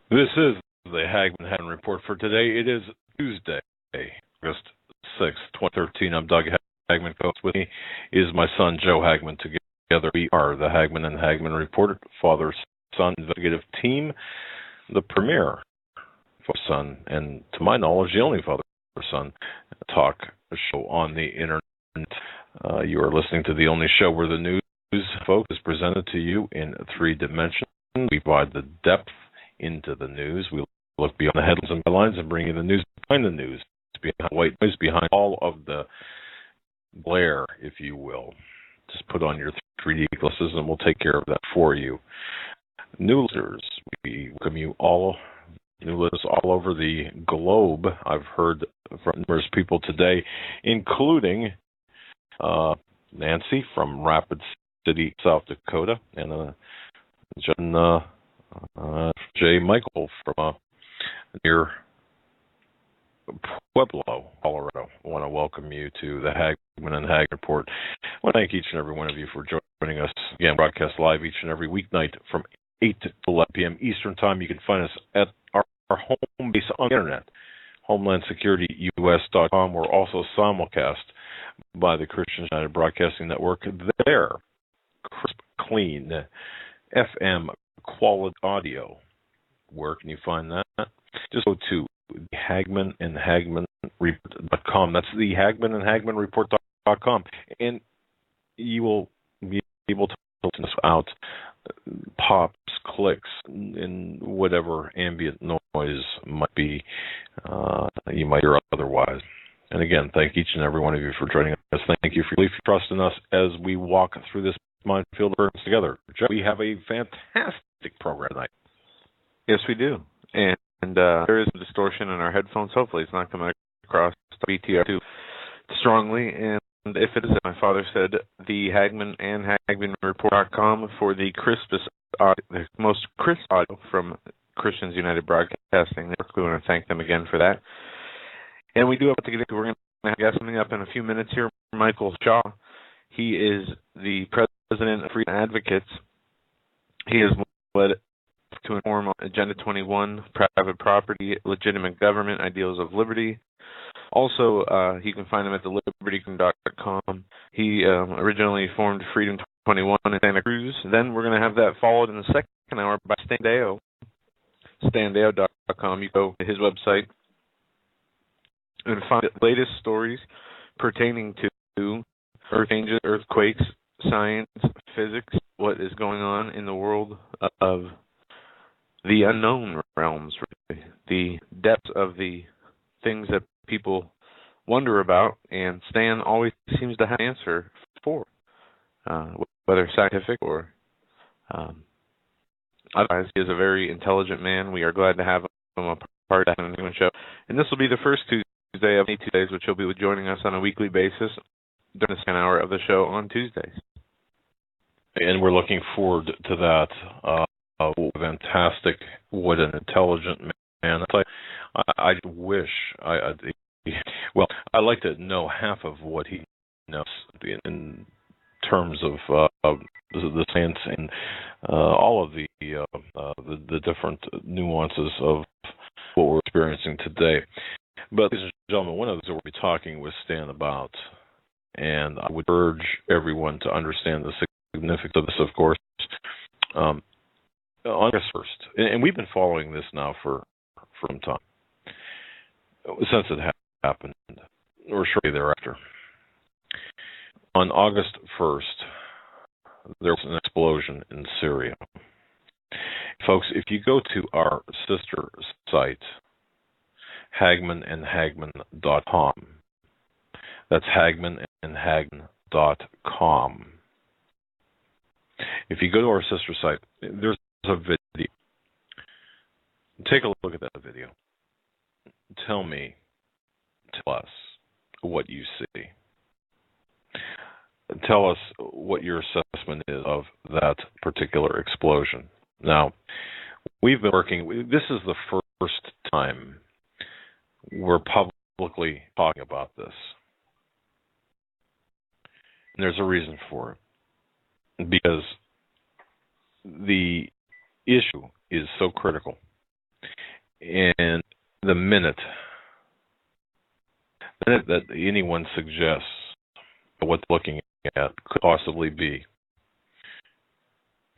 This is the Hagmann Report for today. It is Tuesday, August 6th, 2013. I'm Doug Hagmann. With me is my son, Joe Hagmann. Together we are the Hagmann and Hagmann Report, father-son investigative team, the premier son, and to my knowledge, the only father-son talk show on the internet. You are listening to the only show where the news, folks, is presented to you in three dimensions. We provide the depth into the news. We look beyond the headlines and lines and bring you the news behind the news, behind white noise, behind all of the glare, if you will. Just put on your 3D glasses and we'll take care of that for you. New listeners, we welcome you all. New listeners all over the globe. I've heard from numerous people today, including Nancy from Rapid City, South Dakota, and John J. Michael from near Pueblo, Colorado. I want to welcome you to the Hagmann and Hagmann Report. I want to thank each and every one of you for joining us. Again, broadcast live each and every weeknight from 8 to 11 p.m. Eastern Time. You can find us at our home base on the internet, HomelandSecurityUS.com. We're also simulcast by the Christian United Broadcasting Network. There, crisp, clean, FM quality audio. Where can you find that? Just go to Hagmann and Hagmann.com. That's the Hagmann and Hagmann.com, and you will be able to filter this out, pops, clicks, and whatever ambient noise might be you might hear otherwise. And again, thank each and every one of you for joining us. Thank you for your trust in us as we walk through this minefield of earth together. Joe, we have a fantastic program tonight. Yes, we do. And there is some distortion in our headphones. Hopefully it's not coming across the BTR too strongly. And if it is, my father said, the Hagmann and Hagmann Report.com for the crispest audio, the most crisp audio from Christians United Broadcasting Network. We want to thank them again for that. And we do have to get into, we're going to have something up in a few minutes here. Michael Shaw, he is the president of Freedom Advocates. He has led to inform on Agenda 21, private property, legitimate government, ideals of liberty. Also, you can find him at thelibertycom.com. He originally formed Freedom 21 in Santa Cruz. Then we're going to have that followed in the second hour by Standeo, standeo.com. You go to his website and find the latest stories pertaining to earth changes, earthquakes, science, physics, what is going on in the world of the unknown realms, the depths of the things that people wonder about, and Stan always seems to have an answer for, whether scientific or otherwise. He is a very intelligent man. We are glad to have him a part of the Hagmann Show. And this will be the first Tuesday of many Tuesdays, which he'll be joining us on a weekly basis during the second hour of the show on Tuesdays. And we're looking forward to that. Fantastic. What an intelligent man. I wish I'd like to know half of what he knows in terms of the science and all of the different nuances of what we're experiencing today. But, ladies and gentlemen, one of the things that we'll be talking with Stan about, and I would urge everyone to understand the significance of this, of course, on August 1st, and we've been following this now for some time, since it happened, or shortly thereafter. On August 1st, there was an explosion in Syria. Folks, if you go to our sister site, HagmannandHagmann.com, that's HagmannandHagmann.com. If you go to our sister site, there's a video. Take a look at that video. Tell us what you see. Tell us what your assessment is of that particular explosion. Now, we've been working, this is the first time we're publicly talking about this. And there's a reason for it. Because the issue is so critical. And the minute that anyone suggests what they're looking at could possibly be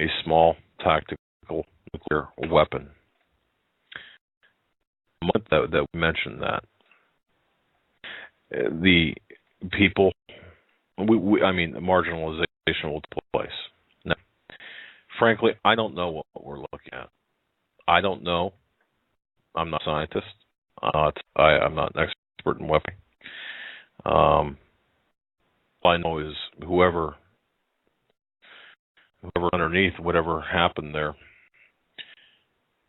a small tactical nuclear weapon, that we mentioned that, the people, marginalization will take place. Now, frankly, I don't know what we're looking at. I don't know. I'm not a scientist. I'm not an expert in weaponry. All I know is whoever underneath whatever happened there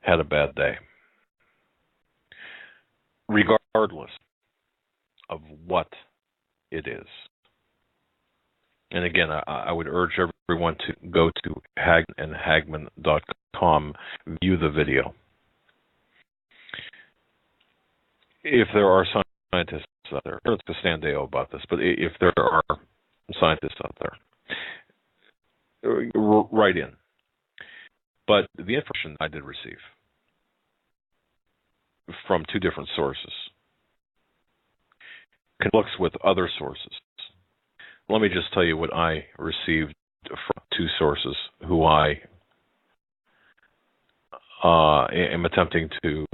had a bad day. Regardless of what it is. And again, I would urge everyone to go to hagmanandhagmann.com, view the video. If there are scientists out there, let's go Standeo about this, but if there are scientists out there, write in. But the information I did receive from two different sources conflicts with other sources. Let me just tell you what I received from two sources who I am attempting to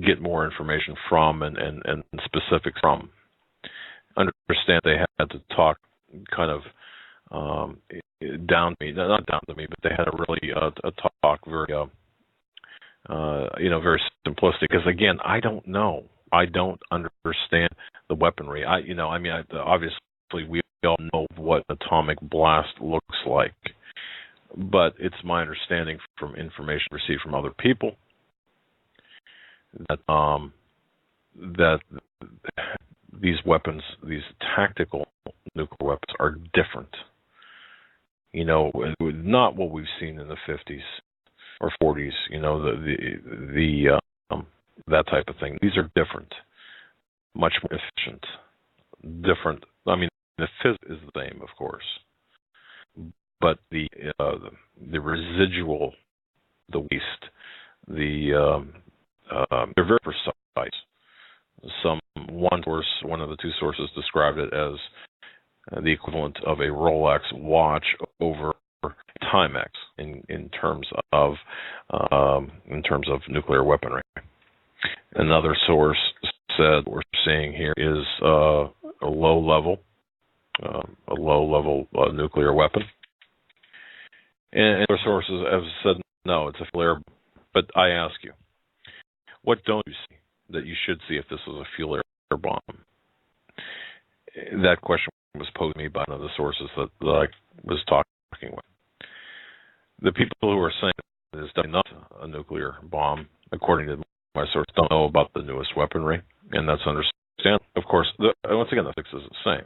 get more information from and specifics from. Understand they had to talk kind of down to me, not down to me, but they had to really talk very, very simplistic. Because again, I don't know. I don't understand the weaponry. Obviously we all know what atomic blast looks like, but it's my understanding from information received from other people that that these weapons, these tactical nuclear weapons, are different. Not what we've seen in the 50s or 40s. That type of thing. These are different, much more efficient, different. The physics is the same, of course, but the residual, the waste, they're very precise. One of the two sources described it as the equivalent of a Rolex watch over Timex in terms of nuclear weaponry. Another source said what we're seeing here is a low level nuclear weapon. And other sources have said no, it's a flare. But I ask you, what don't you see that you should see if this was a fuel air bomb? That question was posed to me by one of the sources that I was talking with. The people who are saying it is definitely not a nuclear bomb, according to my source, don't know about the newest weaponry, and that's understandable. Of course, once again, the physics is the same.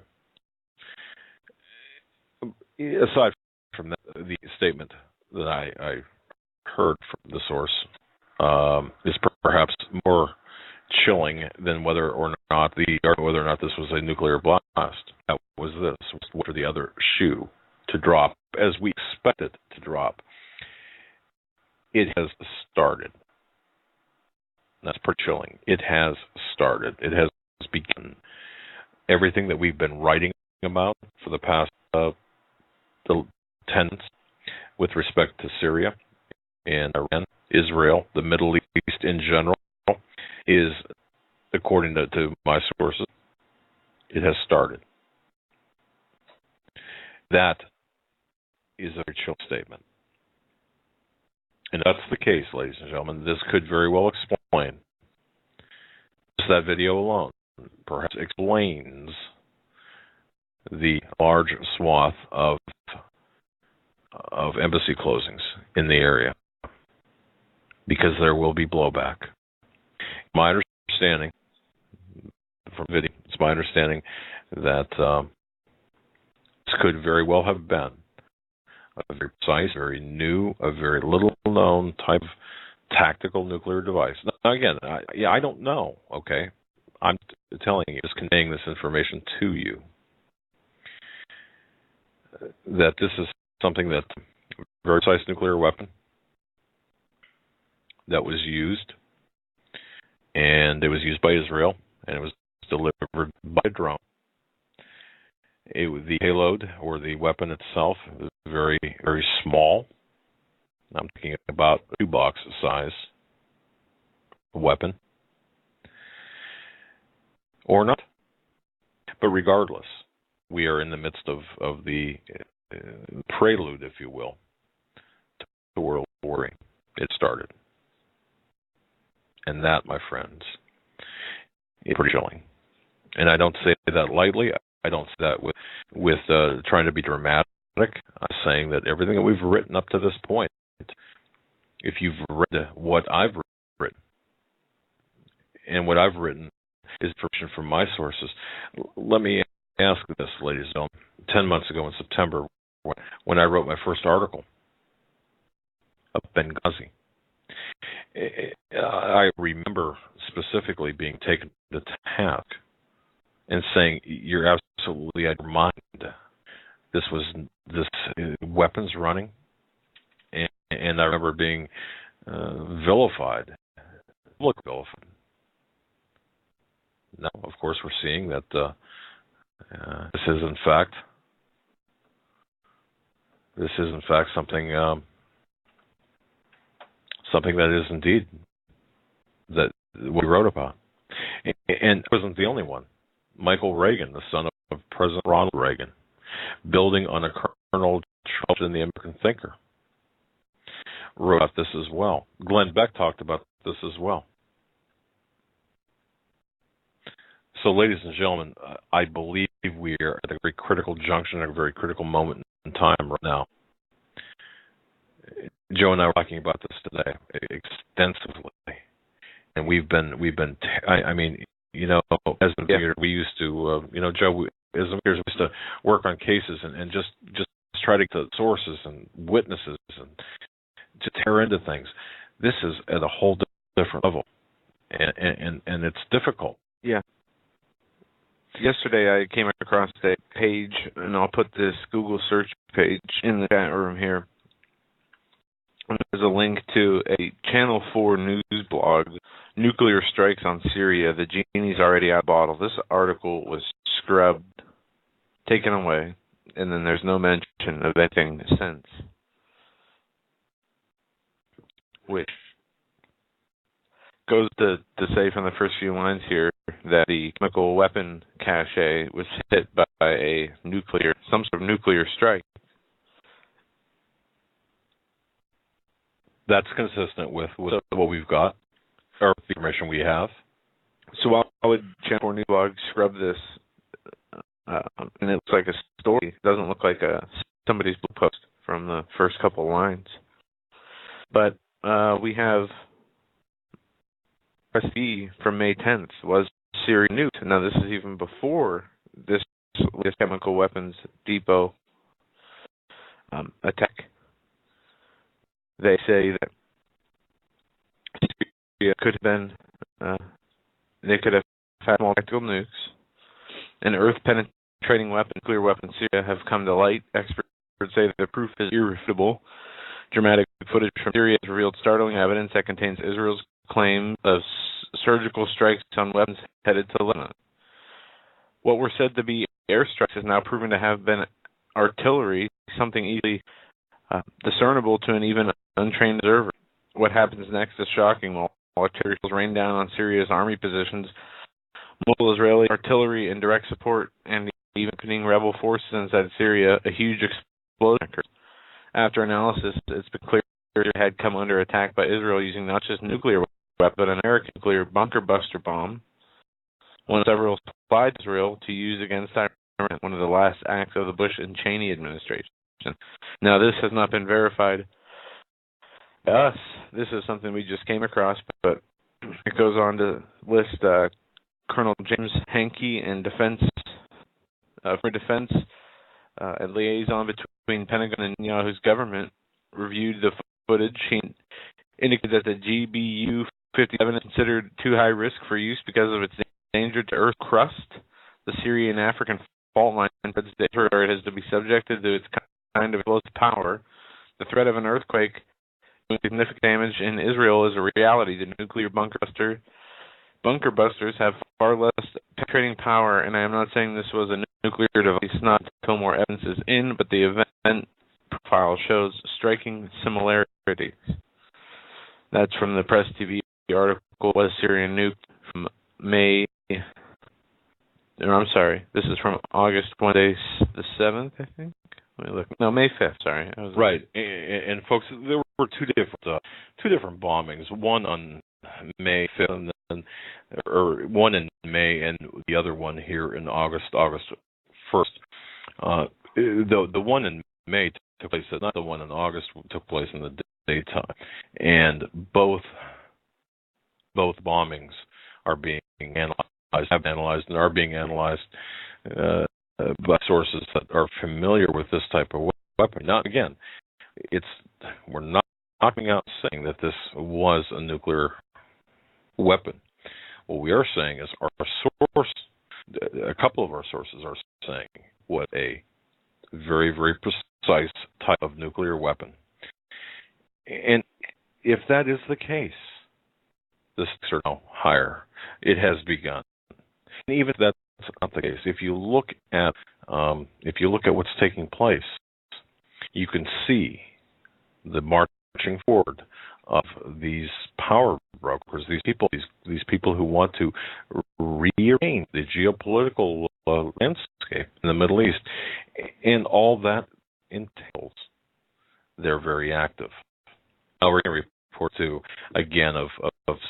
Aside from that, the statement that I heard from the source is perhaps more chilling than whether or not this was a nuclear blast. That was this. What for the other shoe to drop, as we expect it to drop? It has started. That's pretty chilling. It has started. It has begun. Everything that we've been writing about for the past 10 months with respect to Syria and Iran, Israel, the Middle East in general, is, according to my sources, it has started. That is a very chill statement. And that's the case, ladies and gentlemen. This could very well explain, just that video alone, perhaps explains the large swath of embassy closings in the area, because there will be blowback. My understanding from video, it's my understanding that this could very well have been a very precise, very new, a very little known type of tactical nuclear device. Now again, I don't know, okay? I'm telling you, just conveying this information to you, that this is something that, a very precise nuclear weapon that was used and it was used by Israel, and it was delivered by drone. The payload, or the weapon itself, is very, very small. I'm thinking about a 2-box size weapon, or not. But regardless, we are in the midst of the prelude, if you will, to World War III. It started. And that, my friends, is pretty chilling. And I don't say that lightly. I don't say that with trying to be dramatic. I'm saying that everything that we've written up to this point, if you've read what I've written, and what I've written is information from my sources. Let me ask this, ladies and gentlemen. 10 months ago in September, when I wrote my first article of Benghazi, I remember specifically being taken to task and saying, "You're absolutely out of your mind. This weapons running," and I remember being vilified, publicly vilified. Now, of course, we're seeing that this is in fact something that is indeed that we wrote about. And it wasn't the only one. Michael Reagan, the son of President Ronald Reagan, building on a Colonel Trump in the American Thinker, wrote about this as well. Glenn Beck talked about this as well. So, ladies and gentlemen, I believe we are at a very critical junction, at a very critical moment in time right now. Joe and I were talking about this today extensively, and we've been. I mean, you know, as a figure, we used to, Joe, as a figure, we used to work on cases and just try to get the sources and witnesses and to tear into things. This is at a whole different level, and it's difficult. Yeah. Yesterday I came across a page, and I'll put this Google search page in the chat room here. And there's a link to a Channel 4 news blog, Nuclear Strikes on Syria. The genie's already out of the bottle. This article was scrubbed, taken away, and then there's no mention of anything since. Which goes to say from the first few lines here that the chemical weapon cache was hit by some sort of nuclear strike. That's consistent with what we've got, or the information we have. So why would Channel 4 News blog scrub this? And it looks like a story. It doesn't look like somebody's blog post from the first couple lines. But we have SB from May 10th was Syria nuked. Now this is even before this chemical weapons depot attack. They say that Syria could have been, they could have had small tactical nukes. An earth-penetrating weapon, nuclear weapon, Syria have come to light. Experts say that the proof is irrefutable. Dramatic footage from Syria has revealed startling evidence that contains Israel's claim of surgical strikes on weapons headed to Lebanon. What were said to be airstrikes is now proven to have been artillery, something easily discernible to an even untrained observer. What happens next is shocking. While artillery rain down on Syria's army positions, mobile Israeli artillery in direct support, and even accompanying rebel forces inside Syria, a huge explosion occurred. After analysis, it's been clear Syria had come under attack by Israel using not just nuclear weapon, but an American nuclear bunker buster bomb, one of several supplied to Israel to use against Iran, one of the last acts of the Bush and Cheney administration. Now, this has not been verified by us. This is something we just came across, but it goes on to list Colonel James Hankey and for defense, a liaison between Pentagon and Netanyahu's government, reviewed the footage. He indicated that the GBU-57 is considered too high risk for use because of its danger to Earth crust. The Syrian African fault line says that Israel has to be subjected to its kind of explosive power. The threat of an earthquake doing significant damage in Israel is a reality. The nuclear bunker buster bunker busters have far less penetrating power, and I am not saying this was a nuclear device, not until more evidence is in, but the event profile shows striking similarities. That's from the Press TV article, Was Syrian Nuked, from May, I'm sorry, this is from August Wednesday the 7th, I think? Let me look. No, May 5th, sorry. Right, and folks, there were two different bombings, one on May 5th, and then, or one in May, and the other one here in August 1st. The one in May took place, not the one in August, took place in the daytime, and both bombings are being analyzed, have been analyzed, and are being analyzed by sources that are familiar with this type of weapon. Now, again, we're not knocking out saying that this was a nuclear weapon. What we are saying is a couple of our sources are saying what a very, very precise type of nuclear weapon. And if that is the case, the stakes are now higher. It has begun. And even if that's not the case, if you look at what's taking place, you can see the marching forward of these power brokers, these people who want to rearrange the geopolitical landscape in the Middle East, and all that entails. They're very active. Now we're going to report to again of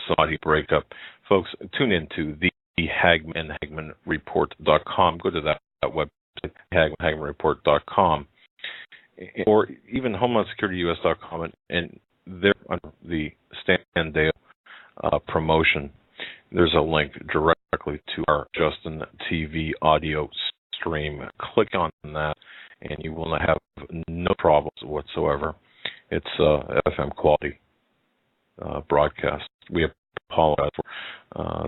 Saudi breakup. Folks, tune into the Hagmann and Hagmann report.com. Go to that website, HagmannReport.com, or even HomelandSecurityUS.com, and there under the Stan Dale promotion, there's a link directly to our Justin TV audio stream. Click on that, and you will have no problems whatsoever. It's FM quality broadcast. We apologize for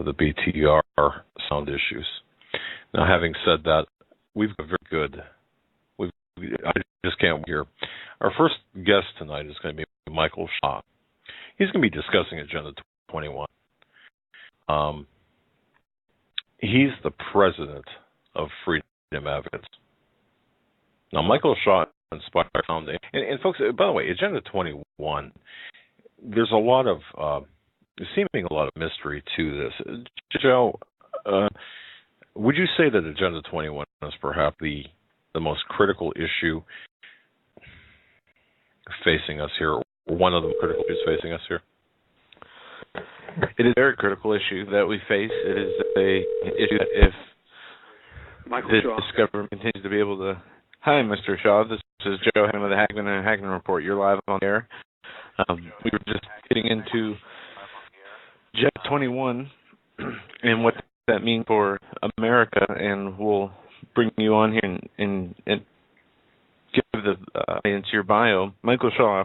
the BTR sound issues. Now, having said that, we've got very good. I just can't wait here. Our first guest tonight is going to be Michael Shaw. He's going to be discussing Agenda 21. He's the president of Freedom Advocates. Now, Michael Shaw inspired Foundation. And folks, by the way, Agenda 21, there's a lot of, seeming a lot of mystery to this. Joe, would you say that Agenda 21 is perhaps the most critical issue facing us here, or one of the critical issues facing us here? It is a very critical issue that we face. It is an issue that if this government continues to be able to... Hi, Mr. Shaw. This is Joe Hagmann of the Hagmann and Hagmann Report. You're live on the air. We were just getting into Agenda 21 and what that means for America, and we'll bring you on here and give the audience your bio. Michael Shaw.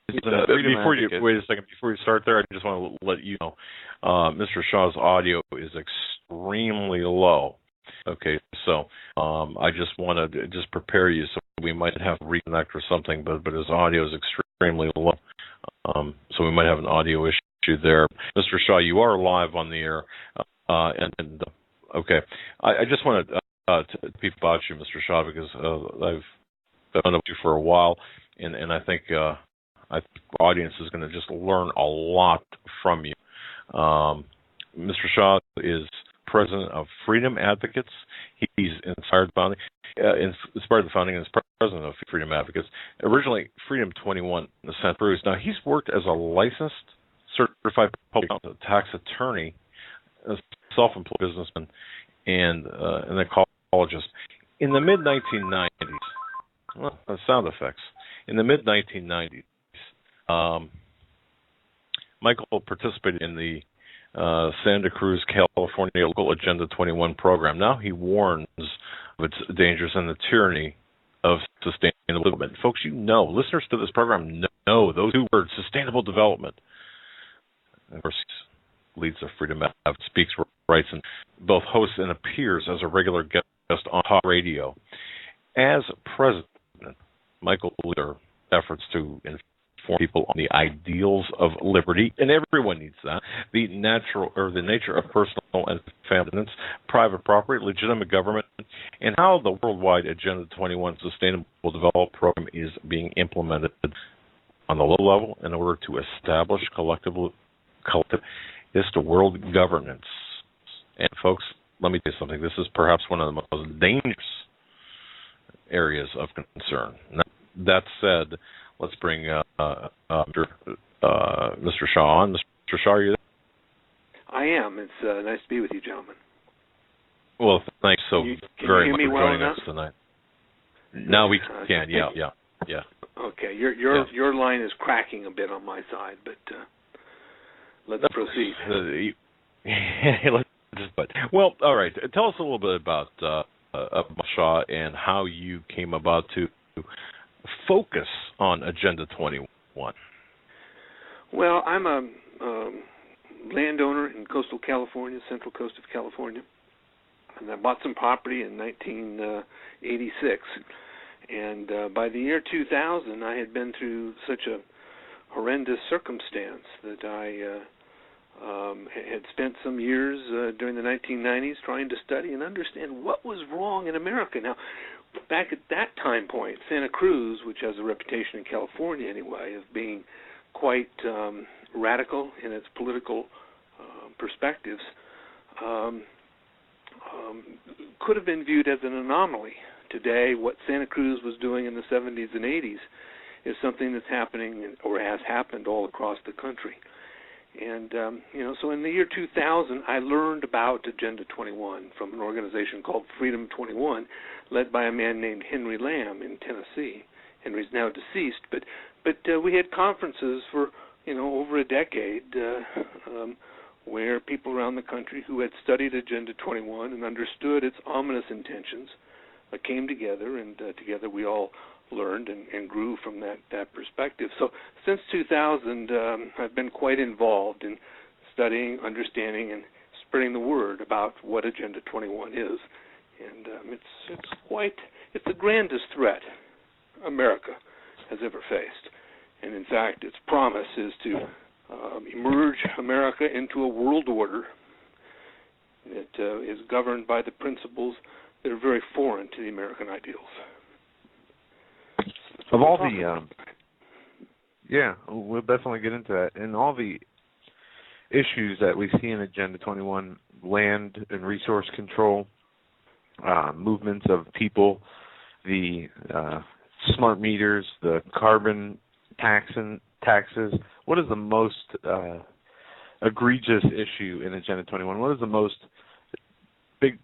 Before you start there, I just want to let you know, Mr. Shaw's audio is extremely low. Okay, so I just want to just prepare you, so we might have to reconnect or something, but his audio is extremely low, so we might have an audio issue there. Mr. Shaw, you are live on the air, okay. I just want to speak about you, Mr. Shaw, because I've known you for a while, and I think our audience is going to just learn a lot from you. Mr. Shaw is president of Freedom Advocates. He's inspired the founding and is president of Freedom Advocates. Originally, Freedom 21 in Santa Cruz. Now, he's worked as a licensed, certified public tax attorney, a self-employed businessman, and an ecologist. In the mid-1990s, sound effects. In the mid-1990s, Michael participated in the Santa Cruz, California local Agenda 21 program. Now he warns of its dangers and the tyranny of sustainable development. Folks, listeners to this program know those two words, sustainable development. Of course, leads a Freedom Advocate, speaks rights, and both hosts and appears as a regular guest on talk radio. As president, Michael leads our efforts to inform people on the ideals of liberty, and everyone needs that, the nature of personal and family independence, private property, legitimate government, and how the worldwide Agenda 21 Sustainable Development Program is being implemented on the local level in order to establish collective world governance. And folks, let me tell you something. This is perhaps one of the most dangerous areas of concern. Now, that said, let's bring Mr. Shaw on. Mr. Shaw, are you there? I am. It's nice to be with you, gentlemen. Well, thanks so very much for joining us tonight. Now we can. Yeah. Okay. Your line is cracking a bit on my side, but let's proceed. Well, all right. Tell us a little bit about Shaw and how you came about to focus on Agenda 21. Well, I'm a landowner in coastal California, central coast of California, and I bought some property in 1986. And by the year 2000, I had been through such a horrendous circumstance that I had spent some years during the 1990s trying to study and understand what was wrong in America. Now, back at that time point, Santa Cruz, which has a reputation in California anyway, of being quite radical in its political perspectives, could have been viewed as an anomaly. Today, what Santa Cruz was doing in the 70s and 80s is something that's happening or has happened all across the country. And, so in the year 2000, I learned about Agenda 21 from an organization called Freedom 21, led by a man named Henry Lamb in Tennessee. Henry's now deceased, but we had conferences for, over a decade where people around the country who had studied Agenda 21 and understood its ominous intentions came together, and together we all learned and grew from that perspective. So since 2000, I've been quite involved in studying, understanding, and spreading the word about what Agenda 21 is. And it's the grandest threat America has ever faced. And in fact, its promise is to emerge America into a world order that is governed by the principles that are very foreign to the American ideals. Of all the, we'll definitely get into that. And all the issues that we see in Agenda 21, land and resource control, movements of people, the smart meters, the carbon taxes, what is the most egregious issue in Agenda 21? What is the most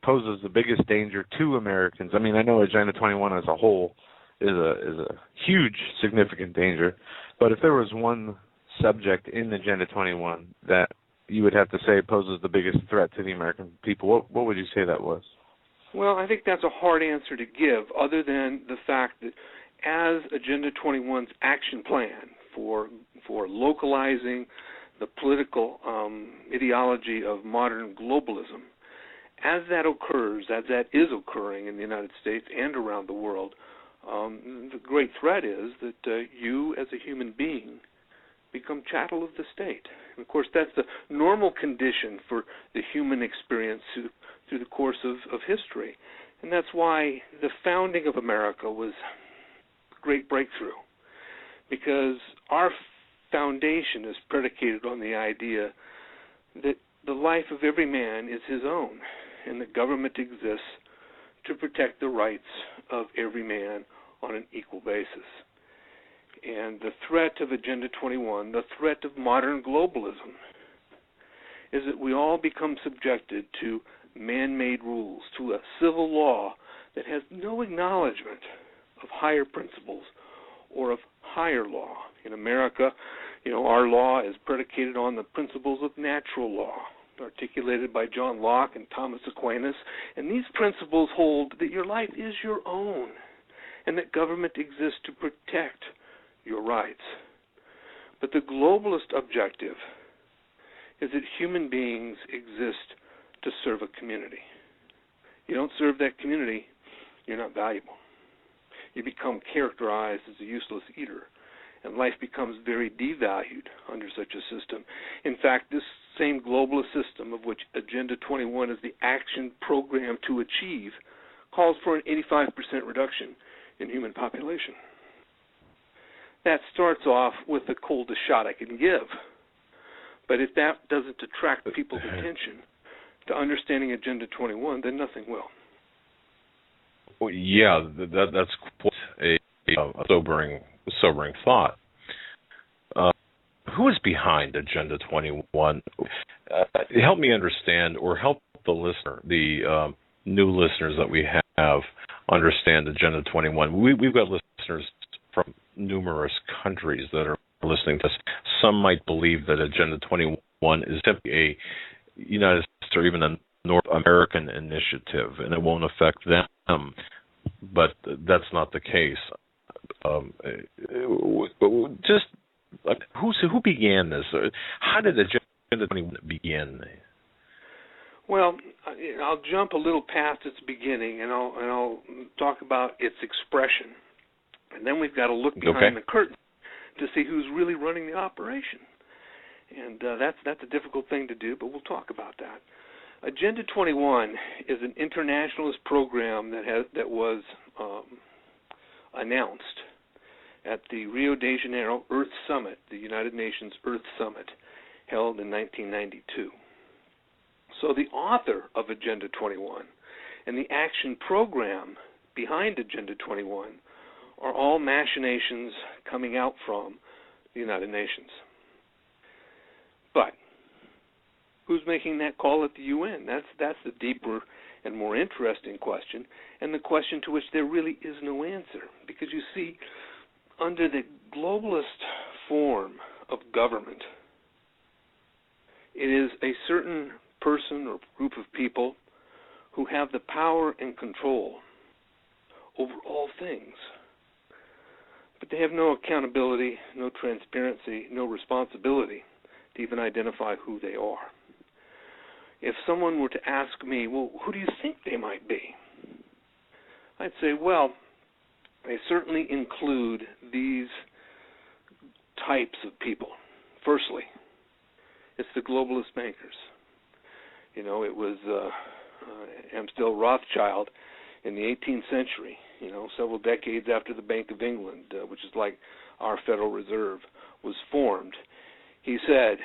poses the biggest danger to Americans? I mean, I know Agenda 21 as a whole is a huge, significant danger, but if there was one subject in Agenda 21 that you would have to say poses the biggest threat to the American people, what would you say that was? Well, I think that's a hard answer to give, other than the fact that as Agenda 21's action plan for localizing the political ideology of modern globalism, as that occurs, as that is occurring in the United States and around the world, the great threat is that you, as a human being, become chattel of the state. And of course, that's the normal condition for the human experience through the course of history. And that's why the founding of America was a great breakthrough, because our foundation is predicated on the idea that the life of every man is his own, and that government exists to protect the rights of every man on an equal basis. And the threat of Agenda 21, the threat of modern globalism, is that we all become subjected to man-made rules, to a civil law that has no acknowledgement of higher principles or of higher law. In America, our law is predicated on the principles of natural law, articulated by John Locke and Thomas Aquinas, and these principles hold that your life is your own and that government exists to protect your rights. But the globalist objective is that human beings exist to serve a community. You don't serve that community, you're not valuable. You become characterized as a useless eater. and life becomes very devalued under such a system. In fact, this same globalist system, of which Agenda 21 is the action program to achieve, calls for an 85% reduction in human population. That starts off with the coldest shot I can give. But if that doesn't attract people's attention to understanding Agenda 21, then nothing will. Well, yeah, that's quite a sobering thought. Who is behind Agenda 21? Help me understand, or help the listener, the new listeners that we have, understand Agenda 21. We've got listeners from numerous countries that are listening to us. Some might believe that Agenda 21 is simply a United States or even a North American initiative, and it won't affect them. But that's not the case. Who began this? How did Agenda 21 begin? Well, I'll jump a little past its beginning, and I'll talk about its expression, and then we've got to look behind the curtain to see who's really running the operation. And that's a difficult thing to do, but we'll talk about that. Agenda 21 is an internationalist program that was announced at the Rio de Janeiro Earth Summit, the United Nations Earth Summit, held in 1992. So the author of Agenda 21 and the action program behind Agenda 21 are all machinations coming out from the United Nations. But who's making that call at the UN? That's the deeper and more interesting question, and the question to which there really is no answer. Because you see, under the globalist form of government, it is a certain person or group of people who have the power and control over all things. But they have no accountability, no transparency, no responsibility to even identify who they are. If someone were to ask me, well, who do you think they might be? I'd say, well, they certainly include these types of people. Firstly, it's the globalist bankers. You know, it was Amstel Rothschild in the 18th century, several decades after the Bank of England, which is like our Federal Reserve, was formed. He said,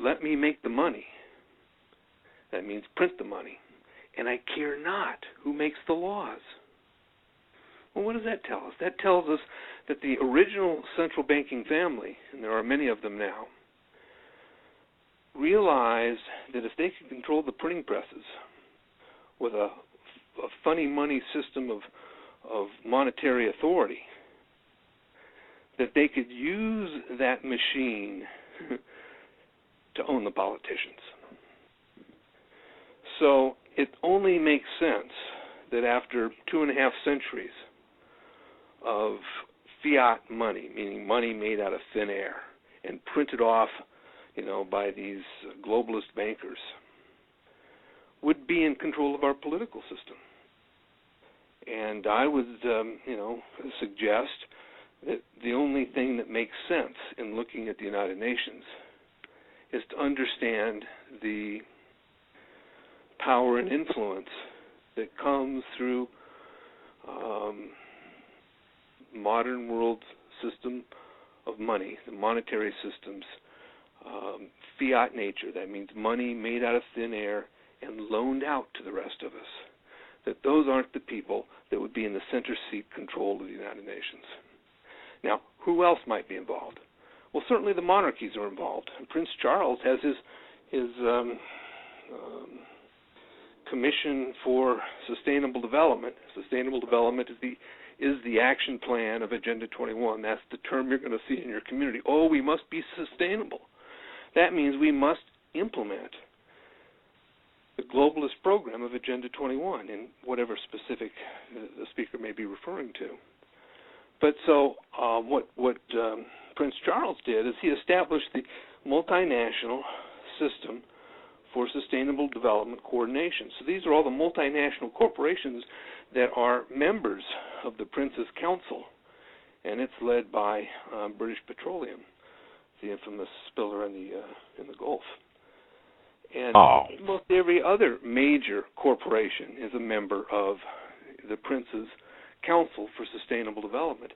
let me make the money. That means print the money. And I care not who makes the laws. Well, what does that tell us? That tells us that the original central banking family, and there are many of them now, realized that if they could control the printing presses with a funny money system of monetary authority, that they could use that machine to own the politicians. So it only makes sense that after 2.5 centuries of fiat money, meaning money made out of thin air and printed off, by these globalist bankers, would be in control of our political system. And I would, suggest that the only thing that makes sense in looking at the United Nations is to understand the power and influence that comes through modern world system of money, the monetary systems, fiat nature. That means money made out of thin air and loaned out to the rest of us. That those aren't the people that would be in the center seat control of the United Nations. Now, who else might be involved? Well, certainly the monarchies are involved. Prince Charles has his Commission for Sustainable Development. Sustainable development is the action plan of Agenda 21. That's the term you're going to see in your community. Oh, we must be sustainable. That means we must implement the globalist program of Agenda 21 in whatever specific the speaker may be referring to. But so what Prince Charles did is he established the multinational system for Sustainable Development Coordination. So these are all the multinational corporations that are members of the Prince's Council, and it's led by British Petroleum, the infamous spiller in the Gulf. And most every other major corporation is a member of the Prince's Council for Sustainable Development.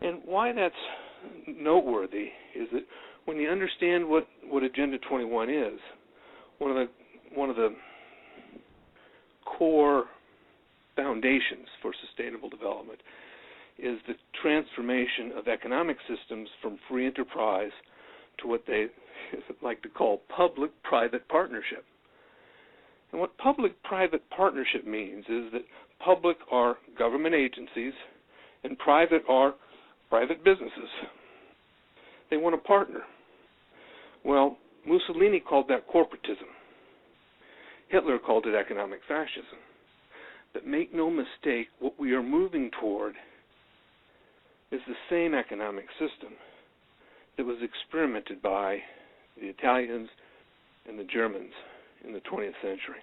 And why that's noteworthy is that when you understand what Agenda 21 is, one of the core foundations for sustainable development is the transformation of economic systems from free enterprise to what they like to call public-private partnership. And what public-private partnership means is that public are government agencies and private are private businesses. They want to partner. Well, Mussolini called that corporatism. Hitler called it economic fascism. But make no mistake, what we are moving toward is the same economic system that was experimented by the Italians and the Germans in the 20th century.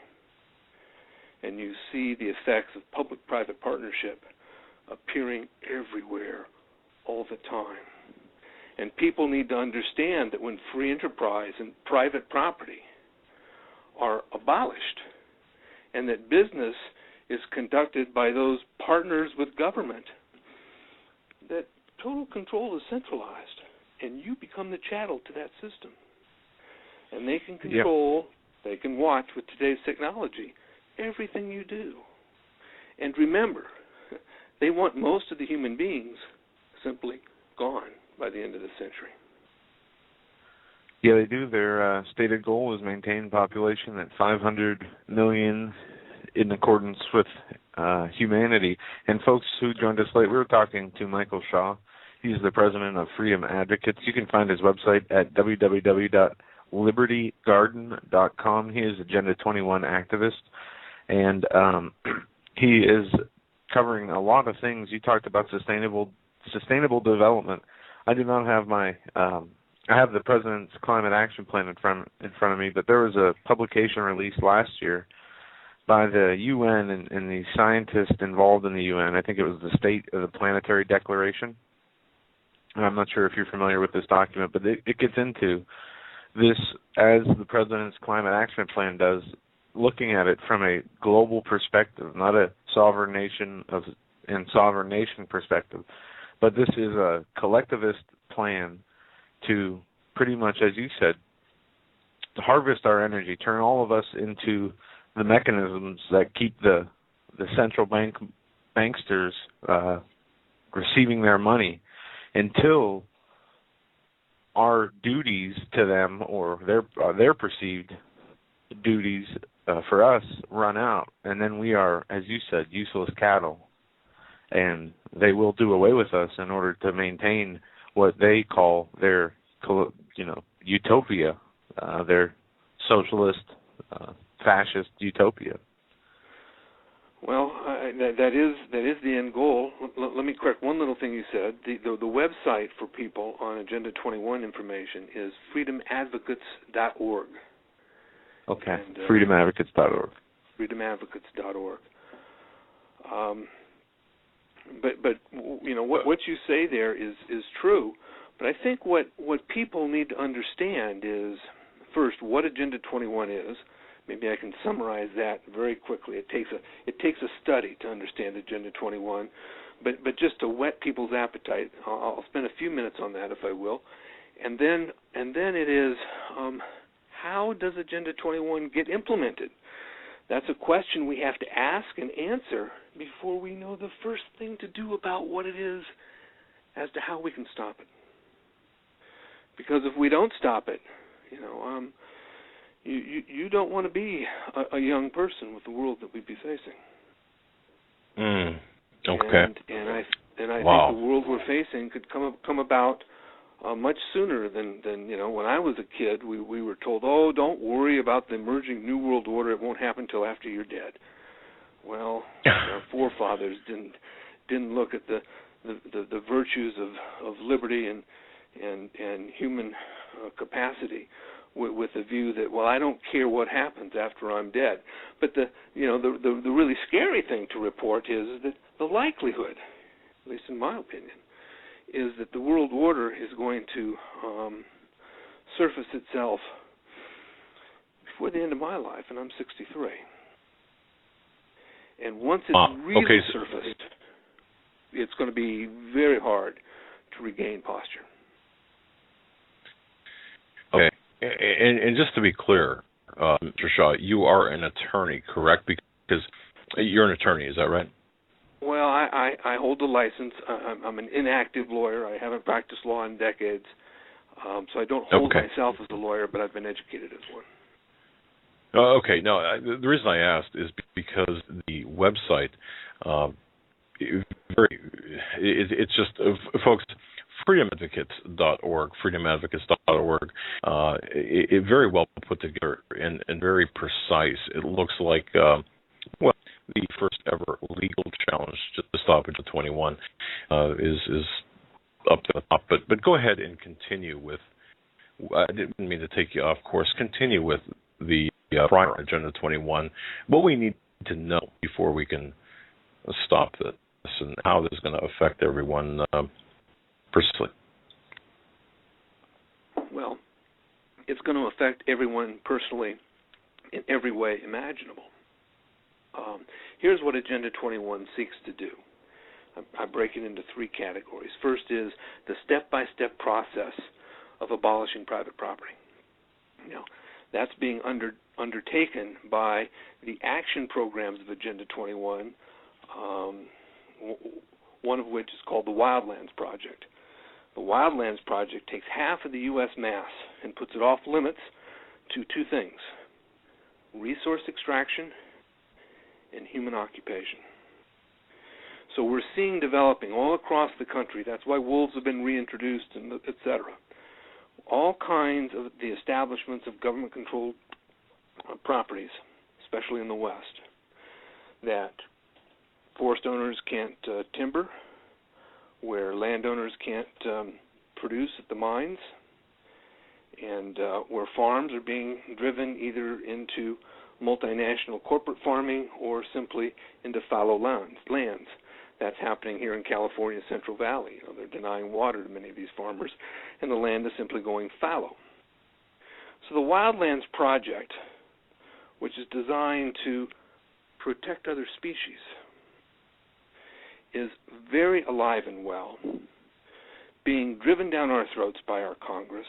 And you see the effects of public-private partnership appearing everywhere all the time. And people need to understand that when free enterprise and private property are abolished and that business is conducted by those partners with government, that total control is centralized and you become the chattel to that system. And they can control, they can watch with today's technology everything you do. And remember, they want most of the human beings simply gone by the end of the century. Yeah, they do. Their stated goal is maintain population at 500 million in accordance with humanity. And folks who joined us late, we were talking to Michael Shaw. He's the president of Freedom Advocates. You can find his website at www.libertygarden.com. He is Agenda 21 activist, and he is covering a lot of things. You talked about sustainable development. I do not have my I have the President's Climate Action Plan in front of me, but there was a publication released last year by the UN and the scientists involved in the UN. I think it was the State of the Planetary Declaration. I'm not sure if you're familiar with this document, but it gets into this as the President's Climate Action Plan does, looking at it from a global perspective, not a sovereign nation perspective. But this is a collectivist plan to pretty much, as you said, to harvest our energy, turn all of us into the mechanisms that keep the central banksters receiving their money until our duties to them, or their perceived duties for us, run out, and then we are, as you said, useless cattle, and they will do away with us in order to maintain what they call their, utopia, their socialist, fascist utopia. Well, that is the end goal. Let me correct one little thing you said. The website for people on Agenda 21 information is freedomadvocates.org. Okay, and, freedomadvocates.org. Freedomadvocates.org. But what you say there is true. But I think what people need to understand is, first, what Agenda 21 is. Maybe I can summarize that very quickly. It takes a study to understand Agenda 21, but just to whet people's appetite, I'll spend a few minutes on that, if I will, and then it is how does Agenda 21 get implemented? That's a question we have to ask and answer before we know the first thing to do about what it is, as to how we can stop it. Because if we don't stop it, you don't want to be a young person with the world that we'd be facing. Okay. And I think Wow. the world we're facing could come about much sooner than when I was a kid. We were told, oh, don't worry about the emerging New World Order. It won't happen until after you're dead. Well, our forefathers didn't look at the virtues of liberty and human capacity with the view that, well, I don't care what happens after I'm dead. But the really scary thing to report is that the likelihood, at least in my opinion, is that the world order is going to surface itself before the end of my life, and I'm 63. And once it's really surfaced, it's going to be very hard to regain posture. Okay. And just to be clear, Mr. Shaw, you are an attorney, correct? Because you're an attorney, is that right? Well, I hold a license. I'm an inactive lawyer. I haven't practiced law in decades, so I don't hold myself as a lawyer, but I've been educated as one. Okay. No, the reason I asked is because the website, it's just, folks, freedomadvocates.org, freedomadvocates.org, it very well put together and very precise. It looks like, the first ever legal challenge to stop Agenda 21 is up to the top. But go ahead and continue with, I didn't mean to take you off course, continue with the prior Agenda 21, what we need to know before we can stop this and how this is going to affect everyone personally. Well, it's going to affect everyone personally in every way imaginable. Here's what Agenda 21 seeks to do. I break it into three categories. First is the step-by-step process of abolishing private property. Now, that's being undertaken by the action programs of Agenda 21, one of which is called the Wildlands Project. The Wildlands Project takes half of the U.S. mass and puts it off limits to two things: resource extraction and human occupation. So we're seeing developing all across the country, that's why wolves have been reintroduced, and et cetera, all kinds of the establishments of government-controlled properties, especially in the West, that forest owners can't timber, where landowners can't produce at the mines, and where farms are being driven either into multinational corporate farming or simply into fallow lands. That's happening here in California Central Valley. They're denying water to many of these farmers, and the land is simply going fallow. So the Wildlands Project, which is designed to protect other species, is very alive and well, being driven down our throats by our Congress.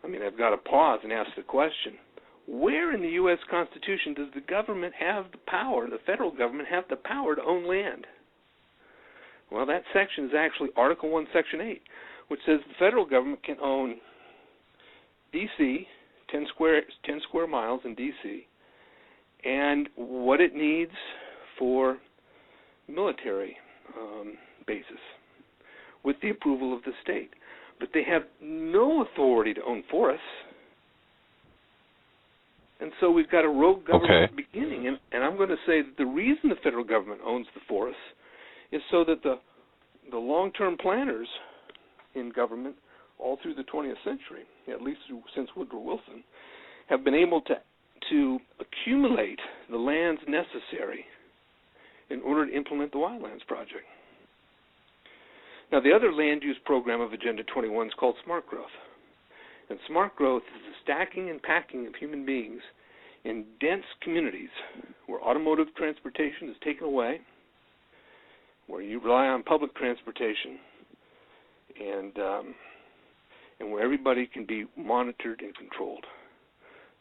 I mean, I've got to pause and ask the question, where in the U.S. Constitution does the government have the power, the federal government have the power to own land? Well, that section is actually Article 1, Section 8, which says the federal government can own D.C., 10 square miles in D.C., and what it needs for military bases with the approval of the state. But they have no authority to own forests. And so we've got a rogue government beginning. And I'm going to say that the reason the federal government owns the forests is so that the long-term planners in government all through the 20th century, at least since Woodrow Wilson, have been able to accumulate the lands necessary in order to implement the Wildlands Project. Now, the other land use program of Agenda 21 is called Smart Growth. And smart growth is the stacking and packing of human beings in dense communities where automotive transportation is taken away, where you rely on public transportation, and where everybody can be monitored and controlled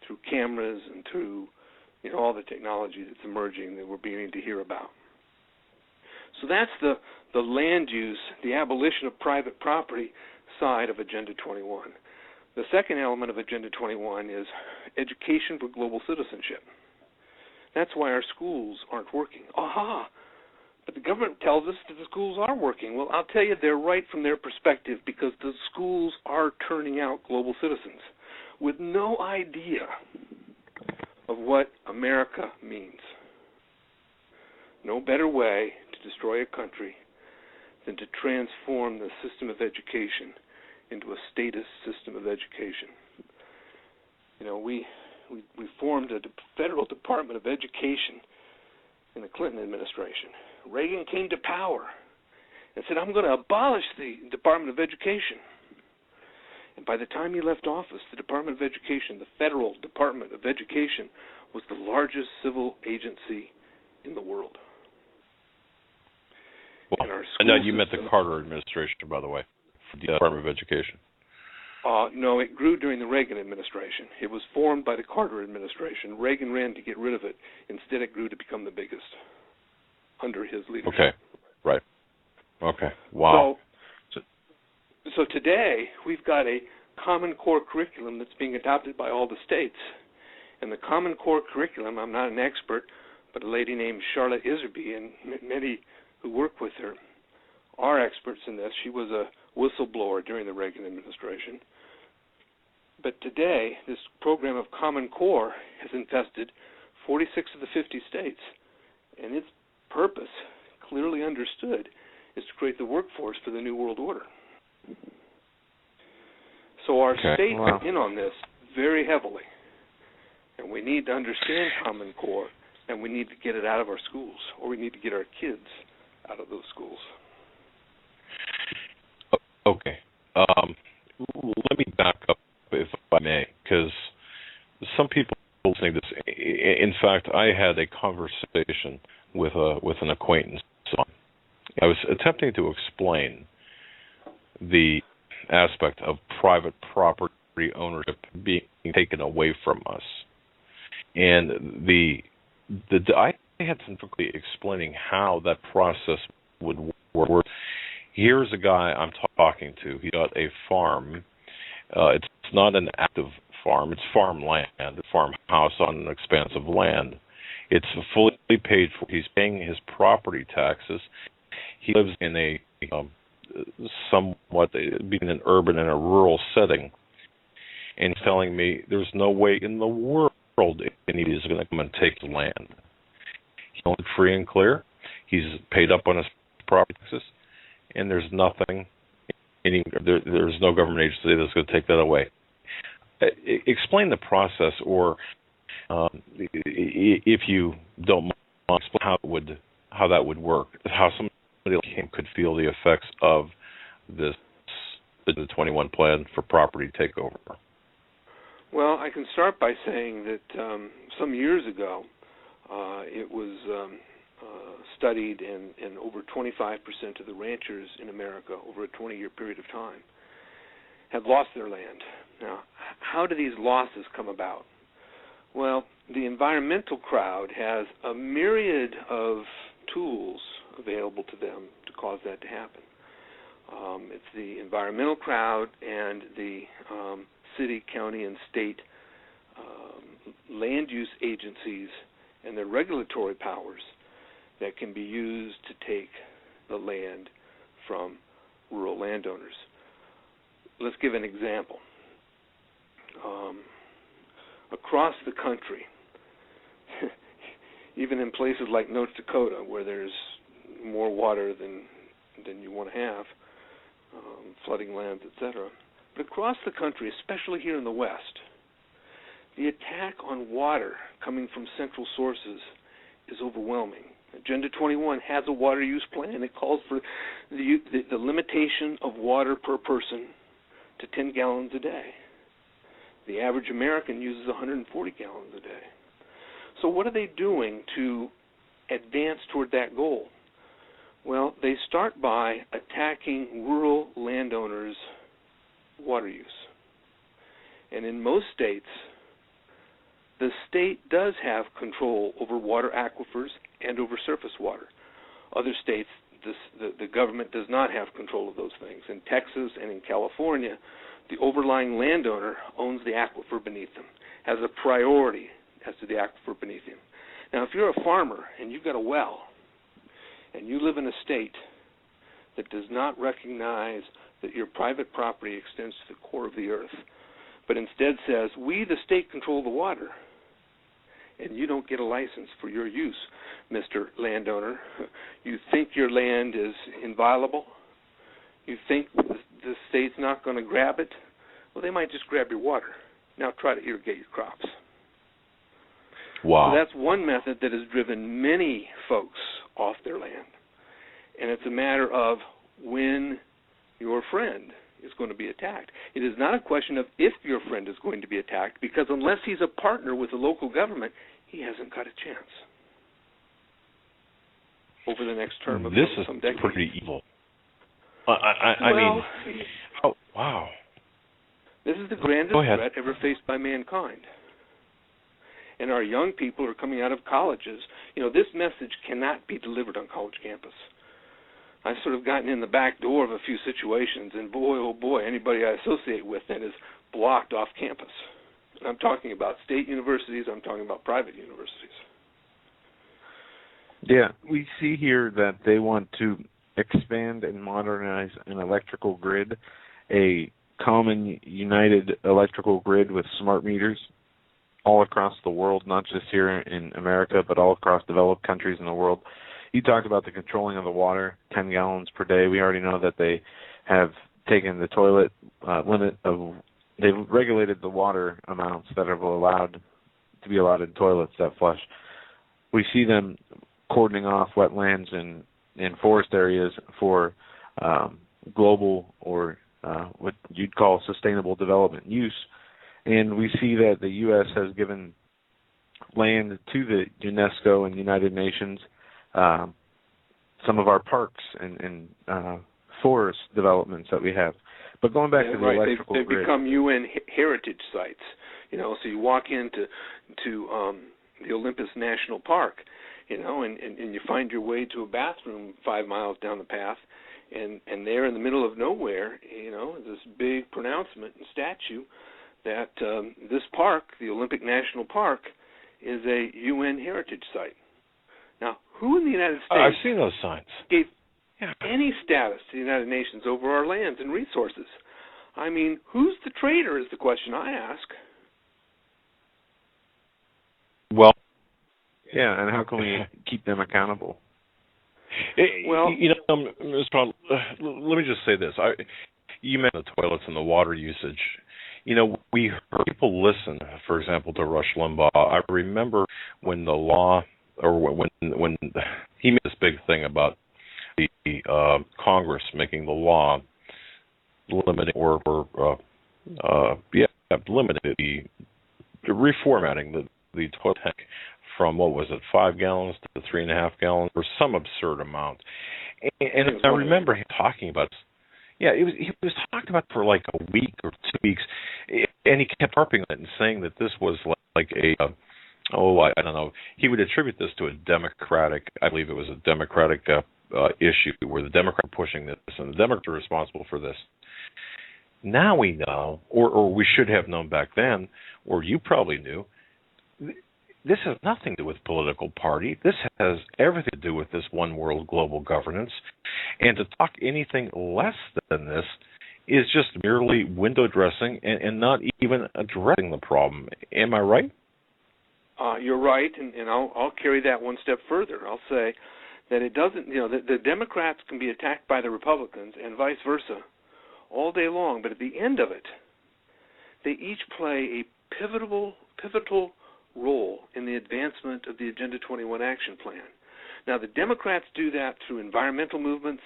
through cameras and through all the technology that's emerging that we're beginning to hear about. So that's the land use, the abolition of private property side of Agenda 21. The second element of Agenda 21 is education for global citizenship. That's why our schools aren't working. Aha! But the government tells us that the schools are working. Well, I'll tell you, they're right from their perspective, because the schools are turning out global citizens with no idea of what America means. No better way to destroy a country than to transform the system of education into a statist system of education. formed a federal Department of Education in the Clinton administration. Reagan came to power and said, I'm going to abolish the Department of Education. And by the time he left office, the Department of Education, the federal Department of Education, was the largest civil agency in the world. Well, and now you meant the Carter administration, by the way, for the Department of Education. No, it grew during the Reagan administration. It was formed by the Carter administration. Reagan ran to get rid of it. Instead, it grew to become the biggest under his leadership. Okay, right. Okay, wow. So today, we've got a Common Core curriculum that's being adopted by all the states. And the Common Core curriculum, I'm not an expert, but a lady named Charlotte Iserby and many who work with her are experts in this. She was a whistleblower during the Reagan administration. But today, this program of Common Core has infested 46 of the 50 states. And its purpose, clearly understood, is to create the workforce for the New World Order. So our states are in on this very heavily. And we need to understand Common Core, and we need to get it out of our schools, or we need to get our kids out of those schools. Okay. Let me back up, if I may, because some people listening to this. In fact, I had a conversation with an acquaintance. I was attempting to explain the aspect of private property ownership being taken away from us, and I had some difficulty explaining how that process would work. Here's a guy I'm talking to. He got a farm. It's not an active farm. It's farmland, a farmhouse on an expanse of land. It's fully paid for. He's paying his property taxes. He lives in a somewhat between an urban and a rural setting. And he's telling me there's no way in the world anybody is going to come and take the land. He's only free and clear. He's paid up on his property taxes, and there's nothing. There's no government agency that's going to take that away. Explain the process, or if you don't mind, explain how that would work. How somebody like him could feel the effects of the 21 plan for property takeover. Well, I can start by saying that some years ago, it was studied, and over 25% of the ranchers in America over a 20-year period of time have lost their land. Now, how do these losses come about? Well, the environmental crowd has a myriad of tools available to them to cause that to happen. It's the environmental crowd and the city, county, and state land use agencies and their regulatory powers that can be used to take the land from rural landowners. Let's give an example. Across the country, even in places like North Dakota, where there's more water than you want to have, flooding lands, etc. But across the country, especially here in the West, the attack on water coming from central sources is overwhelming. Agenda 21 has a water use plan. It calls for the limitation of water per person to 10 gallons a day. The average American uses 140 gallons a day. So what are they doing to advance toward that goal? Well, they start by attacking rural landowners' water use. And in most states, the state does have control over water aquifers and over surface water. Other states, the government does not have control of those things. In Texas and in California, the overlying landowner owns the aquifer beneath them, has a priority as to the aquifer beneath him. Now, if you're a farmer and you've got a well, and you live in a state that does not recognize that your private property extends to the core of the earth, but instead says, we, the state, control the water, and you don't get a license for your use, Mr. Landowner. You think your land is inviolable? You think the state's not going to grab it? Well, they might just grab your water. Now try to irrigate your crops. Wow. So that's one method that has driven many folks off their land. And it's a matter of when your friend is going to be attacked. It is not a question of if your friend is going to be attacked, because unless he's a partner with the local government, he hasn't got a chance over the next term of some decades. This is pretty evil. I mean, oh, wow. This is the grandest threat ever faced by mankind. And our young people are coming out of colleges. You know, this message cannot be delivered on college campus. I've sort of gotten in the back door of a few situations, and boy, oh boy, anybody I associate with then is blocked off campus. And I'm talking about state universities, I'm talking about private universities. Yeah, we see here that they want to expand and modernize an electrical grid, a common united electrical grid with smart meters all across the world, not just here in America, but all across developed countries in the world. You talked about the controlling of the water, 10 gallons per day. We already know that they have taken the toilet limit of, they've regulated the water amounts that are allowed to be allowed in toilets that flush. We see them cordoning off wetlands and forest areas for global or what you'd call sustainable development use. And we see that the U.S. has given land to the UNESCO and United Nations, some of our parks and forest developments that we have. But going back to the electrical grid. They've become UN heritage sites. You know, so you walk into the Olympus National Park, you know, and you find your way to a bathroom 5 miles down the path, and there in the middle of nowhere, you know, this big pronouncement and statue that this park, the Olympic National Park, is a UN heritage site. Now, who in the United States I've seen those signs. Gave any status to the United Nations over our lands and resources? I mean, who's the traitor is the question I ask. Well, yeah, and how can we keep them accountable? Well, you know, Mr. Paul, let me just say this. You mentioned the toilets and the water usage. You know, we heard people listen, for example, to Rush Limbaugh. I remember when the law, or when he made this big thing about the Congress making the law limiting limited the reformatting the toilet tank from, what was it, 5 gallons to 3.5 gallons, or some absurd amount. And I remember him talking about, he was talking about it for like a week or 2 weeks, and he kept harping on it and saying that this was like I don't know, he would attribute this to a Democratic, I believe it was a Democratic issue where the Democrats are pushing this, and the Democrats are responsible for this. Now we know, or we should have known back then, or you probably knew, this has nothing to do with political party. This has everything to do with this one world global governance. And to talk anything less than this is just merely window dressing and not even addressing the problem. Am I right? You're right, and I'll carry that one step further. I'll say that it doesn't, you know, the Democrats can be attacked by the Republicans and vice versa all day long, but at the end of it, they each play a pivotal role in the advancement of the Agenda 21 action plan. Now, the Democrats do that through environmental movements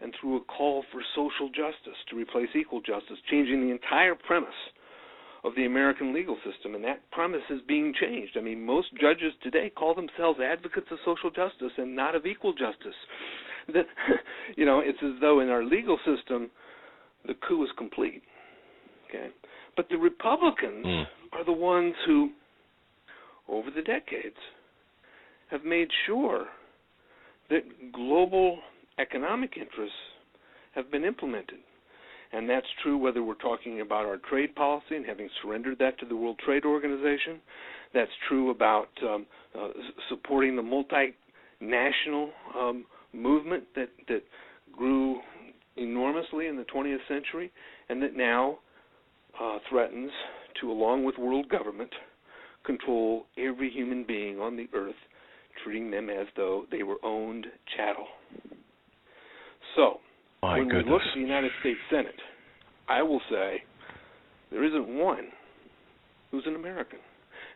and through a call for social justice to replace equal justice, changing the entire premise of the American legal system, and that premise is being changed. I mean, most judges today call themselves advocates of social justice and not of equal justice. You know, it's as though in our legal system, the coup is complete. Okay, but the Republicans are the ones who, over the decades, have made sure that global economic interests have been implemented. And that's true whether we're talking about our trade policy and having surrendered that to the World Trade Organization. That's true about supporting the multinational movement that grew enormously in the 20th century and that now threatens to, along with world government, control every human being on the earth, treating them as though they were owned chattel. So, when we look at the United States Senate, I will say there isn't one who's an American.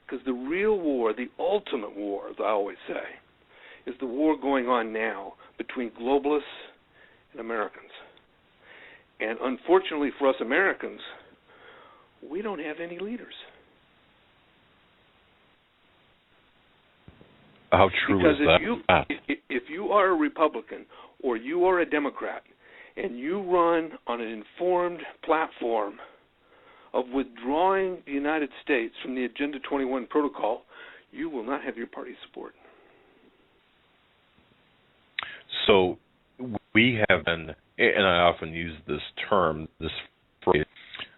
Because the real war, the ultimate war, as I always say, is the war going on now between globalists and Americans. And unfortunately for us Americans, we don't have any leaders. How true because is that? If you are a Republican or you are a Democrat and you run on an informed platform of withdrawing the United States from the Agenda 21 protocol, you will not have your party's support. So we have been, and I often use this term, this phrase,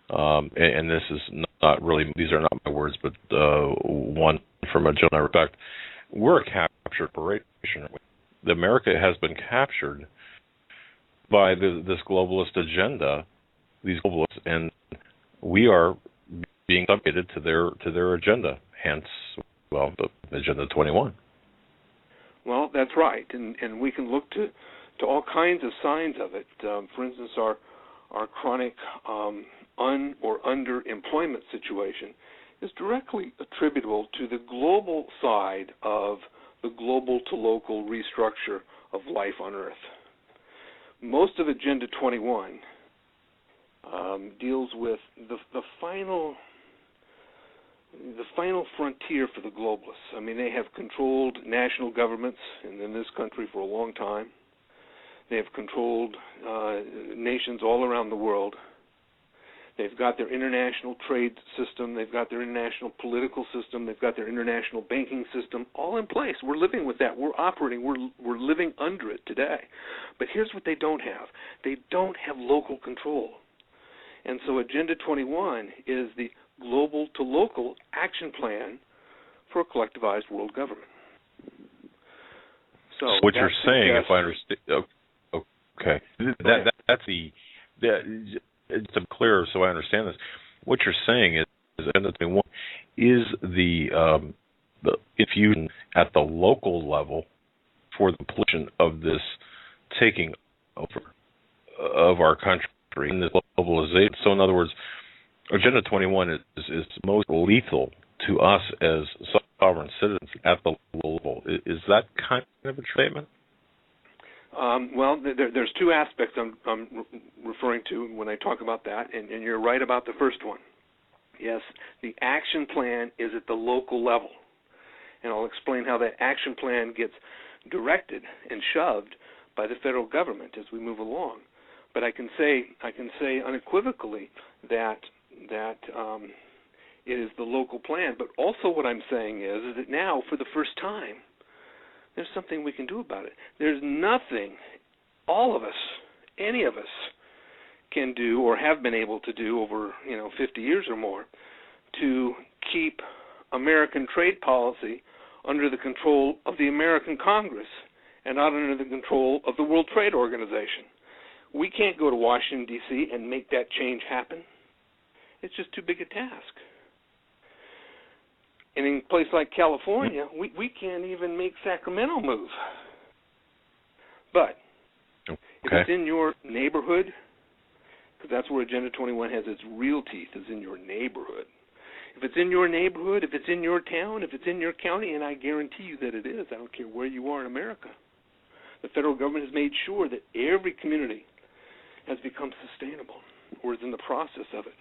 and this is not really, these are not my words, but one from a gentleman I respect. We're a captured operation. America has been captured by this globalist agenda, these globalists, and we are being subjected to their agenda. Hence, well, the Agenda 21. Well, that's right, and we can look to all kinds of signs of it. For instance, our chronic or underemployment situation is directly attributable to the global side of the global to local restructure of life on Earth. Most of Agenda 21 deals with the final frontier for the globalists. I mean, they have controlled national governments in this country for a long time. They have controlled nations all around the world. They've got their international trade system. They've got their international political system. They've got their international banking system all in place. We're living with that. We're operating. We're living under it today. But here's what they don't have. They don't have local control. And so Agenda 21 is the global to local action plan for a collectivized world government. So what you're saying, if I understand, okay, that's it's clear so I understand this. What you're saying is Agenda 21 is the infusion at the local level for the completion of this taking over of our country in this globalization. So in other words, Agenda 21 is most lethal to us as sovereign citizens at the local level. Is that kind of a statement? Well, there's two aspects I'm referring to when I talk about that, and you're right about the first one. Yes, the action plan is at the local level, and I'll explain how that action plan gets directed and shoved by the federal government as we move along. But I can say unequivocally that it is the local plan. But also what I'm saying is that now, for the first time, there's something we can do about it. There's nothing all of us, any of us, can do or have been able to do over 50 years or more to keep American trade policy under the control of the American Congress and not under the control of the World Trade Organization. We can't go to Washington, D.C. and make that change happen. It's just too big a task. And in a place like California, we can't even make Sacramento move. But if it's in your neighborhood, because that's where Agenda 21 has its real teeth, is in your neighborhood. If it's in your neighborhood, if it's in your town, if it's in your county, and I guarantee you that it is, I don't care where you are in America, the federal government has made sure that every community has become sustainable or is in the process of it.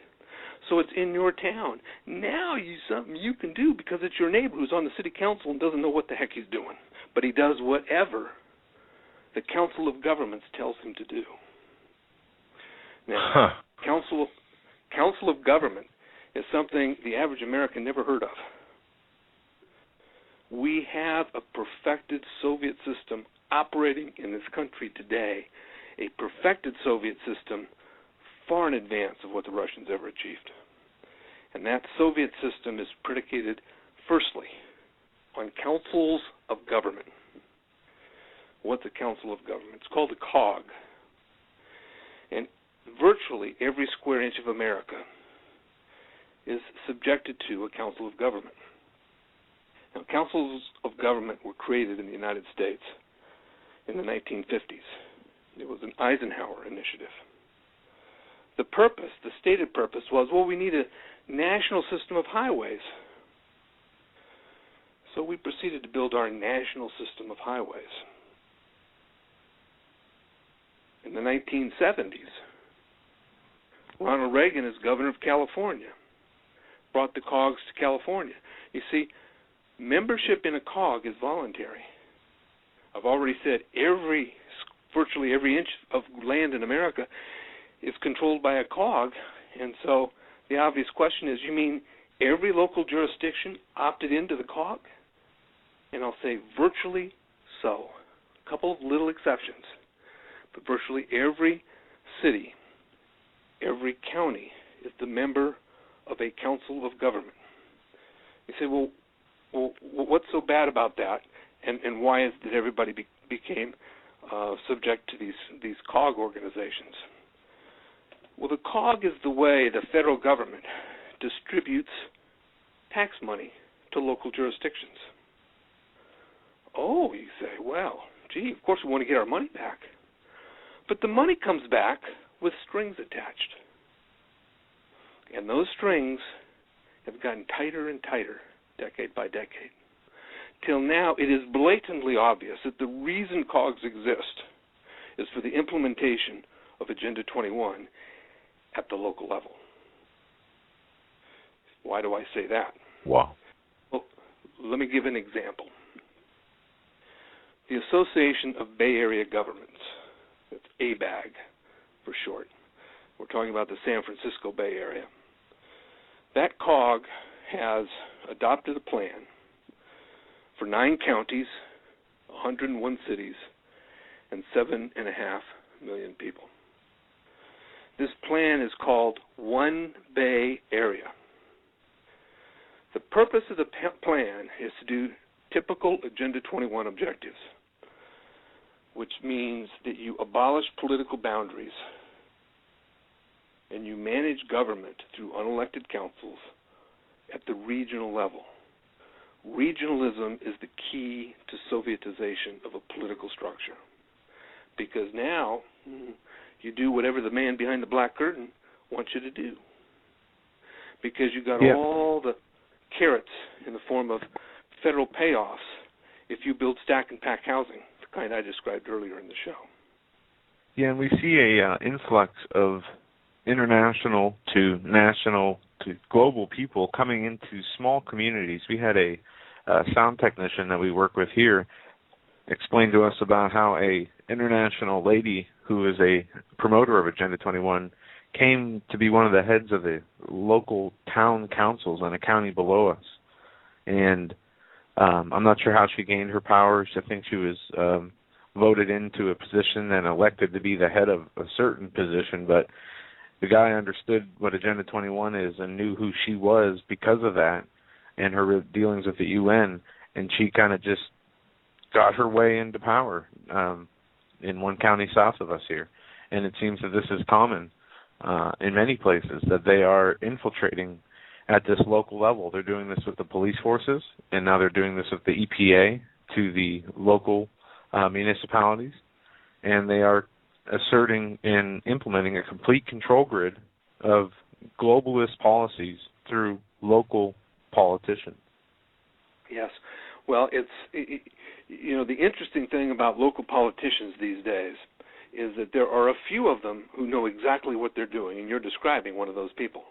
So it's in your town. Now something you can do because it's your neighbor who's on the city council and doesn't know what the heck he's doing. But he does whatever the Council of Governments tells him to do. Now, Council of Government is something the average American never heard of. We have a perfected Soviet system operating in this country today, a perfected Soviet system far in advance of what the Russians ever achieved. And that Soviet system is predicated, firstly, on councils of government. What's a council of government? It's called a COG. And virtually every square inch of America is subjected to a council of government. Now, councils of government were created in the United States in the 1950s. It was an Eisenhower initiative. The purpose, the stated purpose was, well, we need a national system of highways. So we proceeded to build our national system of highways. In the 1970s, Ronald Reagan, as governor of California, brought the COGs to California. You see, membership in a COG is voluntary. I've already said virtually every inch of land in America is controlled by a COG, and so the obvious question is, you mean every local jurisdiction opted into the COG? And I'll say virtually so. A couple of little exceptions, but virtually every city, every county is the member of a council of government. You say, well, what's so bad about that, and why is that everybody became subject to these COG organizations? Well, the COG is the way the federal government distributes tax money to local jurisdictions. Oh, you say, well, gee, of course we want to get our money back. But the money comes back with strings attached. And those strings have gotten tighter and tighter, decade by decade, till now it is blatantly obvious that the reason COGs exist is for the implementation of Agenda 21 at the local level. Why do I say that? Wow. Well, let me give an example. The Association of Bay Area Governments, that's ABAG for short. We're talking about the San Francisco Bay Area. That COG has adopted a plan for 9 counties, 101 cities, and 7.5 million people. This plan is called One Bay Area. The purpose of the plan is to do typical Agenda 21 objectives, which means that you abolish political boundaries and you manage government through unelected councils at the regional level. Regionalism is the key to Sovietization of a political structure, because now you do whatever the man behind the black curtain wants you to do, because you got all the carrots in the form of federal payoffs if you build stack and pack housing, the kind I described earlier in the show. Yeah, and we see a influx of international to national to global people coming into small communities. We had a sound technician that we work with here explain to us about how a international lady who is a promoter of Agenda 21 came to be one of the heads of the local town councils in a county below us. And I'm not sure how she gained her powers. I think she was voted into a position and elected to be the head of a certain position, but the guy understood what Agenda 21 is and knew who she was because of that and her dealings with the UN, and she kind of just got her way into power in one county south of us here. And it seems that this is common in many places, that they are infiltrating at this local level. They're doing this with the police forces, and now they're doing this with the EPA to the local municipalities, and they are asserting and implementing a complete control grid of globalist policies through local politicians. Yes. Well, the interesting thing about local politicians these days is that there are a few of them who know exactly what they're doing, and you're describing one of those people.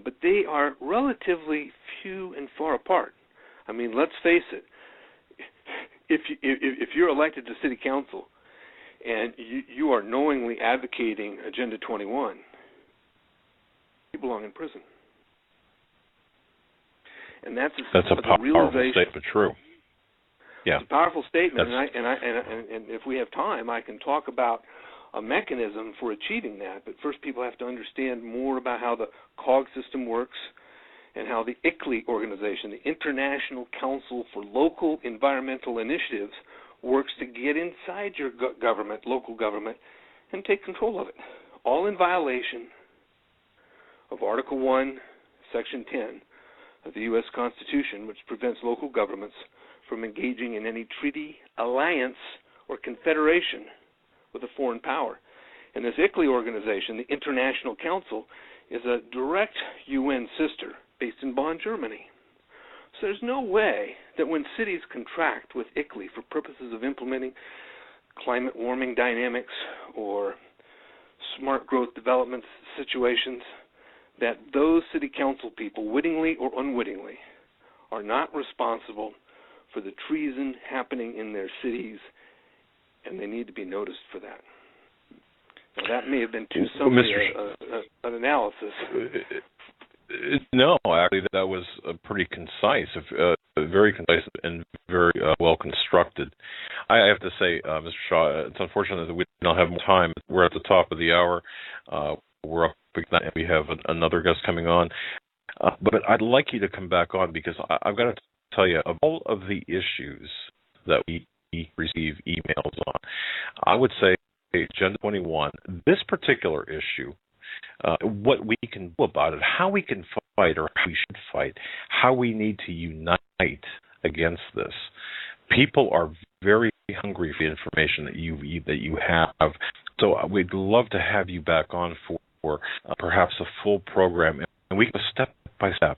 But they are relatively few and far apart. I mean, let's face it. If you're elected to city council and you are knowingly advocating Agenda 21, you belong in prison. And that's a powerful statement. True. Yeah. It's a powerful statement, and if we have time, I can talk about a mechanism for achieving that. But first, people have to understand more about how the COG system works and how the ICLEI organization, the International Council for Local Environmental Initiatives, works to get inside your government, local government, and take control of it, all in violation of Article 1, Section 10 of the U.S. Constitution, which prevents local governments from engaging in any treaty, alliance, or confederation with a foreign power. And this ICLEI organization, the International Council, is a direct UN sister based in Bonn, Germany. So there's no way that when cities contract with ICLEI for purposes of implementing climate warming dynamics or smart growth development situations, that those city council people, wittingly or unwittingly, are not responsible for the treason happening in their cities, and they need to be noticed for that. Now, that may have been too summary an analysis. No, actually, that was pretty concise, very concise and very well constructed. I have to say, Mr. Shaw, it's unfortunate that we don't have more time. We're at the top of the hour. We're up against that, and we have another guest coming on. But I'd like you to come back on because I've got to tell you, of all of the issues that we receive emails on, I would say Agenda 21, this particular issue, what we can do about it, how we can fight or how we should fight, how we need to unite against this. People are very hungry for the information that you have. So we'd love to have you back on for perhaps a full program, and we go step by step,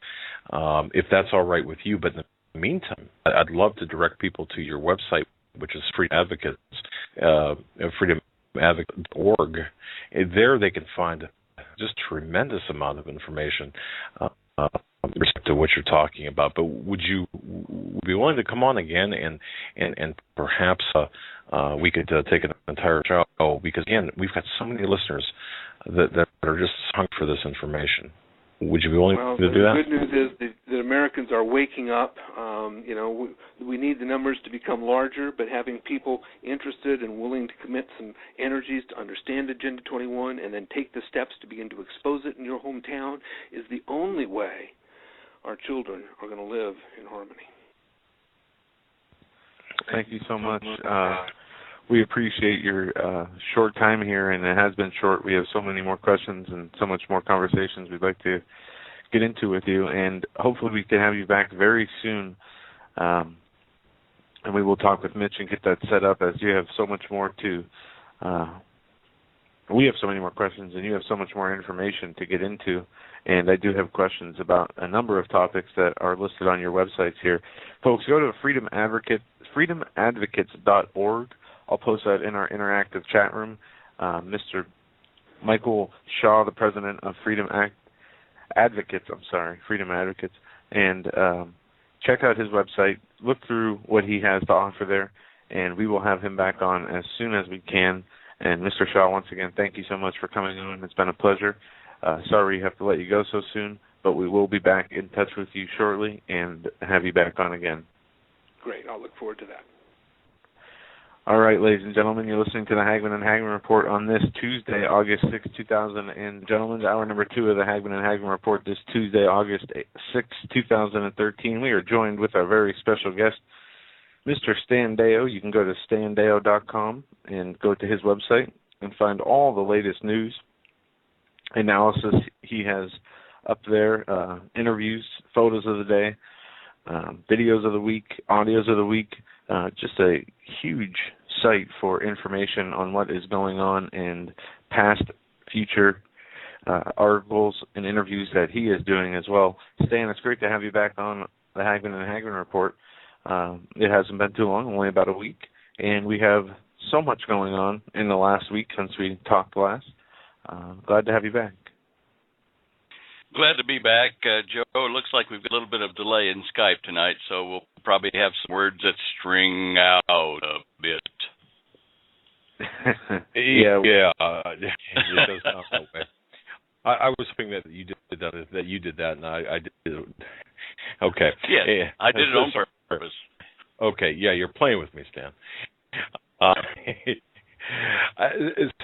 if that's all right with you. But in the meantime, I'd love to direct people to your website, which is freedomadvocate.org. There they can find just tremendous amount of information with respect to what you're talking about. But would you be willing to come on again and perhaps we could take an entire show, because again, we've got so many listeners that are just hungry for this information. Would you be willing to do that? The good news is that Americans are waking up. We need the numbers to become larger, but having people interested and willing to commit some energies to understand Agenda 21 and then take the steps to begin to expose it in your hometown is the only way our children are going to live in harmony. Thank you so much. We appreciate your short time here, and it has been short. We have so many more questions and so much more conversations we'd like to get into with you, and hopefully we can have you back very soon, and we will talk with Mitch and get that set up, as you have so much more to we have so many more questions, and you have so much more information to get into, and I do have questions about a number of topics that are listed on your websites here. Folks, go to freedomadvocates.org. I'll post that in our interactive chat room. Mr. Michael Shaw, the president of Freedom Advocates, and check out his website. Look through what he has to offer there, and we will have him back on as soon as we can. And Mr. Shaw, once again, thank you so much for coming on. It's been a pleasure. Sorry we have to let you go so soon, but we will be back in touch with you shortly and have you back on again. Great. I'll look forward to that. All right, ladies and gentlemen, you're listening to the Hagmann and Hagmann Report on this Tuesday, August 6, 2000. And gentlemen, hour number 2 of the Hagmann and Hagmann Report this Tuesday, August 6, 2013. We are joined with our very special guest, Mr. Stan Deyo. You can go to standeyo.com and go to his website and find all the latest news, analysis he has up there, interviews, photos of the day, videos of the week, audios of the week, just a huge site for information on what is going on and past, future articles and interviews that he is doing as well. Stan, it's great to have you back on the Hagmann and Hagmann Report. It hasn't been too long, only about a week, and we have so much going on in the last week since we talked last. Glad to have you back. Glad to be back, Joe. It looks like we've got a little bit of delay in Skype tonight, so we'll probably have some words that string out a bit. Yeah. It does sound that way. I was hoping that you did that, and I did. Okay. Yeah, I did it on purpose. Okay. Yeah, you're playing with me, Stan.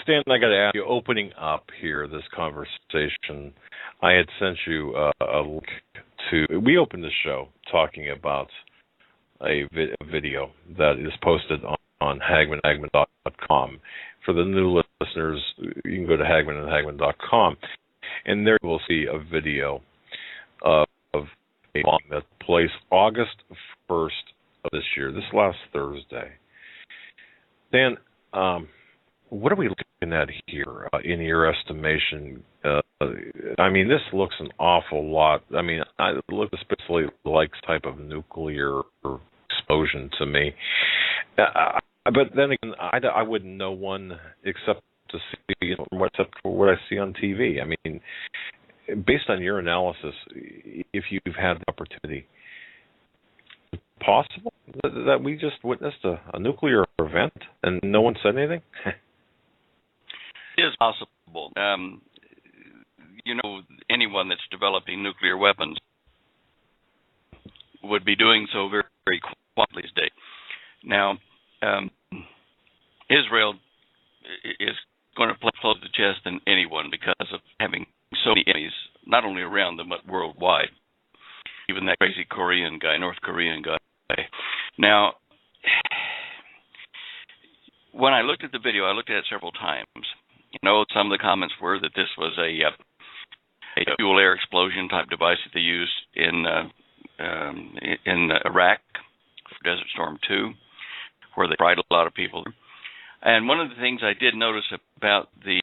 Stan, I got to ask you, opening up here this conversation, I had sent you a link to. We opened the show talking about a video that is posted on hagmanandhagmann.com. For the new listeners, you can go to hagmanandhagmann.com, and there you will see a video of a bomb that took place August 1st of this year, this last Thursday. Dan, what are we looking at here, in your estimation, I mean, this looks an awful lot. I mean, it looks especially like type of nuclear explosion to me. But then again, I wouldn't know one except to see except for what I see on TV. I mean, based on your analysis, if you've had the opportunity, is it possible that we just witnessed a nuclear event and no one said anything? It is possible. Anyone that's developing nuclear weapons would be doing so very, very quietly these days. Now, Israel is going to play close to the chest than anyone because of having so many enemies, not only around them, but worldwide. Even that crazy North Korean guy. Now, when I looked at the video, I looked at it several times. Some of the comments were that this was a fuel air explosion type device that they used in Iraq for Desert Storm 2, where they fried a lot of people. And one of the things I did notice about the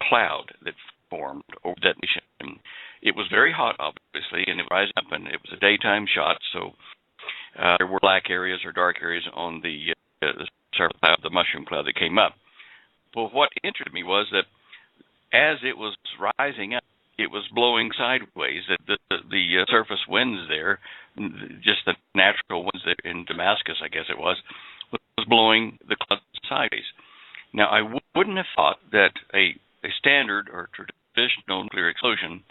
cloud that formed over detonation, it was very hot, obviously, and it was rising up, and it was a daytime shot, so there were black areas or dark areas on the surface cloud, the mushroom cloud that came up. But what interested me was that as it was rising up, it was blowing sideways. That the surface winds there, just the natural winds there in Damascus, I guess it was blowing the cloud sideways. Now, I wouldn't have thought that a standard or traditional nuclear explosion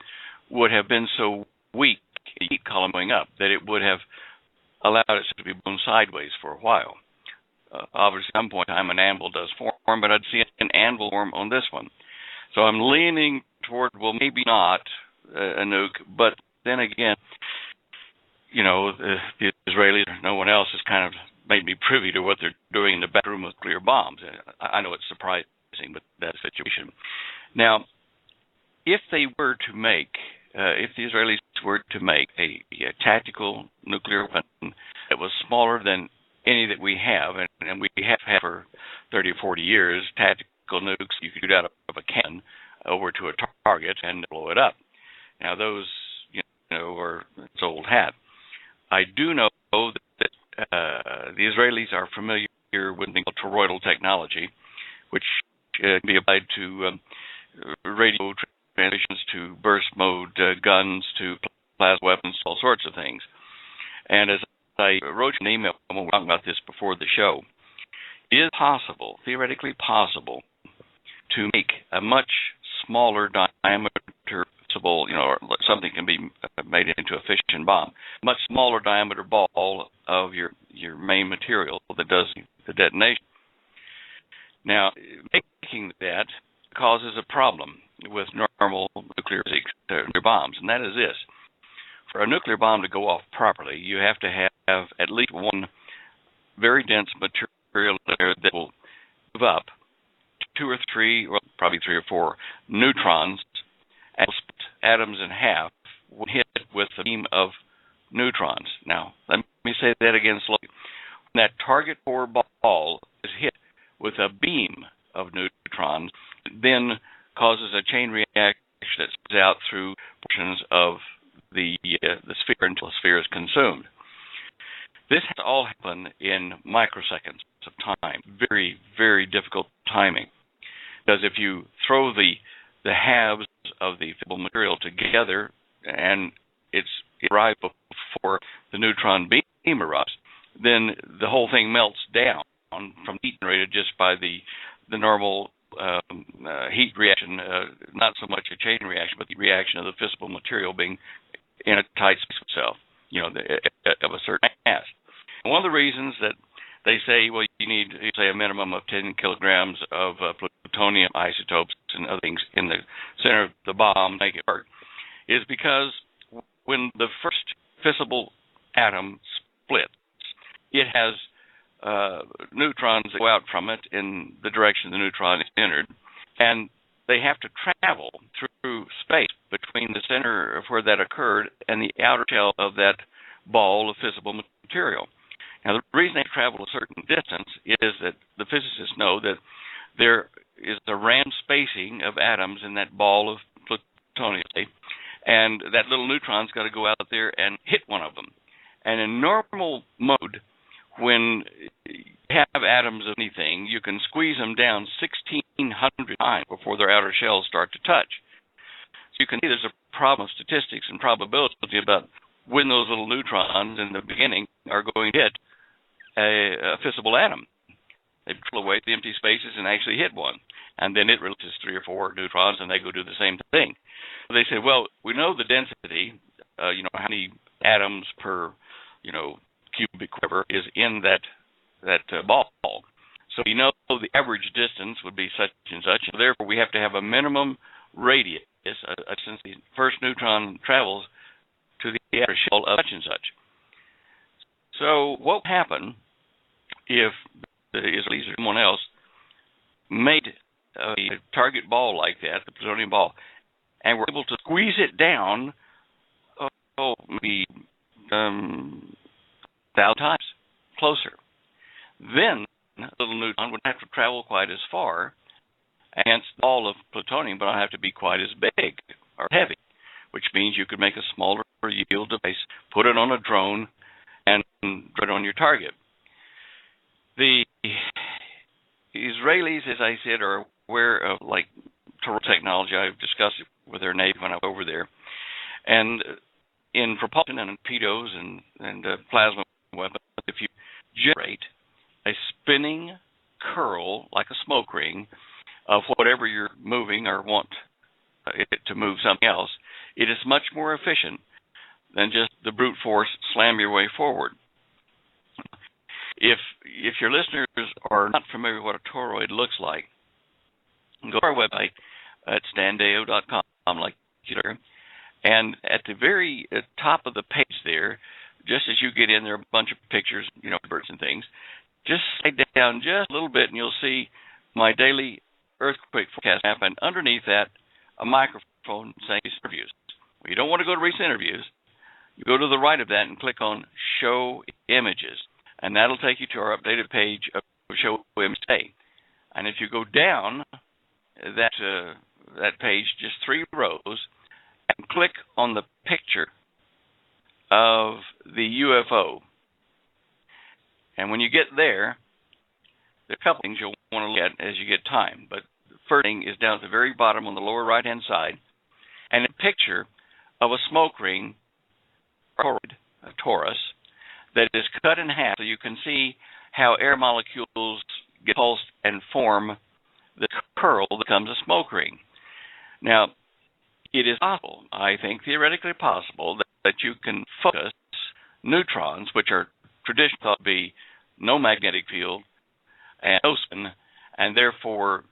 would have been so weak, a heat column going up, that it would have allowed it to be blown sideways for a while. Obviously, at some point in time, an anvil does form, but I'd see an anvil form on this one. So I'm leaning toward, well, maybe not a nuke, but then again, the Israelis or no one else has kind of made me privy to what they're doing in the back room with nuclear bombs. I know it's surprising, but that's the situation. Now, if they were to make, if the Israelis were to make a tactical nuclear weapon that was smaller than any that we have, and we have had for 30 or 40 years, tactical nukes you could shoot out of a cannon over to a target and blow it up. Now, those, are it's old hat. I do know that the Israelis are familiar with something called toroidal technology, which can be applied to radio transmissions, to burst mode guns, to plasma weapons, all sorts of things. And as I wrote an email when we were talking about this before the show, it is possible, theoretically possible, to make a much smaller diameter, or something can be made into a fission bomb, much smaller diameter ball of your main material that does the detonation. Now, making that causes a problem with normal nuclear bombs, and that is this. For a nuclear bomb to go off properly, you have to have at least one very dense material there that will move up 2 or 3, or probably 3 or 4 neutrons, and split atoms in half when hit with a beam of neutrons. Now, let me say that again slowly. When that target core ball is hit with a beam of neutrons, it then causes a chain reaction that spreads out through portions of the sphere until the sphere is consumed. This has to all happen in microseconds of time. Very, very difficult timing. Because if you throw the halves of the fissile material together and it arrives before the neutron beam arrives, then the whole thing melts down from heat generated just by the normal heat reaction, not so much a chain reaction, but the reaction of the fissile material being in a tight space itself, of a certain mass. And one of the reasons that they say, well, you need, say, a minimum of 10 kilograms of plutonium isotopes and other things in the center of the bomb to make it work, is because when the first fissile atom splits, it has neutrons that go out from it in the direction the neutron is entered, and they have to travel through space between the center of where that occurred and the outer shell of that ball of fissile material. Now, the reason they travel a certain distance is that the physicists know that there is a random spacing of atoms in that ball of plutonium, and that little neutron's got to go out there and hit one of them. And in normal mode, when you have atoms of anything, you can squeeze them down 1,600 times before their outer shells start to touch. So you can see there's a problem of statistics and probability about when those little neutrons in the beginning are going to hit a fissile atom. They pull away the empty spaces and actually hit one. And then it releases 3 or 4 neutrons, and they go do the same thing. So they say, well, we know the density, how many atoms per, cubic whatever is in that ball. So we know the average distance would be such and such. And therefore, we have to have a minimum radius since the first neutron travels to the outer shell of such and such. So what would happen if the Israelis or someone else made a target ball like that, the plutonium ball, and were able to squeeze it down maybe 1,000 times closer? Then the little neutron wouldn't have to travel quite as far against the ball of plutonium, but not have to be quite as big or heavy, which means you could make a smaller yield device, put it on a drone, and put it on your target. The Israelis, as I said, are aware of technology. I've discussed it with their Navy when I was over there. And in propulsion and torpedoes and plasma weapons, if you generate a spinning curl like a smoke ring of whatever you're moving or want it to move something else, it is much more efficient than just the brute force slam your way forward. If your listeners are not familiar with what a toroid looks like, go to our website at standeo.com, like you heard, and at the very top of the page there, just as you get in, there are a bunch of pictures, birds and things. Just slide down just a little bit, and you'll see my daily earthquake forecast map, and underneath that, a microphone saying interviews. Well, you don't want to go to recent interviews. You go to the right of that and click on Show Images, and that'll take you to our updated page of Show Images Today. And if you go down that page, just 3 rows, and click on the picture of the UFO, and when you get there, there are a couple things you'll want to look at as you get time. But the first thing is down at the very bottom on the lower right-hand side, and a picture of a smoke ring, or a torus, that is cut in half so you can see how air molecules get pulsed and form the curl that becomes a smoke ring. Now, it is possible, I think, theoretically possible, that you can focus neutrons, which are traditionally thought to be no magnetic field and no spin, and therefore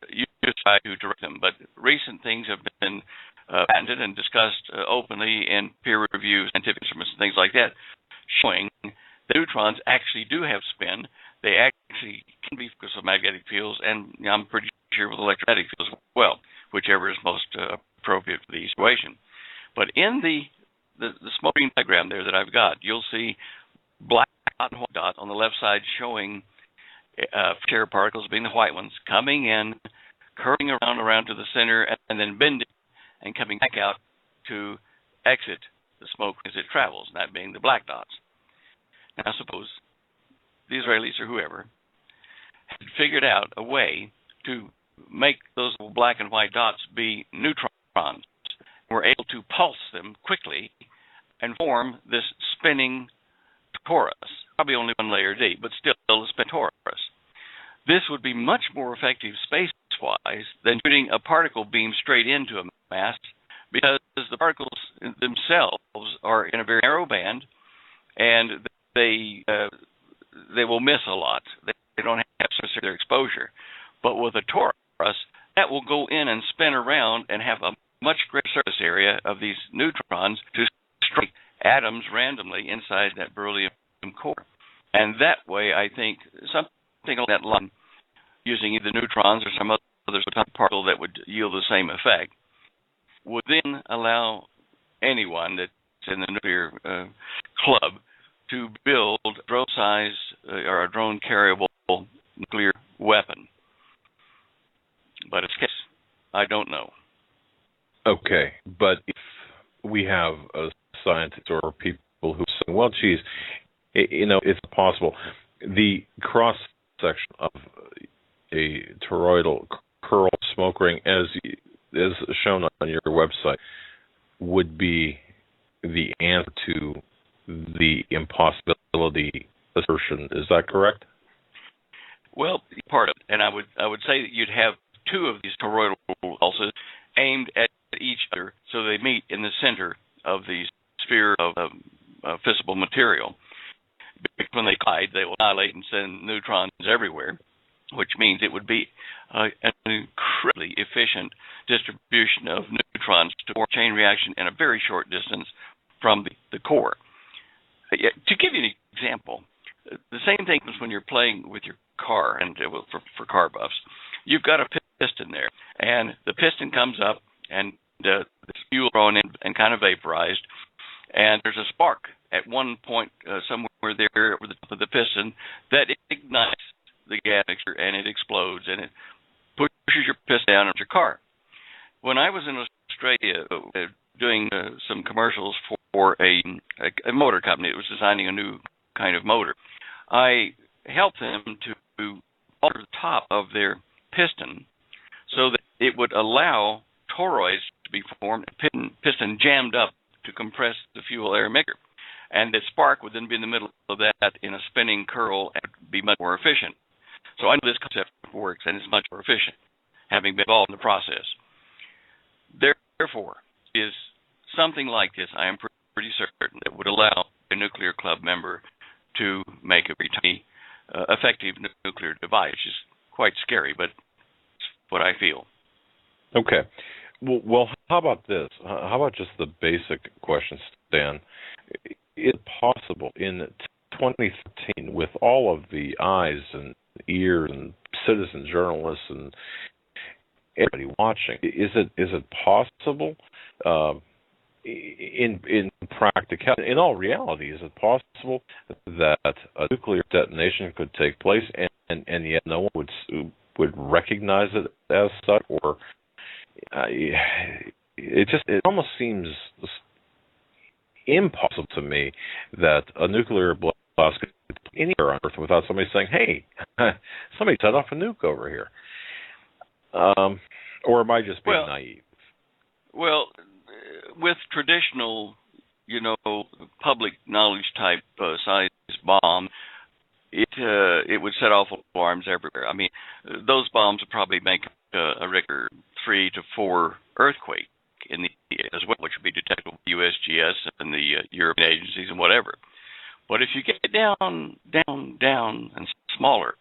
you just try to direct them. But recent things have been patented and discussed openly in peer-reviewed scientific instruments and things like that, showing that neutrons actually do have spin. They actually can be focused with magnetic fields, and I'm pretty sure with electromagnetic fields as well, whichever is most appropriate for the situation. But in the smoke ring diagram there that I've got, you'll see black dot and white dot on the left side showing air particles, being the white ones, coming in, curving around to the center, and then bending and coming back out to exit the smoke as it travels, that being the black dots. Now suppose the Israelis or whoever had figured out a way to make those black and white dots be neutrons, were able to pulse them quickly and form this spinning torus, probably only 1 layer deep, but still a spin torus. This would be much more effective space-wise than shooting a particle beam straight into a mass, because the particles themselves are in a very narrow band, and they will miss a lot. They don't have their exposure. But with a torus, that will go in and spin around and have a much greater surface area of these neutrons to strike atoms randomly inside that beryllium core. And that way, I think, something along that line, using either neutrons or some other type of particle that would yield the same effect, would then allow anyone that's in the nuclear club to build a drone-sized or a drone-carryable nuclear weapon. But it's case, I don't know. Okay, but if we have scientists or people who say, well, geez, it's possible. The cross-section of a toroidal curl smoke ring, as shown on your website, would be the answer to the impossibility assertion. Is that correct? Well, part of it, and I would say that you'd have two of these toroidal pulses aimed at each other, so they meet in the center of the sphere of fissile material. Because when they collide, they will annihilate and send neutrons everywhere, which means it would be an incredibly efficient distribution of neutrons to form a chain reaction in a very short distance from the core. To give you an example, the same thing is when you're playing with your car, and for car buffs, you've got a piston there, and the piston comes up, and the fuel thrown in and kind of vaporized, and there's a spark at one point somewhere there over the top of the piston that ignites the gas mixture, and it explodes, and it pushes your piston down into your car. When I was in Australia doing some commercials for a motor company that was designing a new kind of motor, I helped them to alter the top of their piston so that it would allow toroids to be formed, piston jammed up to compress the fuel-air mixture. And the spark would then be in the middle of that in a spinning curl and be much more efficient. So I know this concept works, and it's much more efficient, having been involved in the process. Therefore, is something like this, I am pretty certain, that would allow a nuclear club member to make a very tiny, effective nuclear device, which is quite scary, but it's what I feel. Okay. Well, how about this? How about just the basic question, Stan? Is it possible in 2013, with all of the eyes and ears and citizen journalists and everybody watching, is it possible in practicality, in all reality, is it possible that a nuclear detonation could take place and yet no one would recognize it as such? Or it almost seems impossible to me that a nuclear blast could be anywhere on Earth without somebody saying, "Hey, somebody set off a nuke over here." Or am I just being naive? Well, with traditional, public knowledge type size bomb, it would set off alarms everywhere. I mean, those bombs would probably make a Richter 3 to 4 earthquake in the as well, which would be detectable with USGS and the European agencies and whatever. But if you get down, and smaller,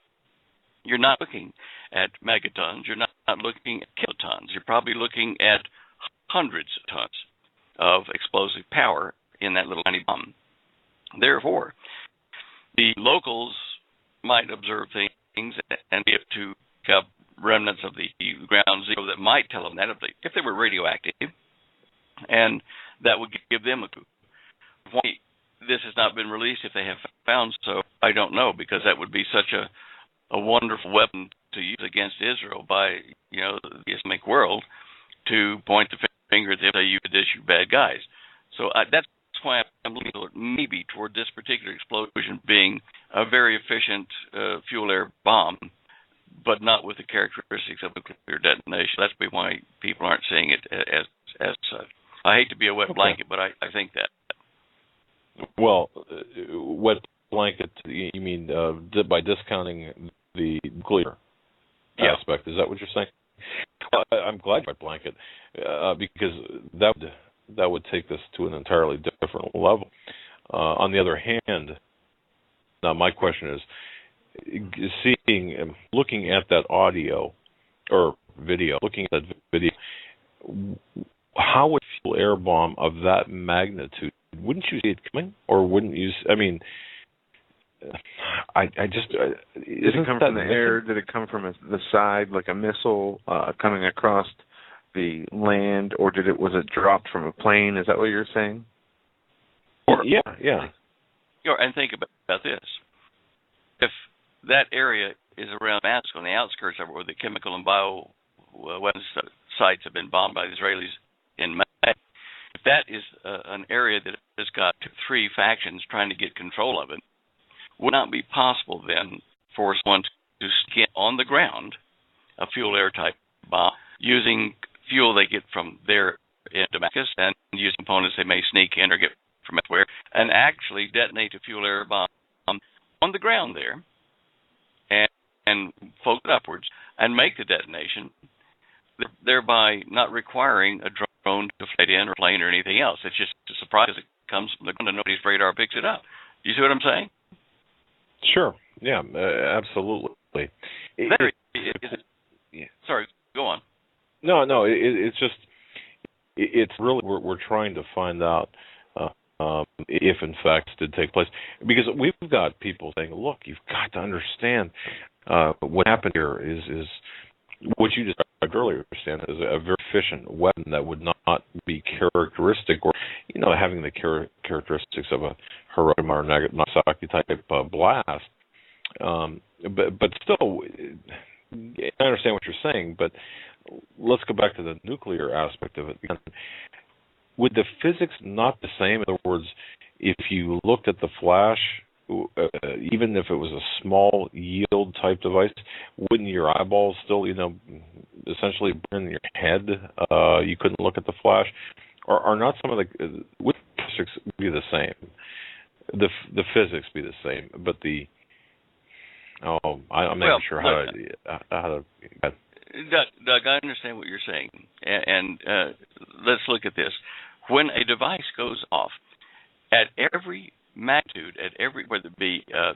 you're not looking at megatons. You're not looking at kilotons. You're probably looking at hundreds of tons of explosive power in that little tiny bomb. Therefore, the locals might observe things and be able to have remnants of the ground zero that might tell them that if they were radioactive, and that would give them a clue. Why this has not been released, if they have found so, I don't know, because that would be such a wonderful weapon to use against Israel by the Islamic world to point the finger at them and say, you bad guys. So that's why I'm leaning maybe toward this particular explosion being a very efficient fuel-air bomb, but not with the characteristics of nuclear detonation. That's why people aren't seeing it as such. I hate to be a wet blanket, but I think that. Well, wet blanket, you mean by discounting the nuclear aspect? Is that what you're saying? I'm glad you wet blanket because that would take this to an entirely different level. On the other hand, now my question is, looking at that audio or video, how would a fuel air bomb of that magnitude, wouldn't you see it coming, or wouldn't you? I mean, I just did it come from the air? Did it come from the side, like a missile coming across the land, or was it dropped from a plane? Is that what you're saying? Yeah. And think about this: if that area is around Damascus, on the outskirts of where the chemical and bio weapons sites have been bombed by the Israelis in May, if that is an area that has got 2-3 factions trying to get control of it, would not be possible then for someone to get on the ground a fuel air type bomb using fuel they get from there in Damascus and use components they may sneak in or get from elsewhere and actually detonate a fuel air bomb on the ground there and float it upwards and make the detonation, thereby not requiring a drone to fly in or plane or anything else. It's just a surprise it comes from the ground and nobody's radar picks it up. Do you see what I'm saying? Sure. Yeah, absolutely. Sorry, go on. No, it's just, it's really, we're trying to find out if in fact it did take place. Because we've got people saying, look, you've got to understand what happened here is what you described earlier, Stan, is a very efficient weapon that would not be characteristic or, having the characteristics of a Hiroshima or Nagasaki type blast. But still, I understand what you're saying, but let's go back to the nuclear aspect of it. Would the physics not the same? In other words, if you looked at the flash, even if it was a small yield type device, wouldn't your eyeballs still, essentially burn your head? You couldn't look at the flash? Or are not some of the would physics be the same? The physics be the same, but I'm not sure how to. Doug, I understand what you're saying, and let's look at this. When a device goes off, at every magnitude, whether it be a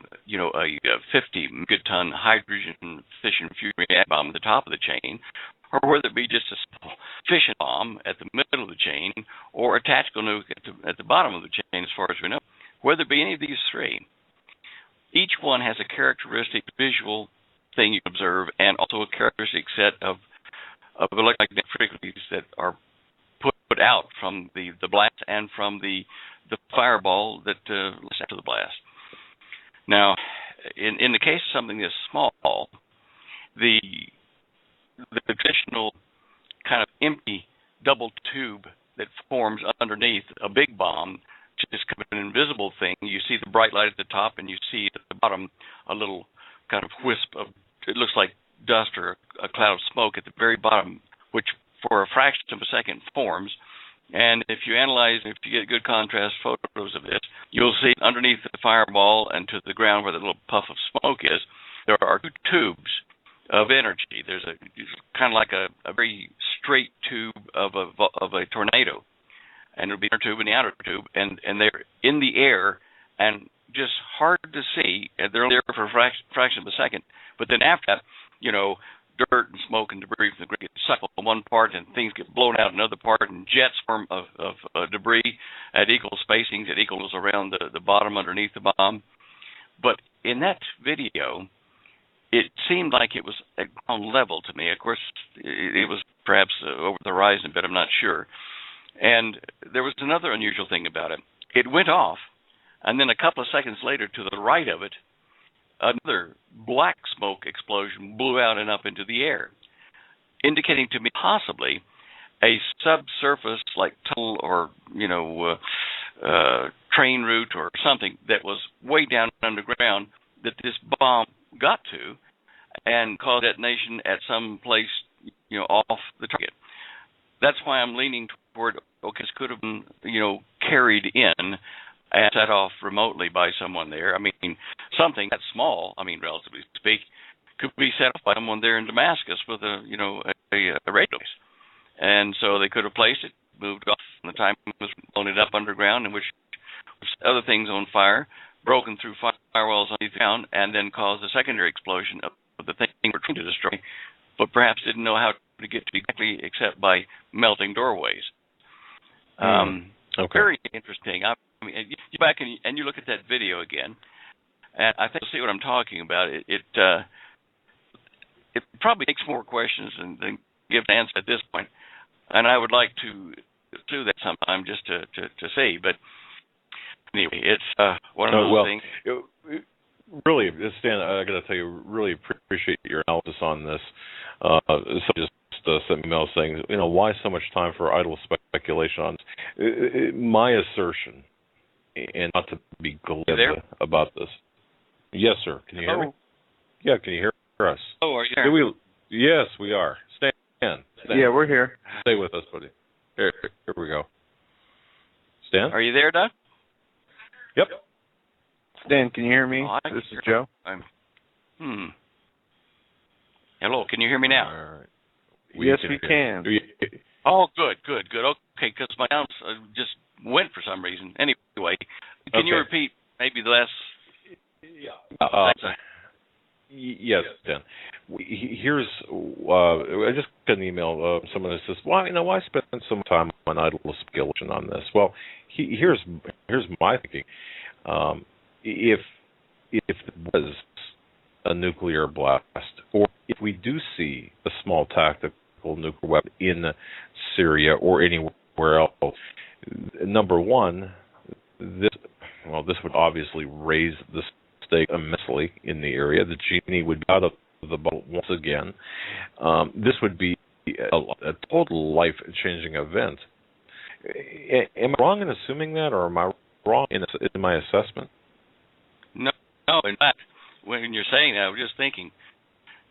50 megaton hydrogen fission fusion reactor bomb at the top of the chain, or whether it be just a small fission bomb at the middle of the chain, or a tactical nuke at the bottom of the chain, as far as we know, whether it be any of these three, each one has a characteristic visual thing you can observe, and also a characteristic set of electromagnetic frequencies that are put out from the blast and from the fireball that leads after the blast. Now, in the case of something this small, the traditional kind of empty double tube that forms underneath a big bomb, just kind of an invisible thing. You see the bright light at the top, and you see at the bottom a little kind of wisp of, it looks like dust or a cloud of smoke at the very bottom, which for a fraction of a second forms. And if you analyze, if you get good contrast photos of this, you'll see underneath the fireball and to the ground where the little puff of smoke is, there are two tubes of energy. There's kind of like a very straight tube of a tornado, and it'll be an inner tube and the outer tube, and they're in the air and just hard to see. They're only there for a fraction of a second, but then after that, dirt and smoke and debris from the ground get sucked on one part, and things get blown out in another part, and jets form of debris at equal spacings, at equals around the bottom underneath the bomb. But in that video, it seemed like it was at ground level to me. Of course, it was perhaps over the horizon, but I'm not sure. And there was another unusual thing about it. It went off, and then a couple of seconds later, to the right of it, another black smoke explosion blew out and up into the air, indicating to me possibly a subsurface like tunnel or train route or something that was way down underground that this bomb got to and caused detonation at some place off the target. That's why I'm leaning toward, this could have been carried in and set off remotely by someone there. I mean, something that small, relatively speak, could be set off by someone there in Damascus with a radio device. And so they could have placed it, moved off from the time it was blown it up underground, in which other things on fire, broken through firewalls underneath the ground, and then caused a secondary explosion of the thing they were trying to destroy, but perhaps didn't know how to get to exactly except by melting doorways. Okay. Very interesting. You go back and you look at that video again, and I think you'll see what I'm talking about. It probably makes more questions than gives an answer at this point, and I would like to do that sometime just to see. But anyway, it's one of those things. Really, Stan, I got to tell you, really appreciate your analysis on this. So just sent me a mail saying, why so much time for idle speculation? speculation on this. My assertion, and not to be glib about this. Yes, sir. Can you hear me? Yeah, can you hear us? Oh, are you there? Yes, we are. Stan. Yeah, we're here. Stay with us, buddy. Here we go. Stan? Are you there, Doug? Yep. Stan, can you hear me? This is Joe. Hello, can you hear me now? All right. Yes, we can. Oh, good. Okay, because my sound just went for some reason. Anyway, can you repeat maybe the last... Yes, Dan. Here's I just got an email. Someone that says, why spend so much time on idle speculation on this?" Well, here's my thinking. If there was a nuclear blast, or if we do see a small tactical nuclear weapon in Syria or anywhere else, number one, this would obviously raise the stake immensely in the area. The genie would be out of the bottle once again. This would be a total life-changing event. Am I wrong in assuming that, or am I wrong in my assessment? No. In fact, when you're saying that, I was just thinking,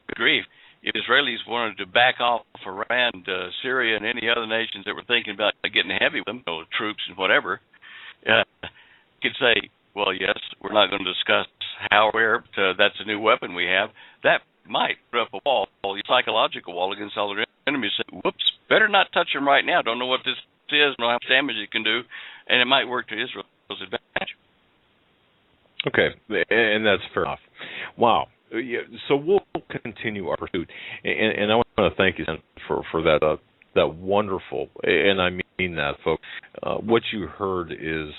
good grief, if Israelis wanted to back off Iran, Syria, and any other nations that were thinking about getting heavy with them, troops and whatever, could say, well, yes, we're not going to discuss how, where, but that's a new weapon we have. That might put up a wall, a psychological wall against all their enemies. Say, whoops, better not touch them right now. Don't know what this is, don't know how much damage it can do, and it might work to Israel's advantage. Okay, and that's fair enough. Wow. So we'll continue our pursuit, and I want to thank you for that wonderful, and I mean that, folks. What you heard is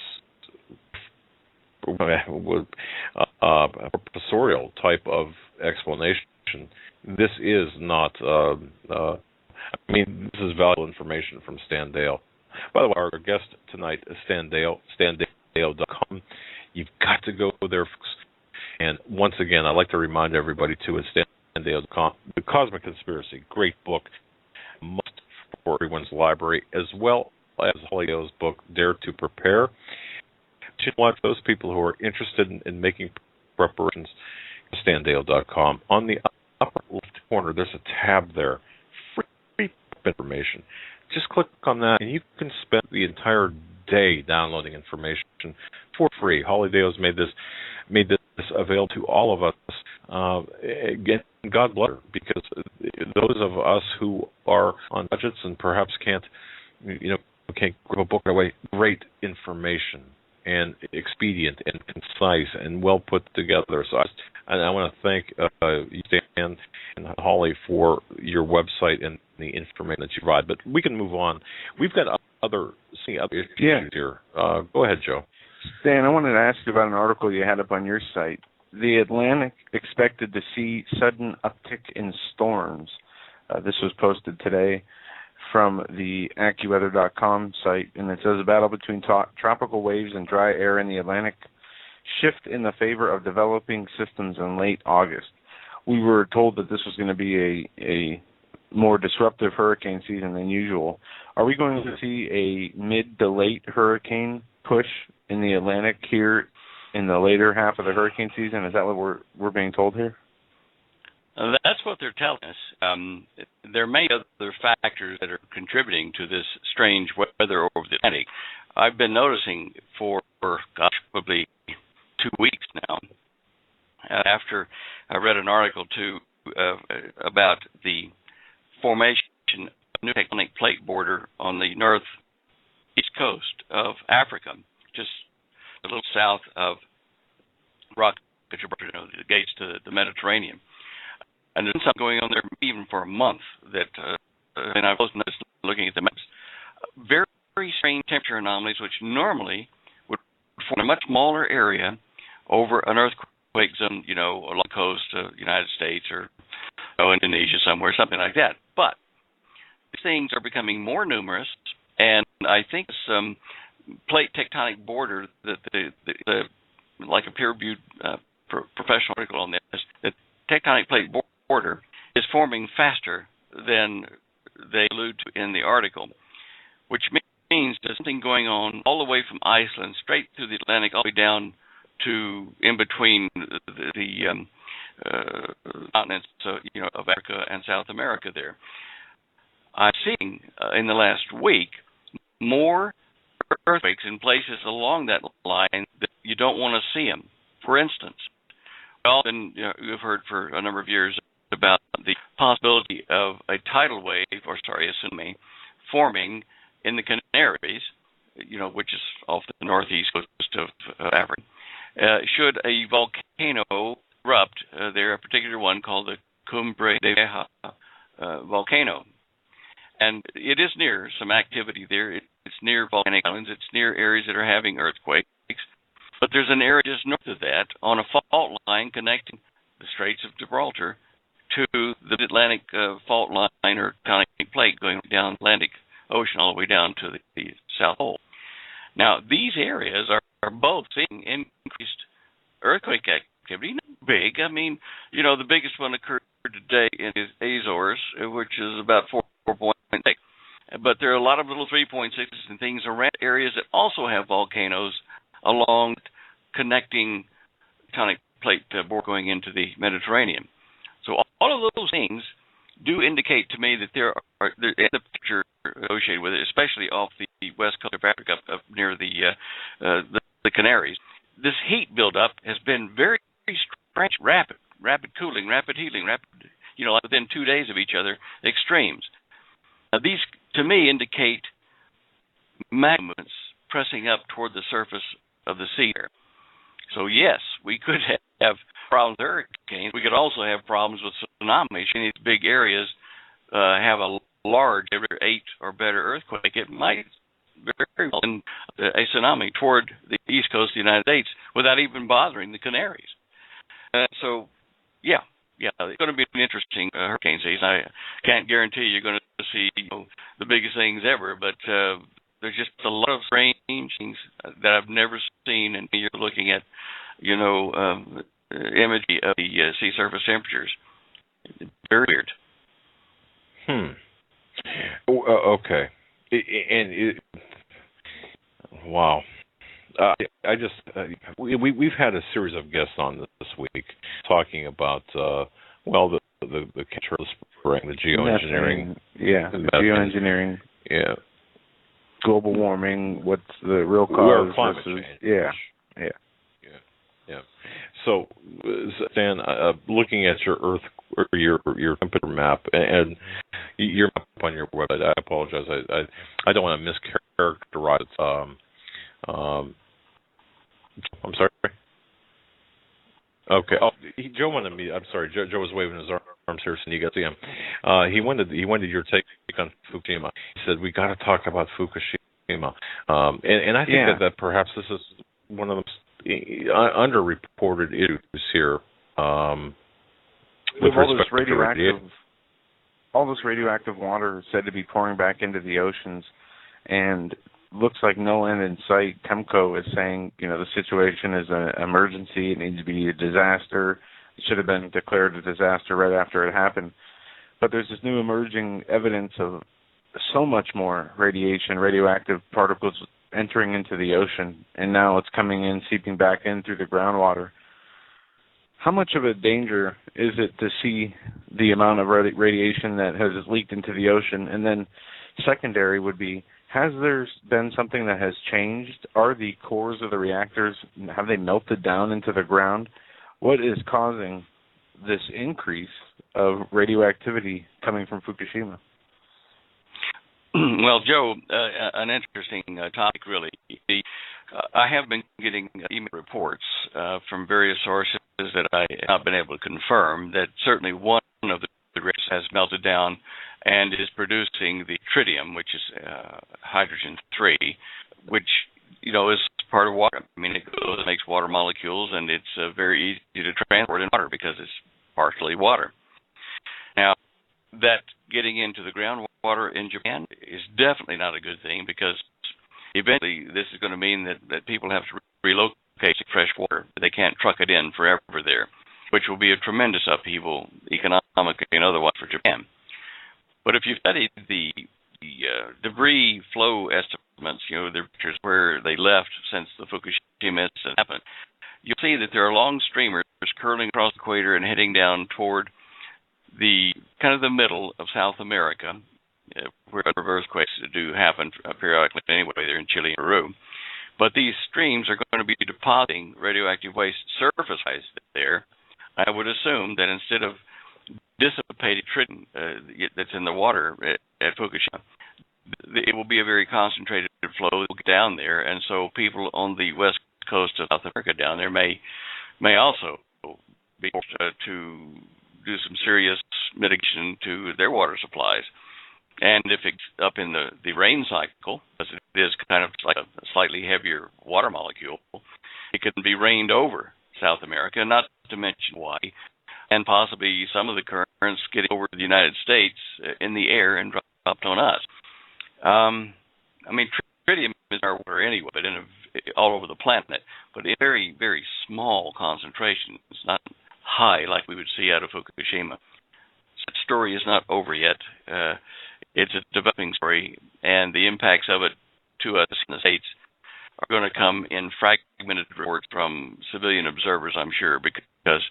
a professorial type of explanation. This is not. This is valuable information from Stan Dale. By the way, our guest tonight is Stan Dale. StanDale.com. You've got to go there, folks. And once again, I'd like to remind everybody to StanDale.com. The Cosmic Conspiracy, great book, must for everyone's library, as well as Holly Dale's book, Dare to Prepare. To watch those people who are interested in making preparations, StanDale.com. On the upper left corner, there's a tab there, free information. Just click on that, and you can spend the entire day downloading information for free. Holly Dale's made this available to all of us. Again, God bless her, because those of us who are on budgets and perhaps can't grab a book away, great information and expedient and concise and well put together. So I want to thank you, Stan and Holly, for your website and the information that you provide. But we can move on. We've got other issues here. Go ahead, Joe. Stan, I wanted to ask you about an article you had up on your site. The Atlantic expected to see sudden uptick in storms. This was posted today from the AccuWeather.com site, and it says a battle between tropical waves and dry air in the Atlantic shift in the favor of developing systems in late August. We were told that this was going to be a more disruptive hurricane season than usual. Are we going to see a mid to late hurricane push in the Atlantic here in the later half of the hurricane season? Is that what we're being told here? That's what they're telling us. There may be other factors that are contributing to this strange weather over the Atlantic. I've been noticing for, probably 2 weeks now, after I read an article, too, about the formation of a new tectonic plate border on the northeast coast of Africa, just a little south of Gibraltar, the gates to the Mediterranean. And there's something going on there even for a month that, and I was looking at the maps, very, very strange temperature anomalies, which normally would form a much smaller area over an earthquake zone, along the coast of the United States or Indonesia somewhere, something like that. But these things are becoming more numerous, and I think some plate tectonic border that the like a peer-reviewed professional article on this, the tectonic plate border is forming faster than they allude to in the article, which means there's something going on all the way from Iceland straight through the Atlantic, all the way down to in between the continents, of Africa and South America. There, I'm seeing in the last week more earthquakes in places along that line that you don't want to see them. For instance, you've heard for a number of years about the possibility of a tidal wave, a tsunami, forming in the Canaries, which is off the northeast coast of Africa. Should a volcano erupt, there a particular one called the Cumbre de Vieja volcano. And it is near some activity there. It's near volcanic islands. It's near areas that are having earthquakes. But there's an area just north of that on a fault line connecting the Straits of Gibraltar to the Atlantic fault line or tectonic plate going down the Atlantic Ocean all the way down to the South Pole. Now, these areas are both seeing increased earthquake activity. Not big. I mean, the biggest one occurred today in the Azores, which is about 4.6. But there are a lot of little 3.6s and things around areas that also have volcanoes along connecting tectonic plate board going into the Mediterranean. So all of those things do indicate to me that there is a picture associated with it, especially off the west coast of Africa, up near the Canaries. This heat buildup has been very strange, rapid cooling, rapid heating, like within 2 days of each other, extremes. Now, these, to me, indicate magmas pressing up toward the surface of the sea. So, yes, we could have problems with hurricanes. We could also have problems with tsunamis. In these big areas have a large 8 or better earthquake. It might very well be a tsunami toward the east coast of the United States without even bothering the Canaries. It's going to be an interesting hurricane season. I can't guarantee you're going to see the biggest things ever, but there's just a lot of strange things that I've never seen. And you're looking at, imagery of the sea surface temperatures. Very weird. Okay. Wow. We've had a series of guests on this week talking about the capture of the spring, the geoengineering. Geoengineering. Yeah. Global warming. What's the real cause? Climate change. Yeah. So, Stan, looking at your Earth or your temperature map and your map on your website, I apologize. I don't want to mischaracterize it. I'm sorry. Okay. Oh, Joe wanted me. I'm sorry. Joe was waving his arms here, so you got to see him. He wanted your take on Fukushima. He said we got to talk about Fukushima, and I think that perhaps this is one of the underreported issues here. With all this radioactive water said to be pouring back into the oceans, and looks like no end in sight. TEMCO is saying, the situation is an emergency. It needs to be a disaster. It should have been declared a disaster right after it happened. But there's this new emerging evidence of so much more radiation, radioactive particles entering into the ocean, and now it's coming in, seeping back in through the groundwater. How much of a danger is it to see the amount of radiation that has leaked into the ocean? And then secondary would be, has there been something that has changed? Are the cores of the reactors, have they melted down into the ground? What is causing this increase of radioactivity coming from Fukushima? Well, Joe, an interesting topic, really. I have been getting email reports from various sources that I have not been able to confirm that certainly one of the reactors has melted down and is producing the tritium, which is hydrogen-3, which, is part of water. I mean, it makes water molecules, and it's very easy to transport in water because it's partially water. Now, that getting into the groundwater in Japan is definitely not a good thing, because eventually this is going to mean that people have to relocate to fresh water. They can't truck it in forever there, which will be a tremendous upheaval economically and otherwise for Japan. But if you study the debris flow estimates, the pictures where they left since the Fukushima incident happened, you'll see that there are long streamers curling across the equator and heading down toward the kind of the middle of South America, where earthquakes do happen periodically anyway. They're in Chile and Peru. But these streams are going to be depositing radioactive waste surface-wise there. I would assume that instead of dissipated tritium that's in the water at Fukushima, it will be a very concentrated flow that will get down there, and so people on the west coast of South America down there may also be forced to do some serious mitigation to their water supplies. And if it's up in the rain cycle, because it is kind of like a slightly heavier water molecule, it can be rained over South America, not to mention Hawaii, and possibly some of the currents getting over the United States in the air and dropped on us. I mean, tritium is in our water anyway, but all over the planet, but in very, very small concentrations. It's not high like we would see out of Fukushima. That story is not over yet. It's a developing story, and the impacts of it to us in the States are going to come in fragmented reports from civilian observers, I'm sure, because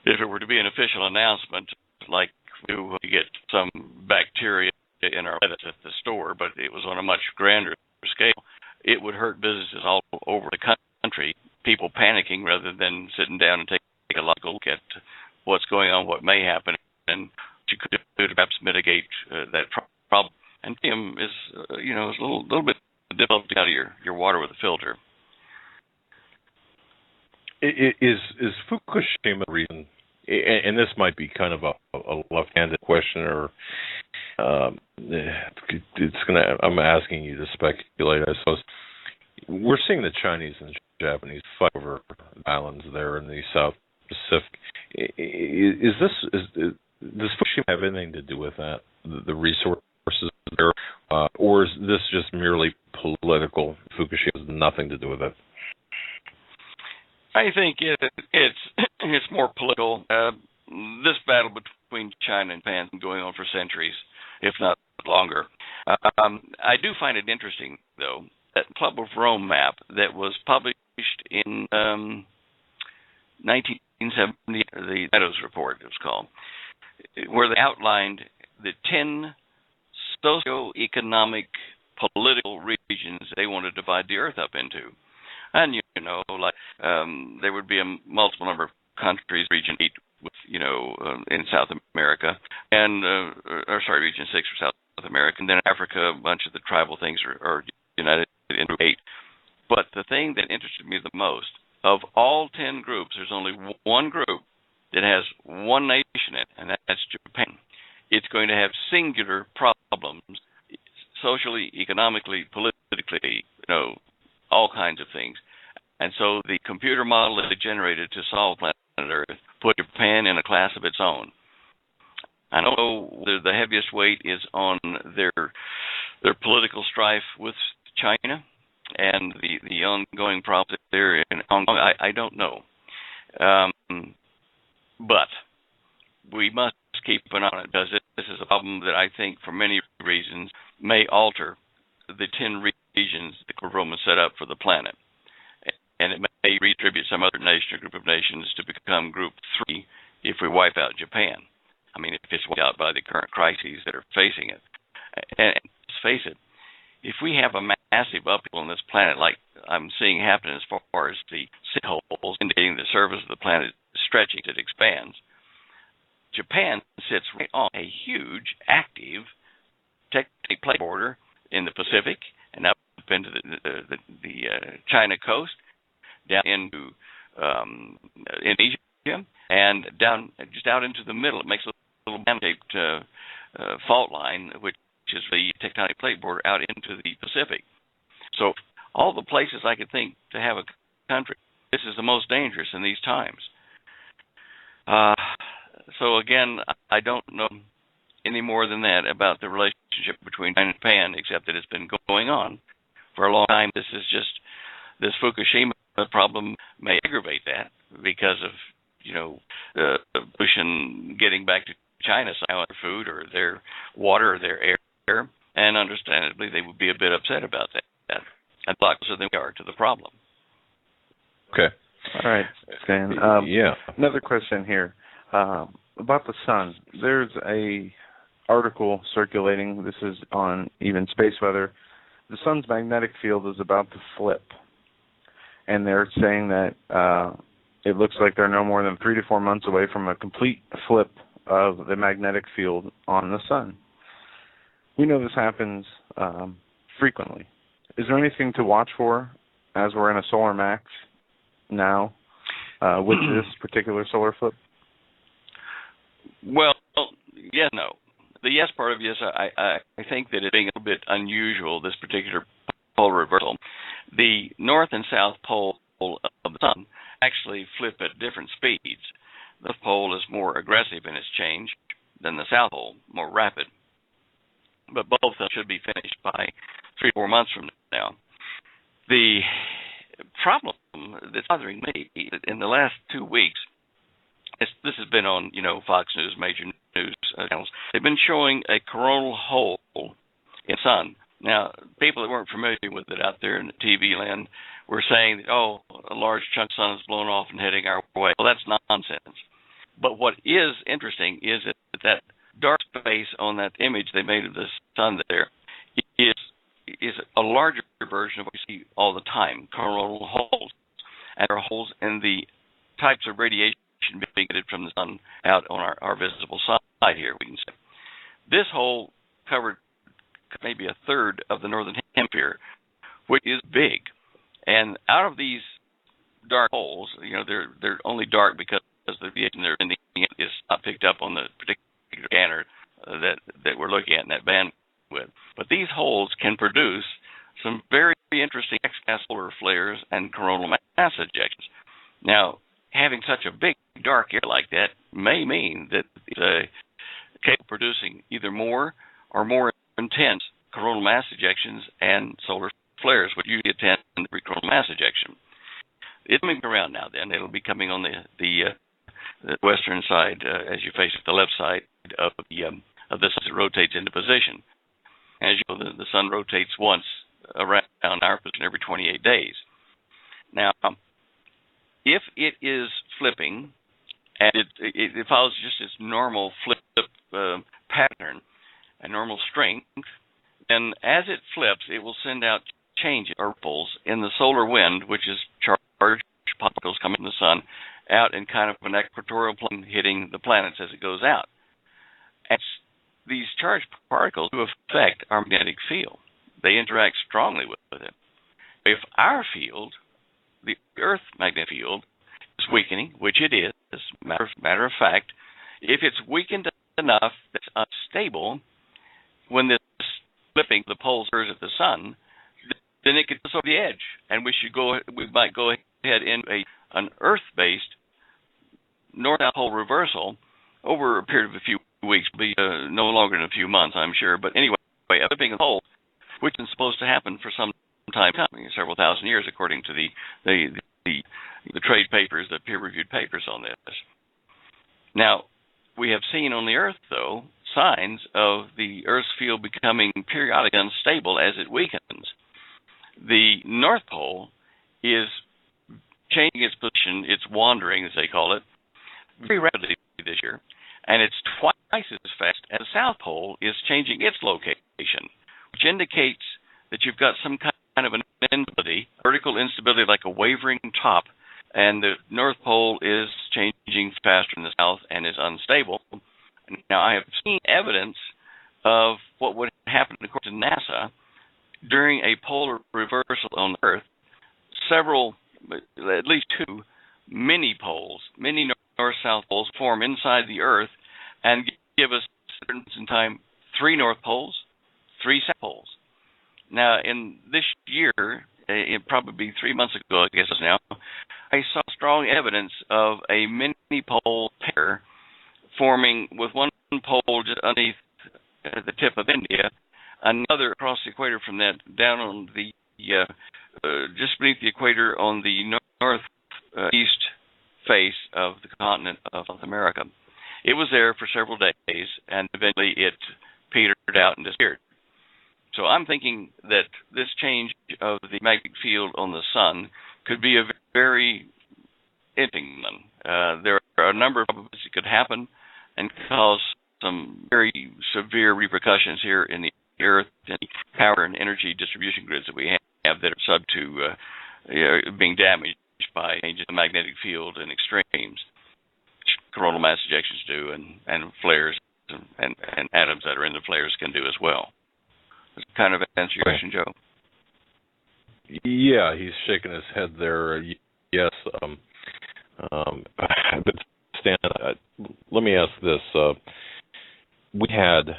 if it were to be an official announcement, like we get some bacteria in our lettuce at the store, but it was on a much grander scale, it would hurt businesses all over the country, people panicking rather than sitting down and take a logical look at what's going on, what may happen, and what you could do to perhaps mitigate that problem. And tritium is, is a little bit difficult to get out of your water with a filter. Is Fukushima the reason? And this might be kind of a left-handed question, or I'm asking you to speculate, I suppose. We're seeing the Chinese and Japanese fight over islands there in the South Pacific. Does Fukushima have anything to do with that, the resources there, or is this just merely political? Fukushima has nothing to do with it. I think it's more political. This battle between China and Japan has been going on for centuries, if not longer. I do find it interesting, though, that Club of Rome map that was published in 1970, the Meadows Report, it was called, where they outlined the 10 socioeconomic political regions they want to divide the Earth up into. And, there would be a multiple number of countries, region 8, with, in South America, and, region 6 for South America, and then Africa, a bunch of the tribal things are united in group 8. But the thing that interested me the most, of all 10 groups, there's only one group that has one nation in it, and that's Japan. It's going to have singular problems, socially, economically, politically, all kinds of things. And so the computer model that they generated to solve planet Earth put Japan in a class of its own. I don't know whether the heaviest weight is on their political strife with China and the ongoing problems there in Hong Kong. I don't know. But we must keep an eye on it, because this is a problem that I think, for many reasons, may alter the 10 regions the Roman set up for the planet. And it may redistribute some other nation or group of nations to become Group 3 if we wipe out Japan. I mean, if it's wiped out by the current crises that are facing it. And let's face it, if we have a massive upheaval on this planet like I'm seeing happen as far as the sinkholes indicating the surface of the planet stretching as it expands, Japan sits right on a huge, active tectonic plate border in the Pacific and up into the China coast, down into Indonesia, and down just out into the middle. It makes a little band-shaped fault line, which is the tectonic plate border out into the Pacific. So all the places I could think to have a country, this is the most dangerous in these times. So again, I don't know any more than that about the relationship between China and Japan, except that it's been going on for a long time. This Fukushima problem may aggravate that because of, pollution getting back to China, somehow, their food or their water or their air. and understandably, they would be a bit upset about that. And closer than we are to the problem. Okay. All right, Stan. Yeah. Another question here about the sun. There's a article circulating. This is on even space weather. The sun's magnetic field is about to flip, and they're saying that it looks like they're no more than 3 to 4 months away from a complete flip of the magnetic field on the sun. We know this happens frequently. Is there anything to watch for as we're in a solar max now with this particular solar flip? Well, yes, no. The yes part of yes, I think that it being a little bit unusual, this particular polar reversal. The north and south pole of the sun actually flip at different speeds. The pole is more aggressive in its change than the south pole, more rapid. But both of them should be finished by 3 to 4 months from now. The problem that's bothering me in the last 2 weeks, this has been on, Fox News, major news channels. They've been showing a coronal hole in the sun. Now, people that weren't familiar with it out there in the TV land were saying that, a large chunk of sun is blown off and heading our way. Well, that's nonsense. But what is interesting is that dark space on that image they made of the sun there is a larger version of what we see all the time, coronal holes. And there are holes in the types of radiation being emitted from the sun out on our visible side here, we can say. This hole covered maybe a third of the northern hemisphere, which is big. And out of these dark holes, they're only dark because the radiation they're sending is not picked up on the particular scanner that we're looking at in that bandwidth. But these holes can produce some very interesting extrasolar flares and coronal mass ejections. Now, having such a big dark area like that may mean that it's capable of producing either more or more intense coronal mass ejections and solar flares, which usually attend every coronal mass ejection. It's coming around now. Then it'll be coming on the western side as you face the left side of the sun as it rotates into position. As you know, the sun rotates once around our position every 28 days. Now, if it is flipping and it follows just its normal flip pattern and normal strength, then as it flips, it will send out changes or ripples in the solar wind, which is charged particles coming from the sun out in kind of an equatorial plane hitting the planets as it goes out. And these charged particles do affect our magnetic field. They interact strongly with it. If our field, the Earth magnetic field, is weakening, which it is, matter of fact, if it's weakened enough that it's unstable, when this flipping the poles at the sun, then it could go over the edge, and we might go ahead in an Earth-based north-south pole reversal over a period of a few weeks, be no longer than a few months, I'm sure. But anyway, a flipping of the pole, which is supposed to happen for some time coming, several thousand years, according to the trade papers, the peer-reviewed papers on this. Now, we have seen on the Earth, though, signs of the Earth's field becoming periodically unstable as it weakens. The North Pole is changing its position, its wandering, as they call it, very rapidly this year, and it's twice as fast as the South Pole is changing its location, which indicates that you've got some kind of an instability, vertical instability like a wavering top, and the North Pole is changing faster than the South and is unstable. Now, I have seen evidence of what would happen, according to NASA, during a polar reversal on Earth. At least 2 mini poles, mini north-south poles form inside the Earth and give us, in time, 3 North Poles, 3 South Poles. Now, in this year, probably 3 months ago, I guess it's now, I saw strong evidence of a mini-pole pair forming with one pole just underneath the tip of India, another across the equator from that, down on the just beneath the equator on the northeast face of the continent of South America. It was there for several days, and eventually it petered out and disappeared. I'm thinking that this change of the magnetic field on the sun could be a very interesting one. There are a number of probabilities it could happen and cause some very severe repercussions here in the Earth and the power and energy distribution grids that we have that are subject to being damaged by changes in the magnetic field and extremes. Coronal mass ejections do, and flares and atoms that are in the flares can do as well. Does that kind of answer your question, Joe? Yeah, he's shaking his head there. Yes. But Stan, let me ask this. We had,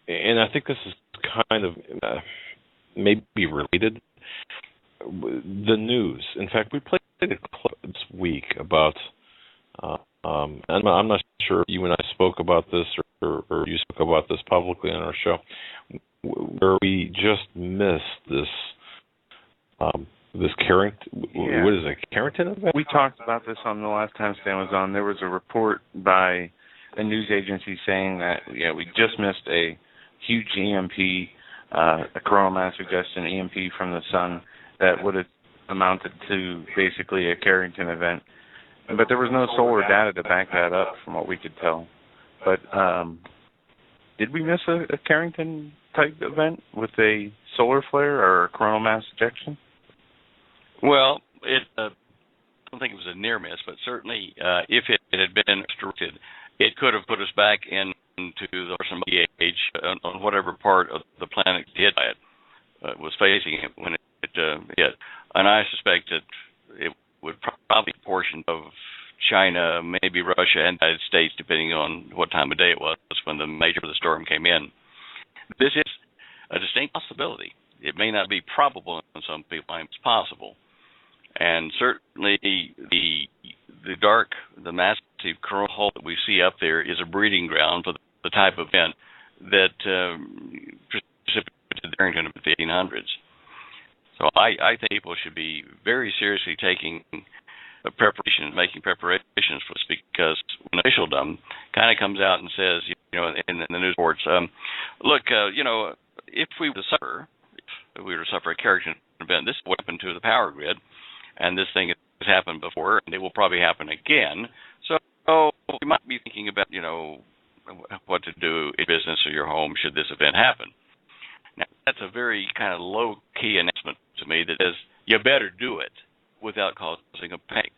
and I think this is kind of maybe related, the news. In fact, we played a clip this week about, and I'm not sure if you and I spoke about this or you spoke about this publicly on our show, where we just missed this Carrington, what is it, Carrington event? We talked about this on the last time Stan was on. There was a report by a news agency saying that, we just missed a huge EMP, a coronal mass ejection EMP from the sun that would have amounted to basically a Carrington event. But there was no solar data to back that up from what we could tell. But did we miss a Carrington-type event with a solar flare or a coronal mass ejection? Well, I don't think it was a near miss, but certainly if it had been restricted, it could have put us back into the age on whatever part of the planet hit by it was facing it when it hit. And I suspect that it would probably be a portion of China, maybe Russia, and the United States, depending on what time of day it was when the major of the storm came in. This is a distinct possibility. It may not be probable in some people, it's possible. And certainly the massive coronal hole that we see up there is a breeding ground for the type of event that precipitated the Carrington of the 1800s. So I think people should be very seriously taking making preparations for this, because when officialdom kind of comes out and says, in the news reports, look, if we were to suffer a Carrington event, this would happen to the power grid, and this thing has happened before, and it will probably happen again. So you might be thinking about, what to do in business or your home should this event happen. Now, that's a very kind of low-key announcement to me that says you better do it without causing a panic.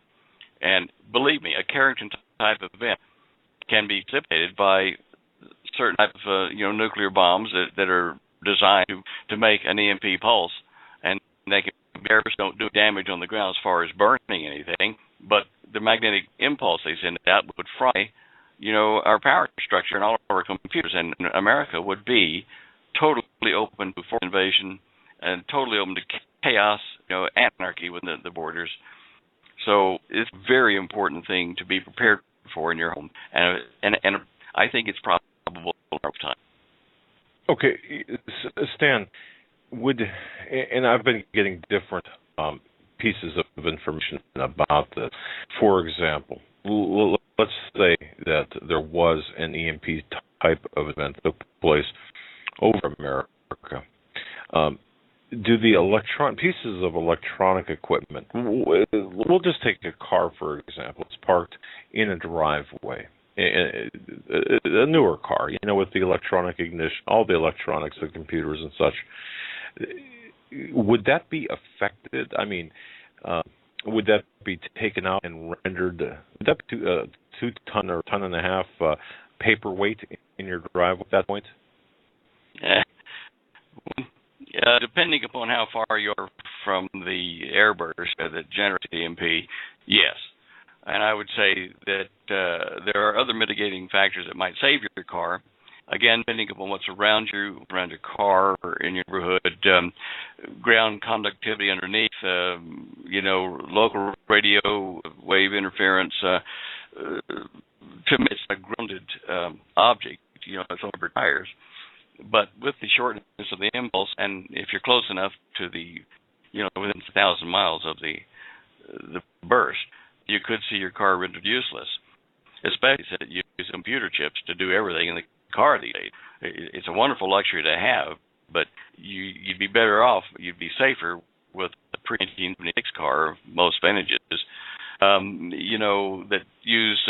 And believe me, a Carrington-type event can be precipitated by certain type of nuclear bombs that are designed to make an EMP pulse, and they don't do damage on the ground as far as burning anything, but the magnetic impulse they send out would fry, our power structure and all of our computers, and America would be totally open to foreign invasion and totally open to chaos, anarchy within the borders. So it's a very important thing to be prepared for in your home, and I think it's probable over time. Okay, Stan, and I've been getting different pieces of information about this. For example, let's say that there was an EMP type of event that took place over America. Do the pieces of electronic equipment, we'll just take a car, for example. It's parked in a driveway, a newer car, with the electronic ignition, all the electronics, the computers and such. Would that be affected? I mean, would that be taken out and rendered, would that be a 2-ton or 1.5-ton paperweight in your driveway at that point? Depending upon how far you are from the airburst that generates the EMP, yes. And I would say that there are other mitigating factors that might save your car. Again, depending upon what's around your car or in your neighborhood, ground conductivity underneath, local radio wave interference, to me it's a grounded object, it's over tires. But with the shortness of the impulse, and if you're close enough to the, within 1,000 miles of the burst, you could see your car rendered useless, especially if you use computer chips to do everything in the car these days. It's a wonderful luxury to have, but you'd be better off, you'd be safer with a pre-1976 car, most vintages, that use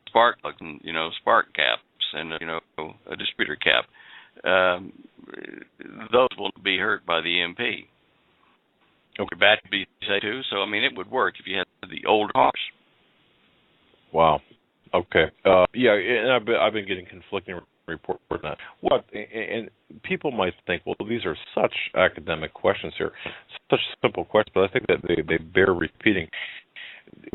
spark plugs and, spark caps and, a distributor cap. Those won't be hurt by the EMP. Your battery would be safe too, so, it would work if you had the older cars. Wow. Okay. And I've been getting conflicting reports on that. And people might think, well, these are such academic questions here, such simple questions, but I think that they bear repeating.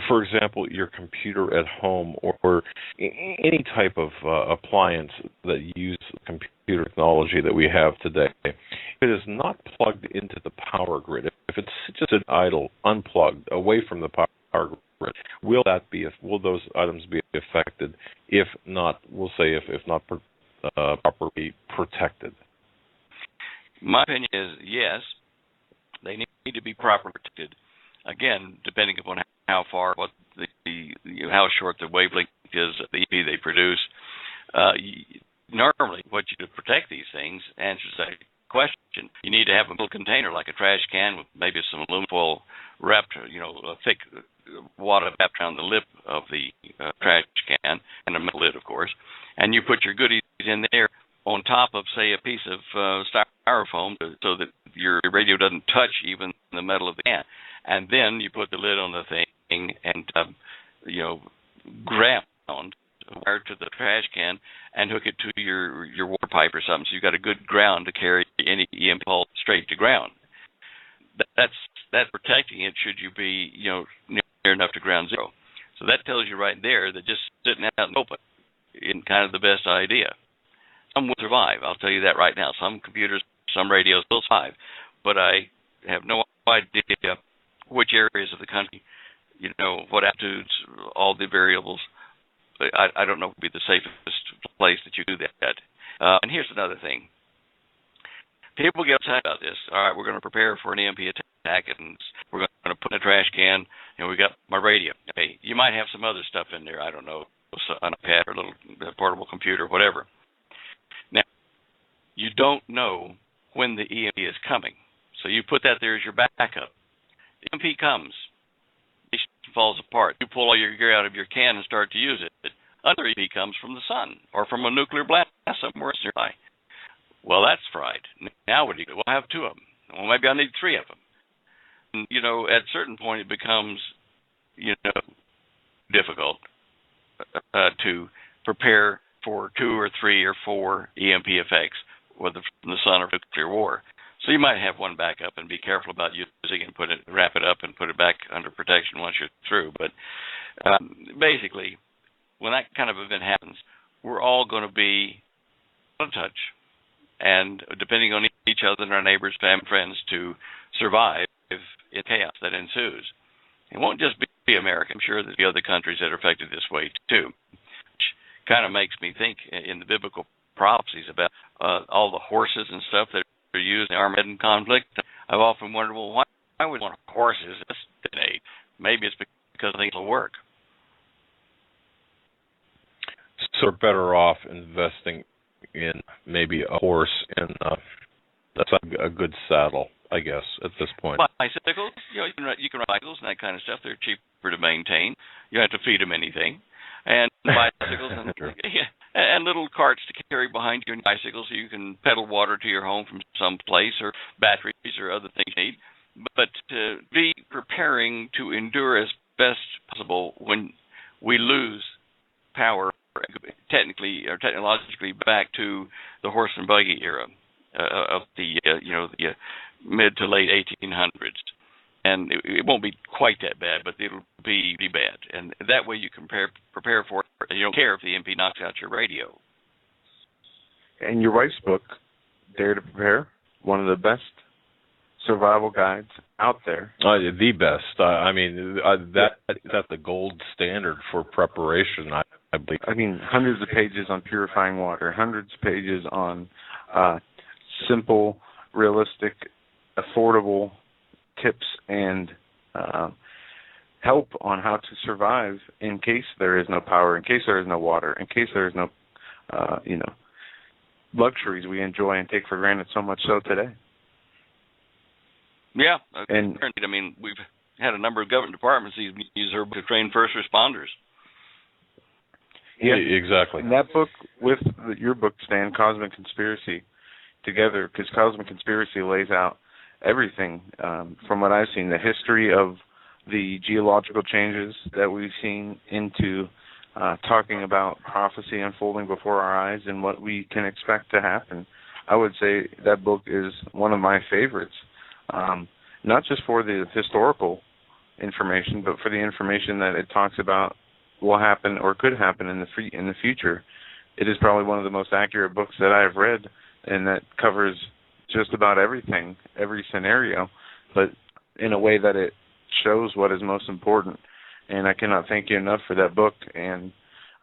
For example, your computer at home or any type of appliance that uses computer technology that we have today, if it is not plugged into the power grid, if it's just an idle, unplugged, away from the power grid, will those items be affected? If not, we'll say if not properly protected. My opinion is yes, they need to be properly protected. Again, depending upon how far, what how short the wavelength is of the EMP they produce. Normally, what you do to protect these things answers that question. You need to have a little container like a trash can with maybe some aluminum foil wrapped, a thick wad wrapped around the lip of the trash can, and a metal lid, of course. And you put your goodies in there on top of, say, a piece of styrofoam so that your radio doesn't touch even the metal of the can. And then you put the lid on the thing and, ground wire to the trash can and hook it to your water pipe or something. So you've got a good ground to carry any EMP pulse straight to ground. That's protecting it should you be, near enough to ground zero. So that tells you right there that just sitting out in the open isn't kind of the best idea. Some will survive, I'll tell you that right now. Some computers, some radios will survive. But I have no idea which areas of the country, what altitudes, all the variables. I don't know would be the safest place that you do that. And here's another thing. People get upset about this. All right, we're going to prepare for an EMP attack, and we're going to put in a trash can, and we got my radio. Okay, you might have some other stuff in there. I don't know, an iPad or a little portable computer, whatever. Now, you don't know when the EMP is coming, so you put that there as your backup. The EMP comes. It falls apart. You pull all your gear out of your can and start to use it. Another EMP comes from the sun or from a nuclear blast somewhere nearby. Well, that's fried. Now what do you do? Well, I have two of them. Well, maybe I need three of them. And, at a certain point it becomes, difficult to prepare for 2 or 3 or 4 EMP effects, whether from the sun or nuclear war. So you might have one backup and be careful about using it and wrap it up and put it back under protection once you're through. But basically, when that kind of event happens, we're all going to be out of touch, and depending on each other and our neighbors, family, friends, to survive in chaos that ensues. It won't just be America. I'm sure there'll be other countries that are affected this way too, which kind of makes me think in the biblical prophecies about all the horses and stuff that are used in the Armageddon conflict. I've often wondered, well, why would one horses in this day and age? Maybe it's because things will work. So we're better off investing in maybe a horse and that's a good saddle, I guess, at this point. Bicycles, you can ride bicycles and that kind of stuff. They're cheaper to maintain. You don't have to feed them anything. And bicycles and little carts to carry behind your bicycle so you can pedal water to your home from some place, or batteries or other things you need. But to be preparing to endure as best possible when we lose power technically or technologically back to the horse and buggy era of the mid to late 1800s. And it won't be quite that bad, but it'll be bad. And that way you can prepare for it. You don't care if the EMP knocks out your radio. And your wife's book, Dare to Prepare, one of the best survival guides out there. The best. That's the gold standard for preparation, I believe. Hundreds of pages on purifying water, hundreds of pages on simple, realistic, affordable tips and help on how to survive in case there is no power, in case there is no water, in case there is no, luxuries we enjoy and take for granted so much so today. Yeah, and I mean, we've had a number of government departments use her book to train first responders. Yeah, exactly. And that book with your book, Stan, Cosmic Conspiracy, together, because Cosmic Conspiracy lays out everything from what I've seen, the history of the geological changes that we've seen into talking about prophecy unfolding before our eyes and what we can expect to happen. I would say that book is one of my favorites, not just for the historical information, but for the information that it talks about will happen or could happen in the future. It is probably one of the most accurate books that I have read, and that covers just about everything, every scenario, but in a way that it shows what is most important. And I cannot thank you enough for that book, and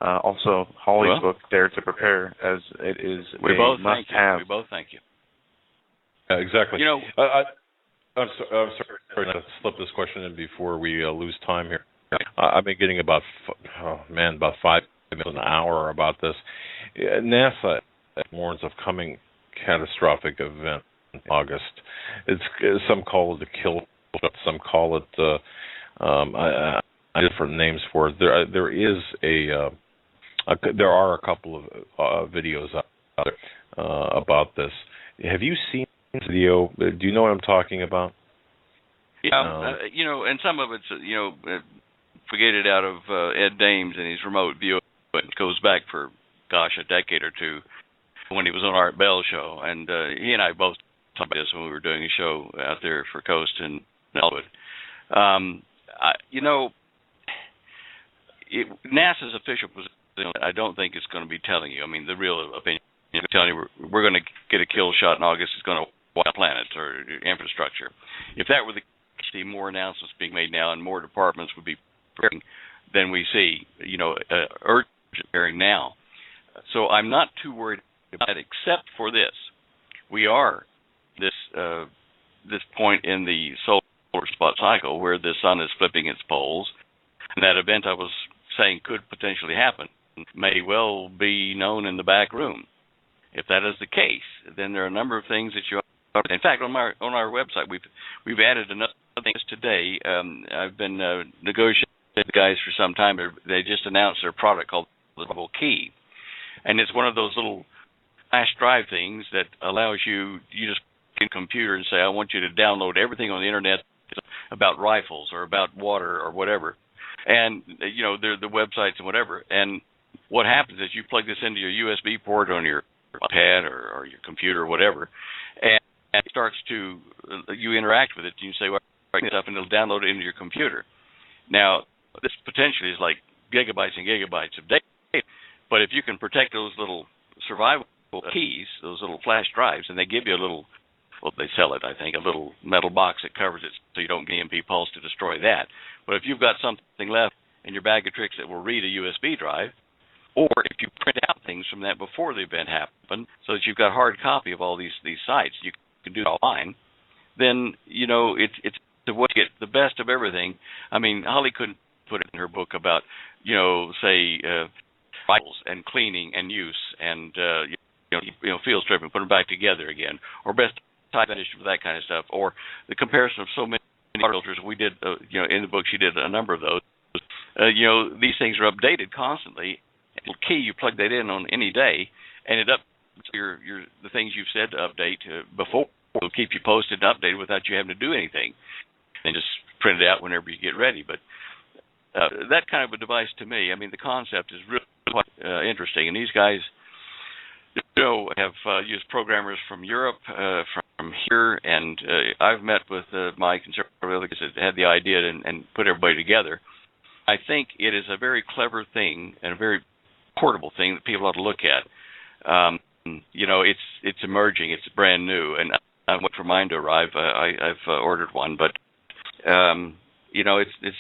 also Holly's book, Dare to Prepare, as it is a must-have. We both thank you. Exactly. You know, I'm sorry to slip this question in before we lose time here. I've been getting about 5 minutes an hour about this. NASA warns of coming catastrophic event in August. Some call it a kill, some call it different names for it. There are a couple of videos out there about this. Have you seen the video? Do you know what I'm talking about? Yeah, and some of it's created out of Ed Dames and his remote view. It goes back for, a decade or two when he was on Art Bell's show. And he and I both talked about this when we were doing a show out there for Coast in Elwood. NASA's official position, I don't think it's going to be telling you. I mean, the real opinion is telling you we're going to get a kill shot in August. It's going to wipe out planets or infrastructure. If that were the case, more announcements being made now and more departments would be preparing than we see, urgent preparing now. So I'm not too worried about it, except for this. We are this point in the solar spot cycle where the sun is flipping its poles, and that event I was saying could potentially happen may well be known in the back room. If that is the case, then there are a number of things that you. In fact, on our website, we've added another thing today. I've been negotiating with the guys for some time. They just announced their product called the Double Key, and it's one of those little flash drive things that allows you just get a computer and say, I want you to download everything on the internet about rifles or about water or whatever, and they're the websites and whatever. And what happens is you plug this into your USB port on your iPad or your computer or whatever, and it starts to you interact with it. You say, well, stuff, and it'll download it into your computer. Now, this potentially is like gigabytes and gigabytes of data, but if you can protect those little survival keys, those little flash drives, and they give you a little, they sell it, I think, a little metal box that covers it so you don't get EMP pulse to destroy that. But if you've got something left in your bag of tricks that will read a USB drive, or if you print out things from that before the event happened so that you've got a hard copy of all these sites, you can do it online, then, it's the way to get the best of everything. I mean, Holly couldn't put it in her book about, rifles and cleaning and use and, field stripping, put them back together again, or best type edition for that kind of stuff, or the comparison of so many filters. We did, in the book, she did a number of those. These things are updated constantly. The key, you plug that in on any day, and it the things you've said to update before will keep you posted and updated without you having to do anything, and just print it out whenever you get ready. But that kind of a device, to me, I mean, the concept is really quite interesting, and these guys, have used programmers from Europe, from here, and I've met with my conservative that had the idea and put everybody together. I think it is a very clever thing and a very portable thing that people ought to look at. It's emerging, it's brand new, and I wait for mine to arrive. I've ordered one, but it's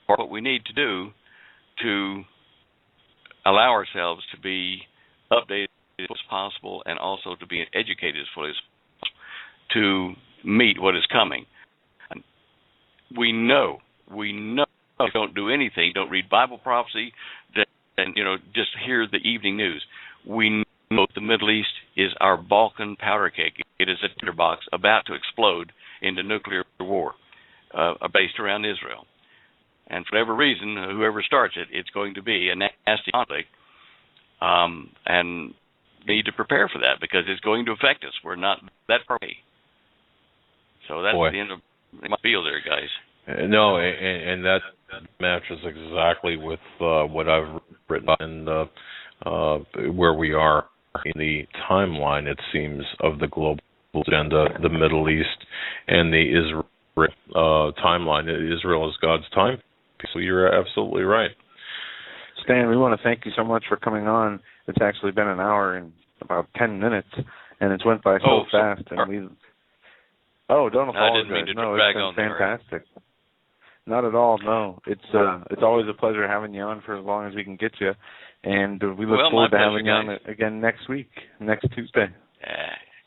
what we need to do to allow ourselves to be updated as possible and also to be educated as fully as possible to meet what is coming. We know don't do anything, don't read Bible prophecy, and just hear the evening news. We note the Middle East is our Balkan powder cake. It is a tinderbox about to explode into nuclear war based around Israel. And for whatever reason, whoever starts it, it's going to be a nasty conflict. And we need to prepare for that because it's going to affect us. We're not that far away. So that's the end of my spiel there, guys. No, and that matches exactly with what I've written and where we are in the timeline, it seems, of the global agenda, the Middle East, and the Israel timeline. Israel is God's time. So you're absolutely right. Stan, we want to thank you so much for coming on. It's actually been an hour and about 10 minutes, and it's went by so fast. And we don't apologize. I didn't mean to drag on there. Fantastic. Not at all. No, it's always a pleasure having you on for as long as we can get you, and we look forward to having you on again next week, next Tuesday.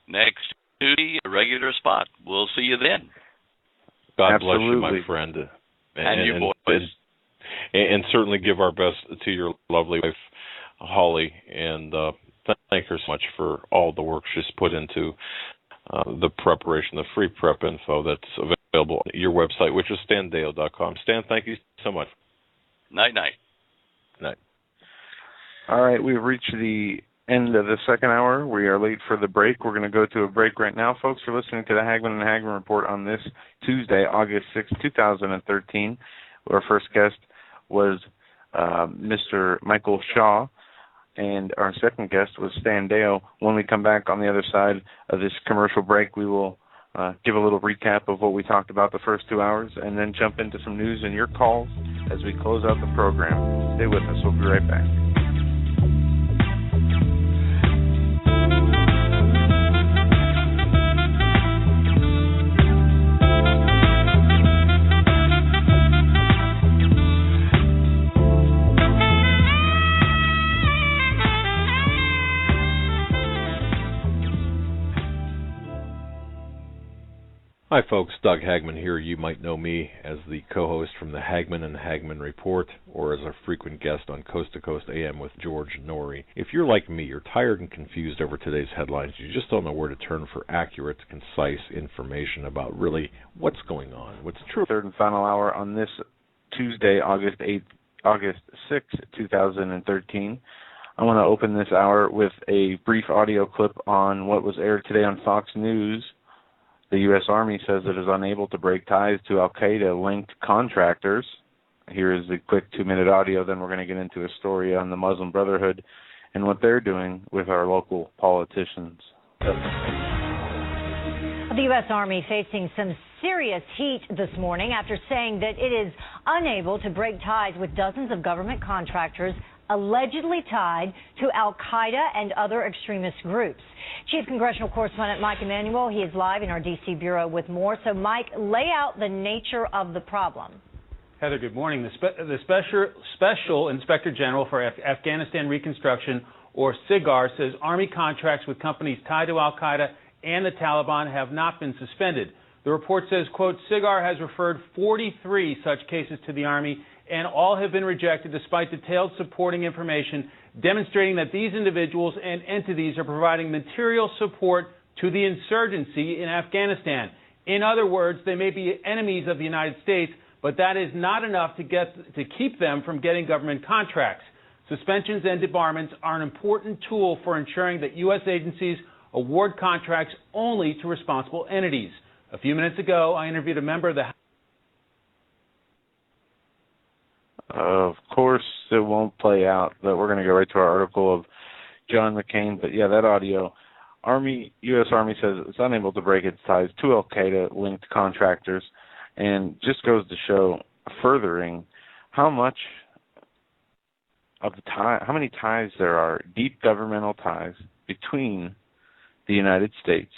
Next Tuesday, a regular spot. We'll see you then. God Absolutely. bless you, my friend. And you boys. And certainly give our best to your lovely wife, Holly, and thank her so much for all the work she's put into the preparation, the free prep info that's available at your website, which is standeo.com. Stan, thank you so much. Night. Night. All right, we've reached the end of the second hour. We are late for the break. We're going to go to a break right now. Folks, you're listening to the Hagmann and Hagmann Report on this Tuesday, August 6, 2013. Our first guest was Mr. Michael Shaw, and our second guest was Stan Deo. When we come back on the other side of this commercial break, we will give a little recap of what we talked about the first 2 hours and then jump into some news and your calls as we close out the program. Stay with us. We'll be right back. Hi folks, Doug Hagmann here. You might know me as the co-host from the Hagmann and Hagmann Report, or as a frequent guest on Coast to Coast AM with George Norrie. If you're like me, you're tired and confused over today's headlines. You just don't know where to turn for accurate, concise information about really what's going on, what's true. Third and final hour on this Tuesday, August 6, 2013. I want to open this hour with a brief audio clip on what was aired today on Fox News. The U.S. Army says it is unable to break ties to al-Qaeda-linked contractors. Here is the quick 2-minute audio, then we're going to get into a story on the Muslim Brotherhood and what they're doing with our local politicians. The U.S. Army facing some serious heat this morning after saying that it is unable to break ties with dozens of government contractors allegedly tied to al-Qaeda and other extremist groups. Chief Congressional Correspondent Mike Emanuel, he is live in our D.C. Bureau with more. So, Mike, lay out the nature of the problem. Heather, good morning. The Special Inspector General for Afghanistan Reconstruction, or SIGAR, says Army contracts with companies tied to al-Qaeda and the Taliban have not been suspended. The report says, quote, SIGAR has referred 43 such cases to the Army, and all have been rejected despite detailed supporting information demonstrating that these individuals and entities are providing material support to the insurgency in Afghanistan. In other words, they may be enemies of the United States, but that is not enough to keep them from getting government contracts. Suspensions and debarments are an important tool for ensuring that U.S. agencies award contracts only to responsible entities. A few minutes ago, I interviewed a member of the Of course, it won't play out, but we're going to go right to our article of John McCain. But, yeah, that audio. U.S. Army says it's unable to break its ties to al-Qaeda-linked contractors, and just goes to show, furthering, how many ties there are, deep governmental ties, between the United States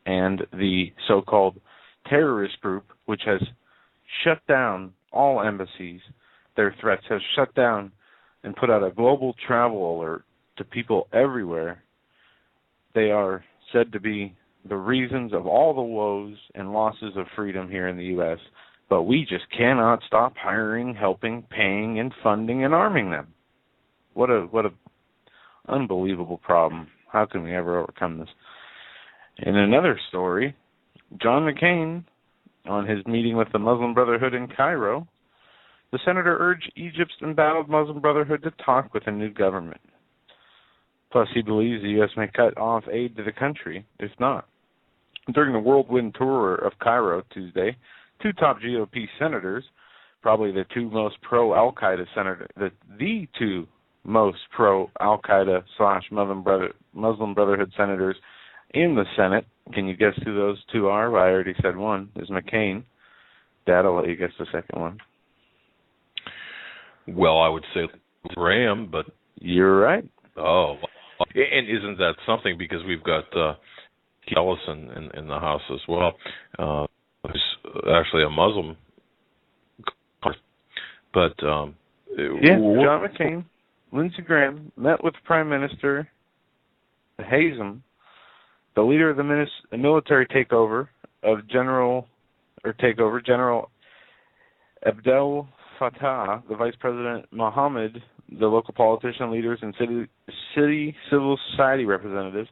and the so-called terrorist group, which has shut down all embassies. Their threats have shut down and put out a global travel alert to people everywhere. They are said to be the reasons of all the woes and losses of freedom here in the U.S., but we just cannot stop hiring, helping, paying, and funding and arming them. What a Unbelievable problem. How can we ever overcome this? In another story, John McCain, on his meeting with the Muslim Brotherhood in Cairo, the senator urged Egypt's embattled Muslim Brotherhood to talk with a new government. Plus, he believes the U.S. may cut off aid to the country if not. During the whirlwind tour of Cairo Tuesday, two top GOP senators, probably the two most pro-Al-Qaeda senators, the two most pro-Al-Qaeda / Muslim Brotherhood senators in the Senate. Can you guess who those two are? Well, I already said one is McCain. Dad, I'll let you guess the second one. Well, I would say Graham, but... You're right. Oh, and isn't that something? Because we've got Ellison in the House as well, who's actually a Muslim. But John McCain, Lindsey Graham met with Prime Minister Hagmann, the leader of the military takeover of General Abdel Fattah, the Vice President Mohammed, the local politician leaders, and city civil society representatives.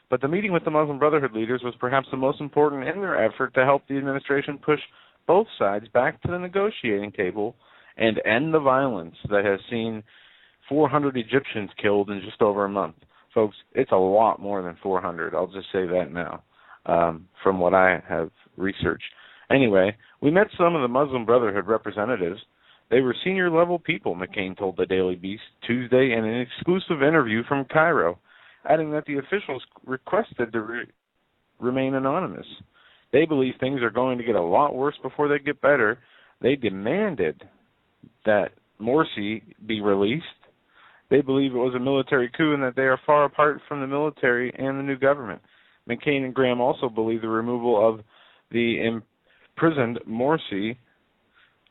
But the meeting with the Muslim Brotherhood leaders was perhaps the most important in their effort to help the administration push both sides back to the negotiating table and end the violence that has seen 400 Egyptians killed in just over a month. Folks, it's a lot more than 400. I'll just say that now, from what I have researched. Anyway, we met some of the Muslim Brotherhood representatives. They were senior-level people, McCain told the Daily Beast Tuesday in an exclusive interview from Cairo, adding that the officials requested to remain anonymous. They believe things are going to get a lot worse before they get better. They demanded that Morsi be released. They believe it was a military coup and that they are far apart from the military and the new government. McCain and Graham also believe the removal of the imprisoned Morsi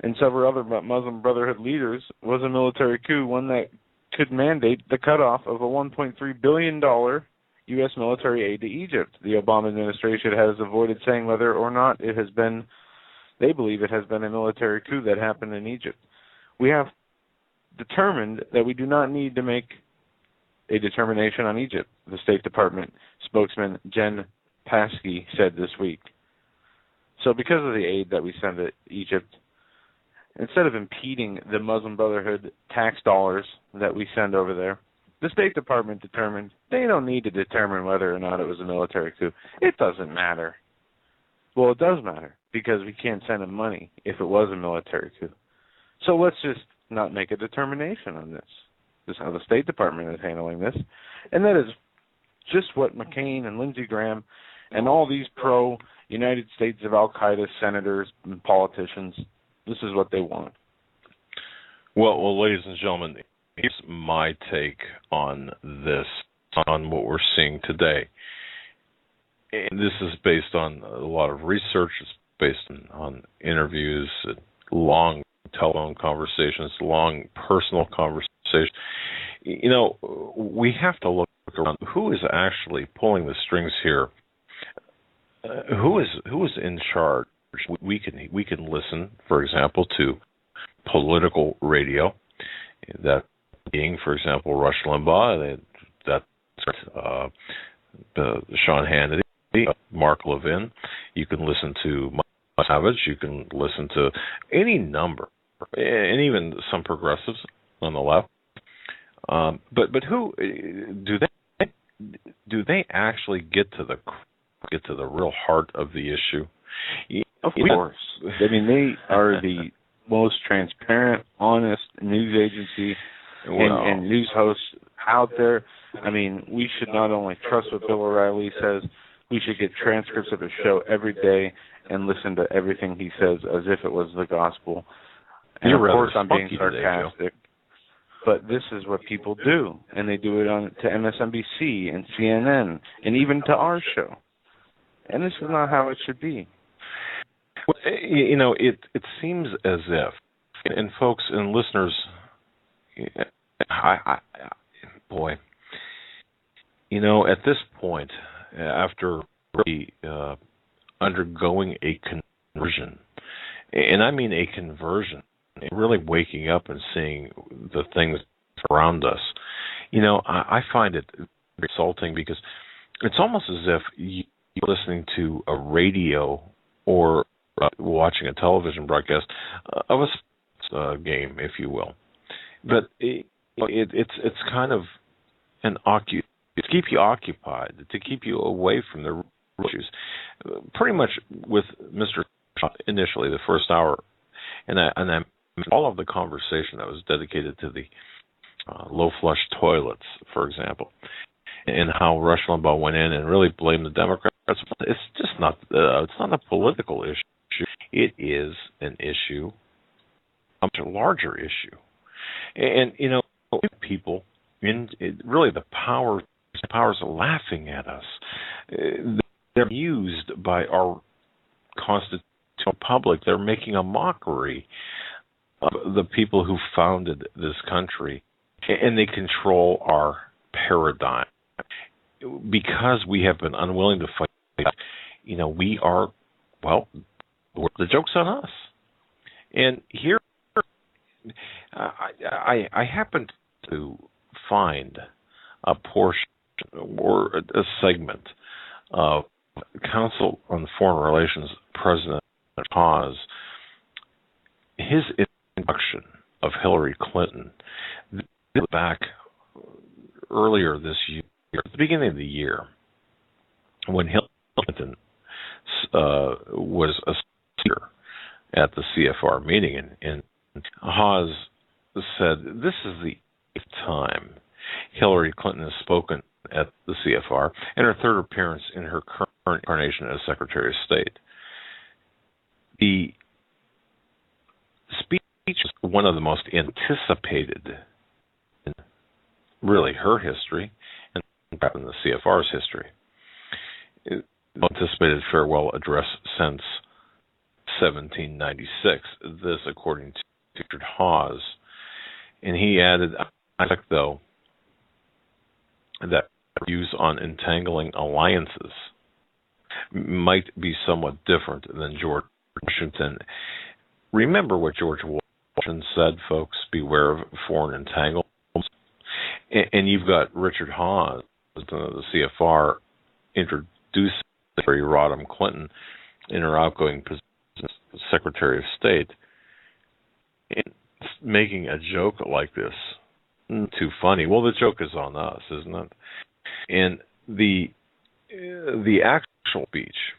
and several other Muslim Brotherhood leaders was a military coup, one that could mandate the cutoff of a $1.3 billion U.S. military aid to Egypt. The Obama administration has avoided saying whether or not they believe it has been a military coup that happened in Egypt. We have determined that we do not need to make a determination on Egypt, the State Department spokesman Jen Psaki said this week. So because of the aid that we send to Egypt, instead of impeding the Muslim Brotherhood tax dollars that we send over there, the State Department determined they don't need to determine whether or not it was a military coup. It doesn't matter. Well, it does matter, because we can't send them money if it was a military coup. So let's just not make a determination on this. This is how the State Department is handling this. And that is just what McCain and Lindsey Graham and all these pro-United States of Al-Qaeda senators and politicians, this is what they want. Well, ladies and gentlemen, here's my take on this, on what we're seeing today. And this is based on a lot of research. It's based on interviews, long telephone conversations, long personal conversations. You know, we have to look around. Who is actually pulling the strings here? Who is in charge? We can listen, for example, to political radio. That being, for example, Rush Limbaugh. That's Sean Hannity, Mark Levin. You can listen to Mike Savage. You can listen to any number, and even some progressives on the left. But who do they actually get to the real heart of the issue? Of course. I mean, they are the most transparent, honest news agency and news hosts out there. I mean, we should not only trust what Bill O'Reilly says, we should get transcripts of his show every day and listen to everything he says as if it was the gospel. And of course, I'm being sarcastic, but this is what people do, and they do it to MSNBC and CNN and even to our show. And this is not how it should be. You know, it seems as if, and folks and listeners, boy, you know, at this point, after really undergoing a conversion, and I mean a conversion, really waking up and seeing the things around us, I find it insulting because it's almost as if you're listening to a radio or watching a television broadcast of a game, if you will. But it's kind of to keep you occupied, to keep you away from the issues. Pretty much with Mr. initially, the first hour, and I all of the conversation that was dedicated to the low flush toilets, for example, and how Rush Limbaugh went in and really blamed the Democrats. It's just not. It's not a political issue. It is an issue, a much larger issue, and people really the powers are laughing at us. They're used by our constitutional public. They're making a mockery of the people who founded this country, and they control our paradigm. Because we have been unwilling to fight, we are, the joke's on us. And here, I happened to find a portion or a segment of Council on Foreign Relations President Hawes, his introduction of Hillary Clinton back earlier this year, at the beginning of the year, when Hillary Clinton was a speaker at the CFR meeting, and Hawes said, "This is the 8th time Hillary Clinton has spoken at the CFR, and her 3rd appearance in her current incarnation as Secretary of State." The speech is one of the most anticipated in really her history, and in the CFR's history. Anticipated farewell address since 1796. This, according to Richard Hawes. And he added, "I think, though, that views on entangling alliances might be somewhat different than George Washington." Remember what George Washington said, folks: beware of foreign entanglements. And you've got Richard Hawes, the CFR, introducing Hillary Rodham Clinton in her outgoing position as Secretary of State, and making a joke like this. Too funny. Well, the joke is on us, isn't it? And the actual speech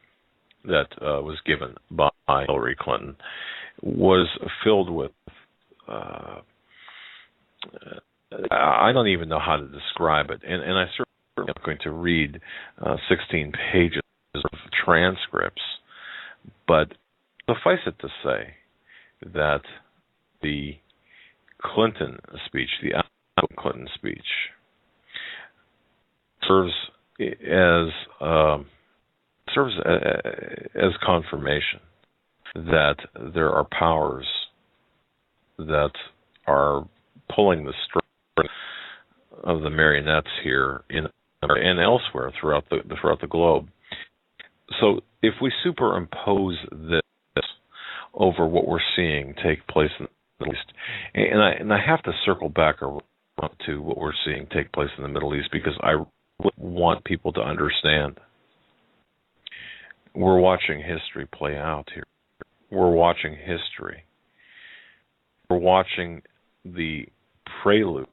that was given by Hillary Clinton was filled with I don't even know how to describe it, and I certainly am going to read 16 pages of transcripts, but suffice it to say that the Clinton speech, the Clinton speech, serves as confirmation that there are powers that are pulling the string of the marionettes here and elsewhere throughout the globe. So if we superimpose this over what we're seeing take place in the Middle East, and I have to circle back around to what we're seeing take place in the Middle East, because I want people to understand. We're watching history play out here. We're watching history. We're watching the prelude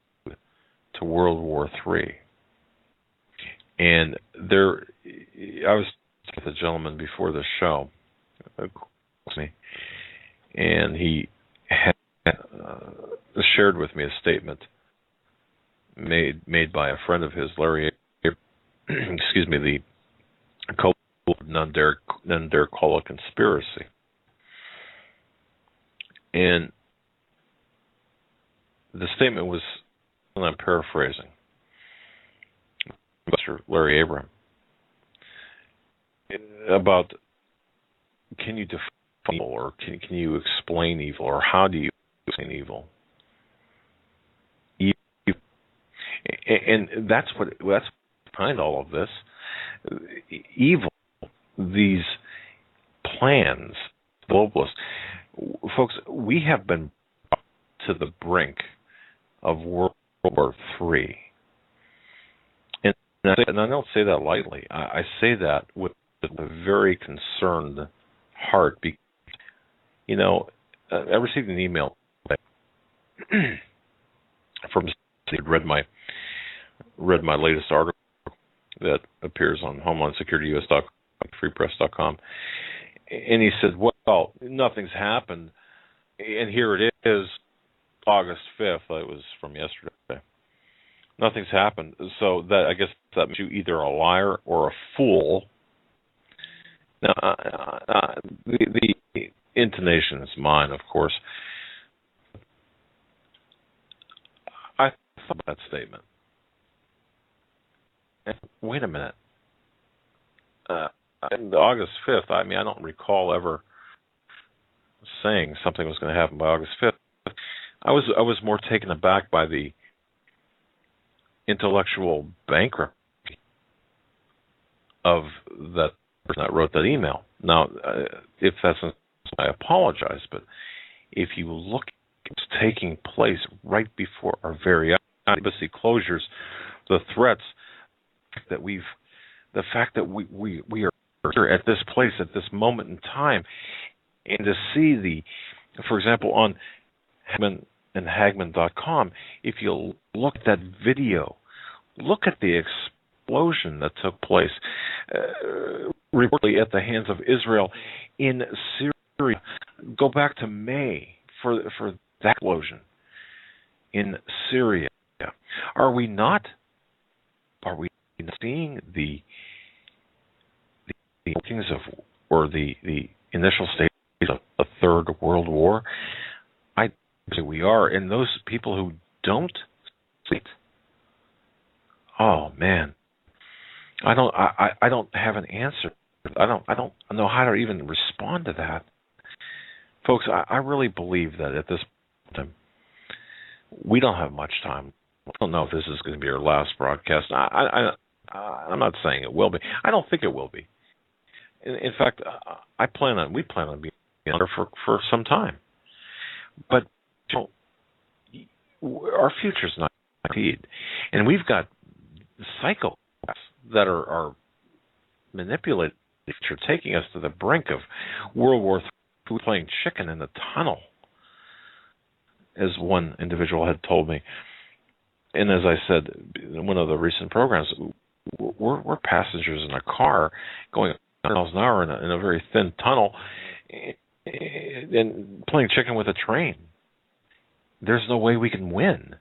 to World War III. And I was with a gentleman before the show, and he had shared with me a statement made by a friend of his, Larry, the Nundercola conspiracy. And the statement was, and I'm paraphrasing, Mr. Larry Abraham, about, can you define evil, or can you explain evil, or how do you explain evil? And that's behind all of this. Evil, these plans, globalists. Folks, we have been brought to the brink of World War III. And I don't say that lightly. I say that with a very concerned heart. Because, I received an email from somebody who read my latest article that appears on HomelandSecurityUS.com, freepress.com, and he said, "Well, nothing's happened, and here it is, August 5th. It was from yesterday. Nothing's happened. So that I guess that makes you either a liar or a fool." Now, the intonation is mine, of course. I thought that statement. And wait a minute. August 5th, I don't recall ever saying something was going to happen by August 5th. I was more taken aback by the intellectual bankruptcy of that person that wrote that email. Now, if that's not, I apologize, but if you look at what's taking place right before our very eyes, embassy closures, the threats, the fact that we are here at this place at this moment in time, and to see for example, on Hagmann and Hagmann.com, if you look at that video, look at the explosion that took place, reportedly at the hands of Israel in Syria. Go back to May for that explosion in Syria. Are we not seeing the workings of, or the initial stages of the Third World War? I say we are, and those people who don't see it, oh man, I don't have an answer. I don't know how to even respond to that, folks. I really believe that at this time we don't have much time. I don't know if this is going to be our last broadcast. I'm not saying it will be. I don't think it will be. In fact, we plan on being under for some time. But our future's not guaranteed, and we've got psychopaths that are manipulating, which are taking us to the brink of World War III, playing chicken in the tunnel, as one individual had told me. And as I said in one of the recent programs, we're passengers in a car going 100 miles an hour in a very thin tunnel and playing chicken with a train. There's no way we can win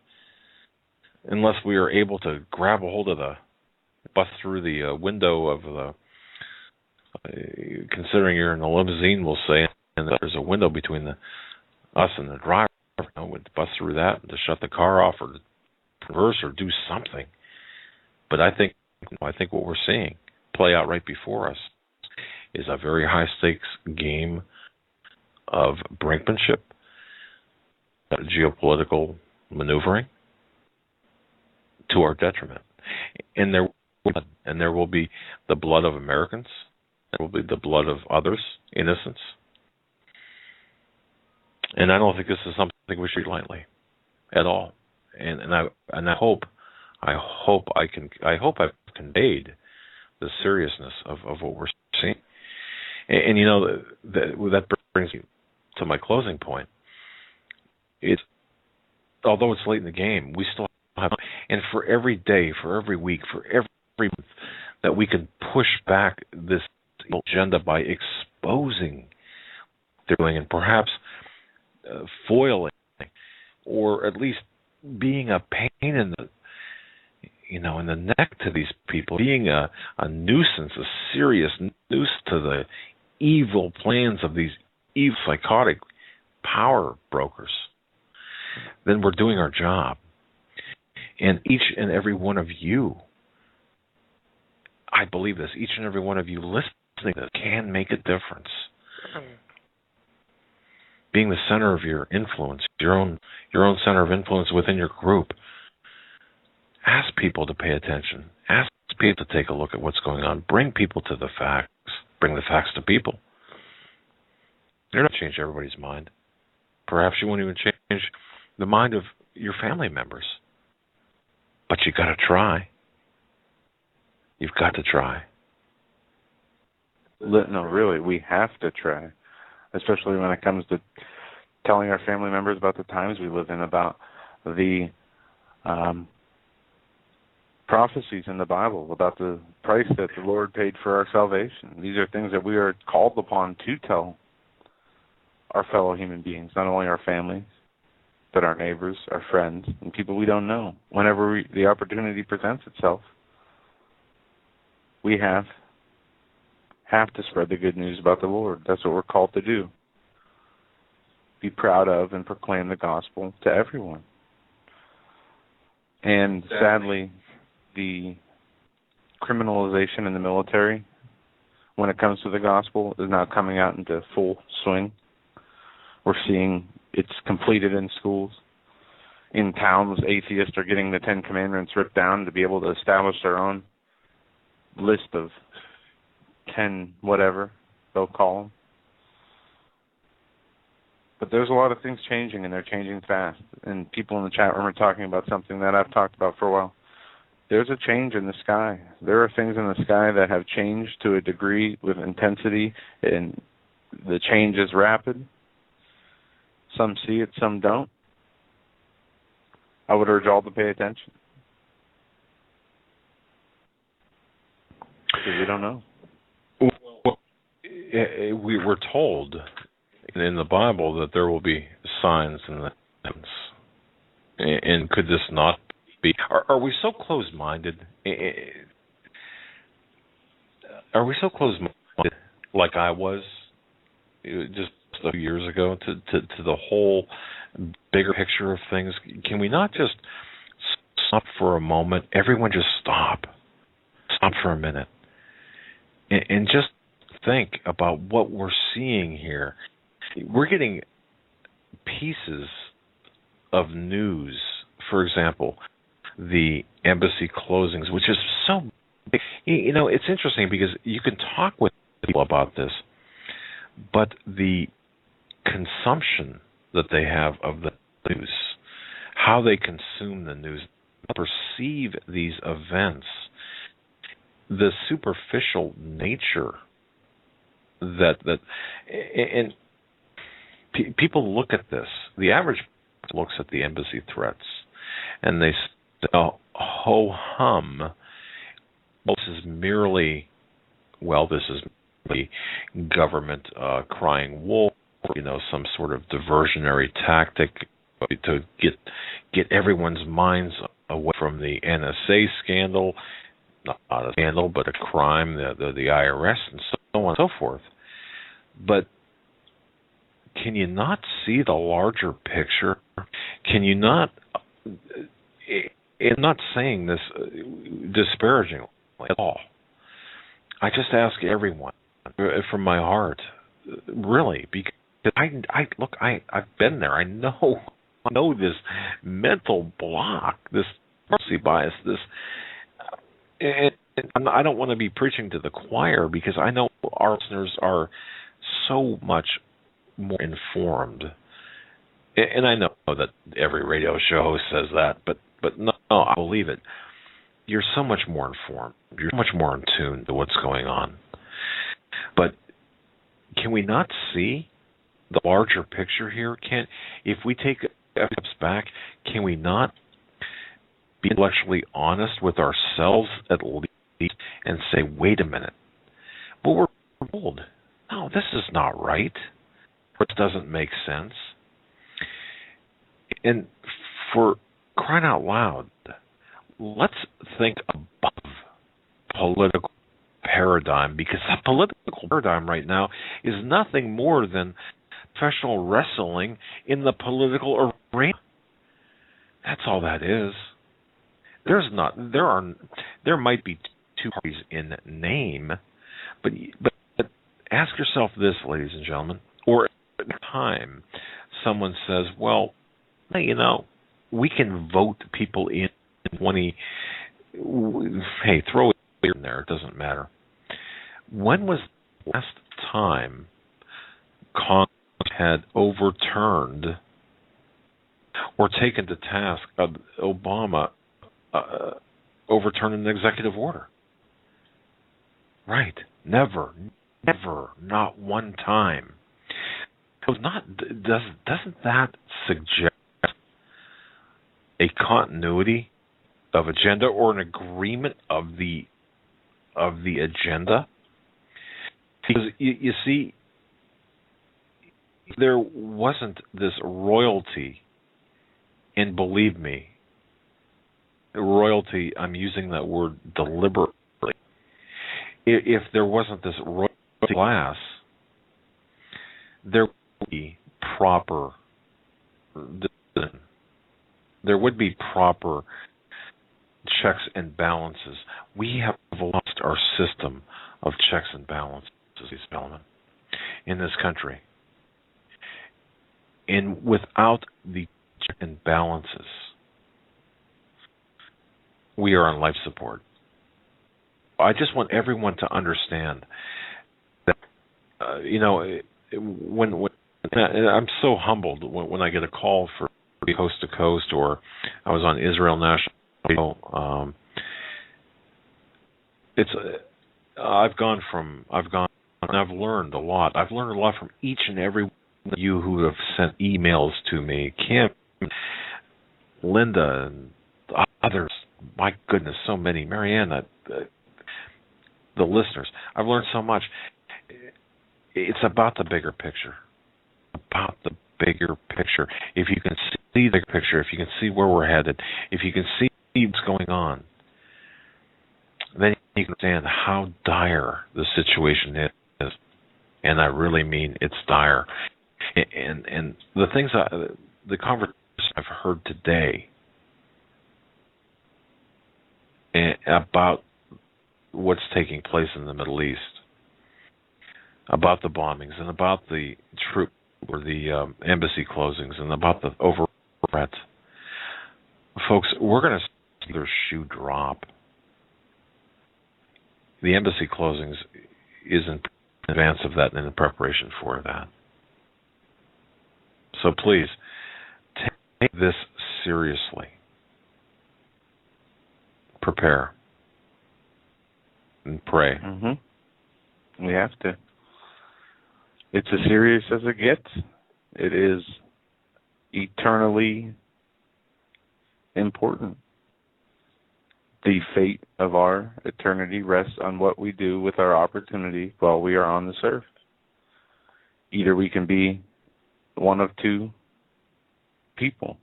unless we are able to grab a hold of bust through the window of considering you're in a limousine, we'll say, and there's a window between us and the driver. We'd bust through that and to shut the car off or reverse or do something. But I think what we're seeing play out right before us is a very high stakes game of brinkmanship, geopolitical maneuvering to our detriment. And there will be the blood of Americans. There will be the blood of others, innocents. And I don't think this is something we should lightly at all. And I hope I've conveyed the seriousness of what we're seeing. And that brings me to my closing point. Although it's late in the game, we still have, and for every day, for every week, for every month that we can push back this agenda by exposing what they're doing and perhaps foiling or at least being a pain in the neck to these people, being a nuisance, a serious nuisance to the evil plans of these evil, psychotic power brokers, then we're doing our job. And each and every one of you, I believe this, each and every one of you listening to this can make a difference. Being the center of your influence, your own center of influence within your group. Ask people to pay attention. Ask people to take a look at what's going on. Bring people to the facts. Bring the facts to people. You're not going to change everybody's mind. Perhaps you won't even change the mind of your family members. But you got to try. You've got to try. No, really, we have to try, especially when it comes to telling our family members about the times we live in, about the prophecies in the Bible, about the price that the Lord paid for our salvation. These are things that we are called upon to tell our fellow human beings, not only our families, but our neighbors, our friends, and people we don't know. Whenever the opportunity presents itself, we have to spread the good news about the Lord. That's what we're called to do. Be proud of and proclaim the gospel to everyone. And sadly, the criminalization in the military when it comes to the gospel is now coming out into full swing. We're seeing it's completed in schools. In towns, atheists are getting the 10 Commandments ripped down to be able to establish their own list of 10 whatever they'll call them. But there's a lot of things changing, and they're changing fast. And people in the chat room are talking about something that I've talked about for a while. There's a change in the sky. There are things in the sky that have changed to a degree with intensity, and the change is rapid. Some see it, some don't. I would urge all to pay attention, because we don't know. Well, we were told in the Bible that there will be signs in the heavens. And could this not be? Are we so close-minded? Are we so close-minded, like I was just a few years ago, to the whole bigger picture of things? Can we not just stop for a moment? Everyone just stop for a minute, and just think about what we're seeing here. We're getting pieces of news. For example, the embassy closings, which is so big. You know, it's interesting because you can talk with people about this, but the consumption that they have of the news, how they consume the news, perceive these events, the superficial nature and people look at this. The average person looks at the embassy threats, and they say, "Oh, ho hum. This is merely government crying wolf. Some sort of diversionary tactic to get everyone's minds away from the NSA scandal, not a scandal, but a crime, the IRS, and so on and so forth." But can you not see the larger picture? Can you not? I'm not saying this disparagingly at all. I just ask everyone from my heart, really, because I've been there. I know this mental block, this mercy bias, and I don't want to be preaching to the choir, because I know our listeners are so much more informed, and I know that every radio show host says that, but no, I believe it. You're so much more informed. You're so much more in tune to what's going on. But can we not see the larger picture here? If we take steps back, can we not be intellectually honest with ourselves at least and say, wait a minute, well, we're told, no, this is not right. This doesn't make sense. And for crying out loud, let's think above political paradigm, because the political paradigm right now is nothing more than professional wrestling in the political arena. That's all that is. There might be two parties in name, but ask yourself this, ladies and gentlemen, or at the time someone says, well, we can vote people in 20, hey, throw it in there, it doesn't matter. When was the last time Congress had overturned or taken to task Obama overturning an executive order? Right. Never, not one time. Doesn't that suggest a continuity of agenda or an agreement of the agenda? Because you see, there wasn't this royalty, and believe me, royalty, I'm using that word deliberately. If there wasn't this royalty class, there would be proper discipline. There would be proper checks and balances. We have lost our system of checks and balances in this country. And without the checks and balances, we are on life support. I just want everyone to understand that, when I'm so humbled when I get a call for Coast to Coast, or I was on Israel National. I've learned a lot. I've learned a lot from each and every one of you who have sent emails to me, Kim, Linda, and others. My goodness, so many. Marianne, the listeners. I've learned so much. It's about the bigger picture. About the bigger picture. If you can see the bigger picture, if you can see where we're headed, if you can see what's going on, then you can understand how dire the situation is. And I really mean it's dire. And the things, the conversation I've heard today about what's taking place in the Middle East, about the bombings, and about the troop or the embassy closings, and about the overall threat. Folks, we're going to see their shoe drop. The embassy closings is in advance of that and in preparation for that. So please, take this seriously. Prepare. And pray. We have to. It's as serious as it gets. It is eternally important. The fate of our eternity rests on what we do with our opportunity while we are on this earth. Either we can be one of two people,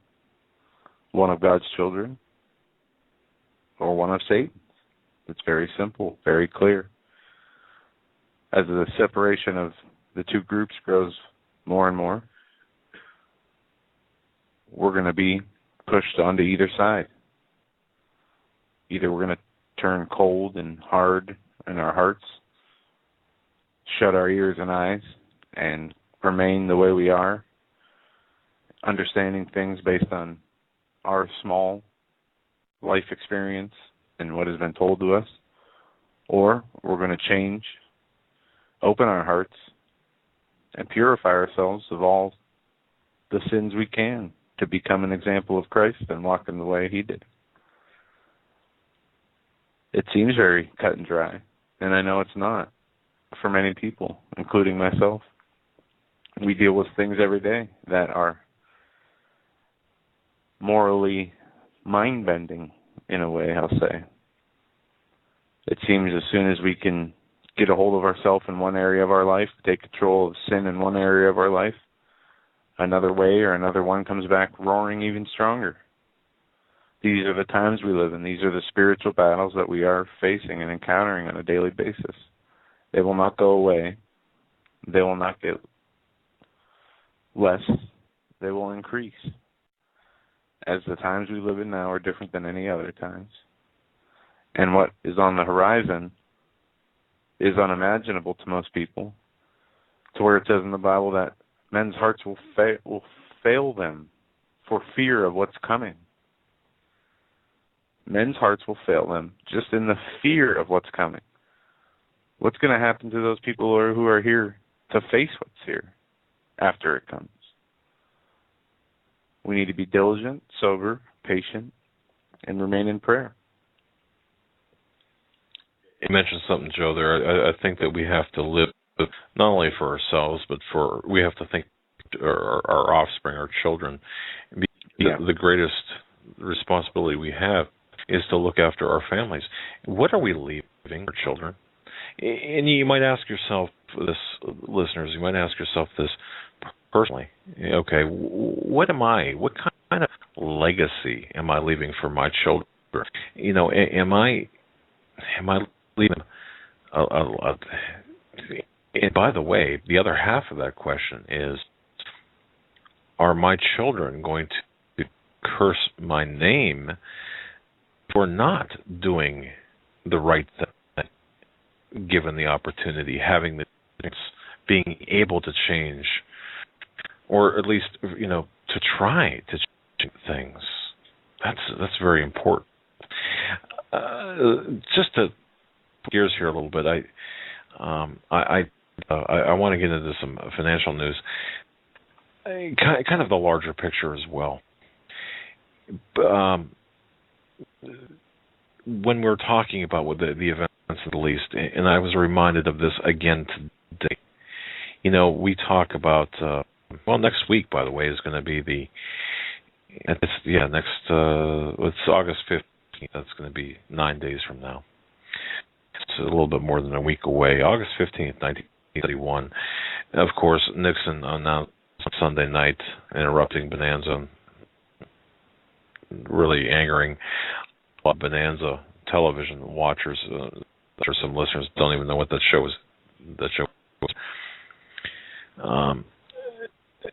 one of God's children or one of Satan's. It's very simple, very clear. As the separation of the two groups grows more and more, we're going to be pushed onto either side. Either we're going to turn cold and hard in our hearts, shut our ears and eyes, and remain the way we are, understanding things based on our small life experience and what has been told to us, or we're going to change, open our hearts, and purify ourselves of all the sins we can to become an example of Christ and walk in the way He did. It seems very cut and dry, and I know it's not for many people, including myself. We deal with things every day that are morally mind-bending, in a way, I'll say. It seems as soon as we can get a hold of ourselves in one area of our life, take control of sin in one area of our life, another way or another one comes back roaring even stronger. These are the times we live in. These are the spiritual battles that we are facing and encountering on a daily basis. They will not go away. They will not get less. They will increase. As the times we live in now are different than any other times. And what is on the horizon is unimaginable to most people, to where it says in the Bible that men's hearts will fail them for fear of what's coming. Men's hearts will fail them just in the fear of what's coming. What's going to happen to those people who are here to face what's here after it comes? We need to be diligent, sober, patient, and remain in prayer. You mentioned something, Joe, there. I think that we have to live not only for ourselves, but we have to think our offspring, our children. The greatest responsibility we have is to look after our families. What are we leaving our children? And you might ask yourself this, listeners, you might ask yourself this personally. Okay, what kind of legacy am I leaving for my children? You know, am I leaving and by the way, the other half of that question is, are my children going to curse my name for not doing the right thing, given the opportunity, having the being able to change, or at least, you know, to try to change things? That's very important. Just to gears here a little bit, I want to get into some financial news, kind of the larger picture as well. When we're talking about the events in the Middle East, and I was reminded of this again today. You know, we talk about next week, by the way, is going to be it's August 15th. That's going to be 9 days from now. It's a little bit more than a week away. August 15th, 1931. Of course, Nixon announced Sunday night, interrupting Bonanza, really angering Bonanza television watchers. I'm sure some listeners don't even know what that show was.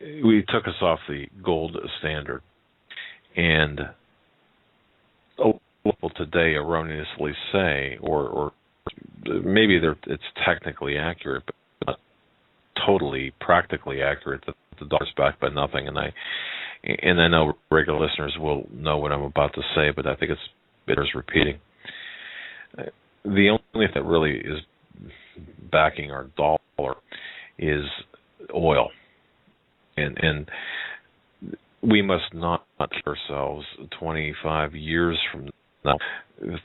We took us off the gold standard, and people today erroneously say, or maybe it's technically accurate, but not totally practically accurate, that the dollar's backed by nothing. And I know regular listeners will know what I'm about to say, but I think it bears repeating. The only thing that really is backing our dollar is oil, and we must not kid ourselves. 25 years from now,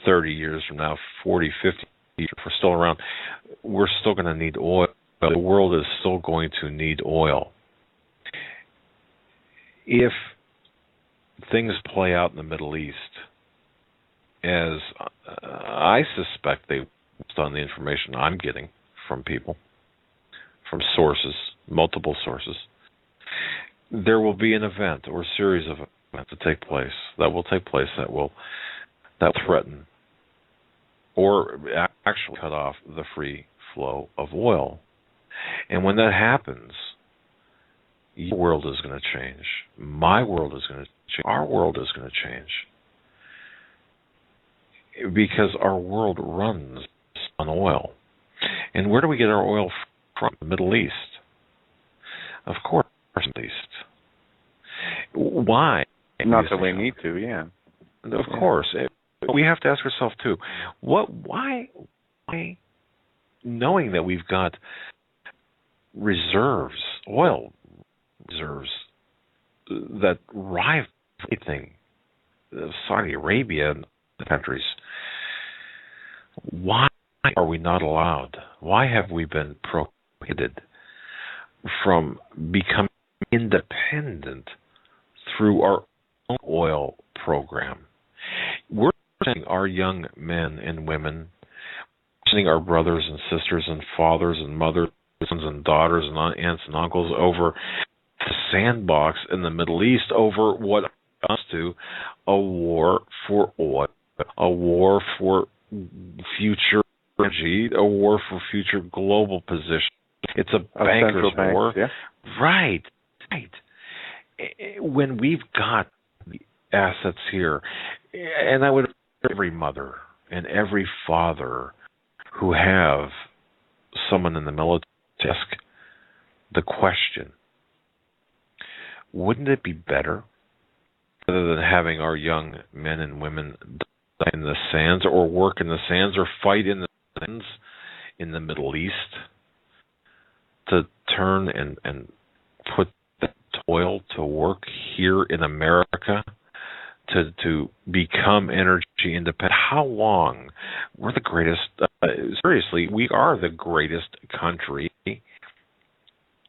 30 years from now, 40, 50 years, if we're still around, we're still going to need oil. The world is still going to need oil. If things play out in the Middle East, as I suspect they, based on the information I'm getting from people, from sources, multiple sources, there will be an event or a series of events that will threaten or actually cut off the free flow of oil. And when that happens, your world is going to change. My world is going to change. Our world is going to change. Because our world runs on oil. And where do we get our oil from? The Middle East. Of course, the Middle East. Why? Not that we need to, yeah. Of course. We have to ask ourselves, too, why, knowing that we've got reserves, oil reserves, that rival anything, Saudi Arabia and the countries, why are we not allowed? Why have we been prohibited from becoming independent through our own oil program? We're sending our young men and women, sending our brothers and sisters and fathers and mothers, sons and daughters and aunts and uncles over the sandbox in the Middle East over what amounts to a war for oil, a war for future energy, a war for future global position. It's a banker's war. Yeah. Right. When we've got the assets here, and I would every mother and every father who have someone in the military ask the question, wouldn't it be better rather than having our young men and women die in the sands or work in the sands or fight in the sands in the Middle East to turn and put that oil to work here in America to become energy independent. How long? We're the greatest. Seriously, we are the greatest country.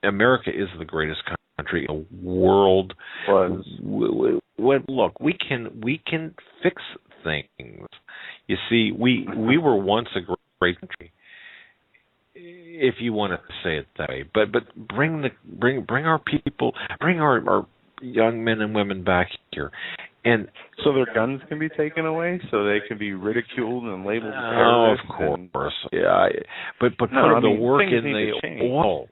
America is the greatest country in the world. Look, we can fix things. You see, we were once a great country, if you want to say it that way. But bring our people, bring our young men and women back here, and so their guns can be taken away, so they can be ridiculed and labeled terrorists. Oh, of course, yeah. But put the work in the wall.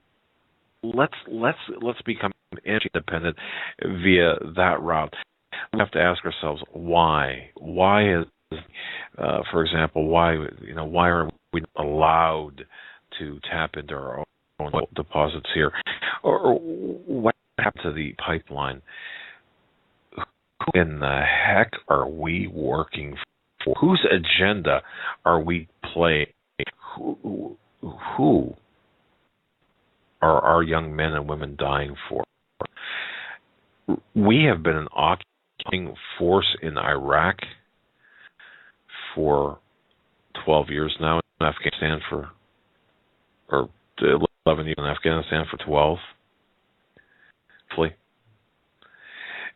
Let's become energy independent via that route. We have to ask ourselves why. Why is, for example, why are we allowed to tap into our own deposits here, or what happened to the pipeline? Who in the heck are we working for? Whose agenda are we playing? Who are our young men and women dying for? We have been an occupying force in Iraq for 12 years now, in Afghanistan or 11 years in Afghanistan for 12.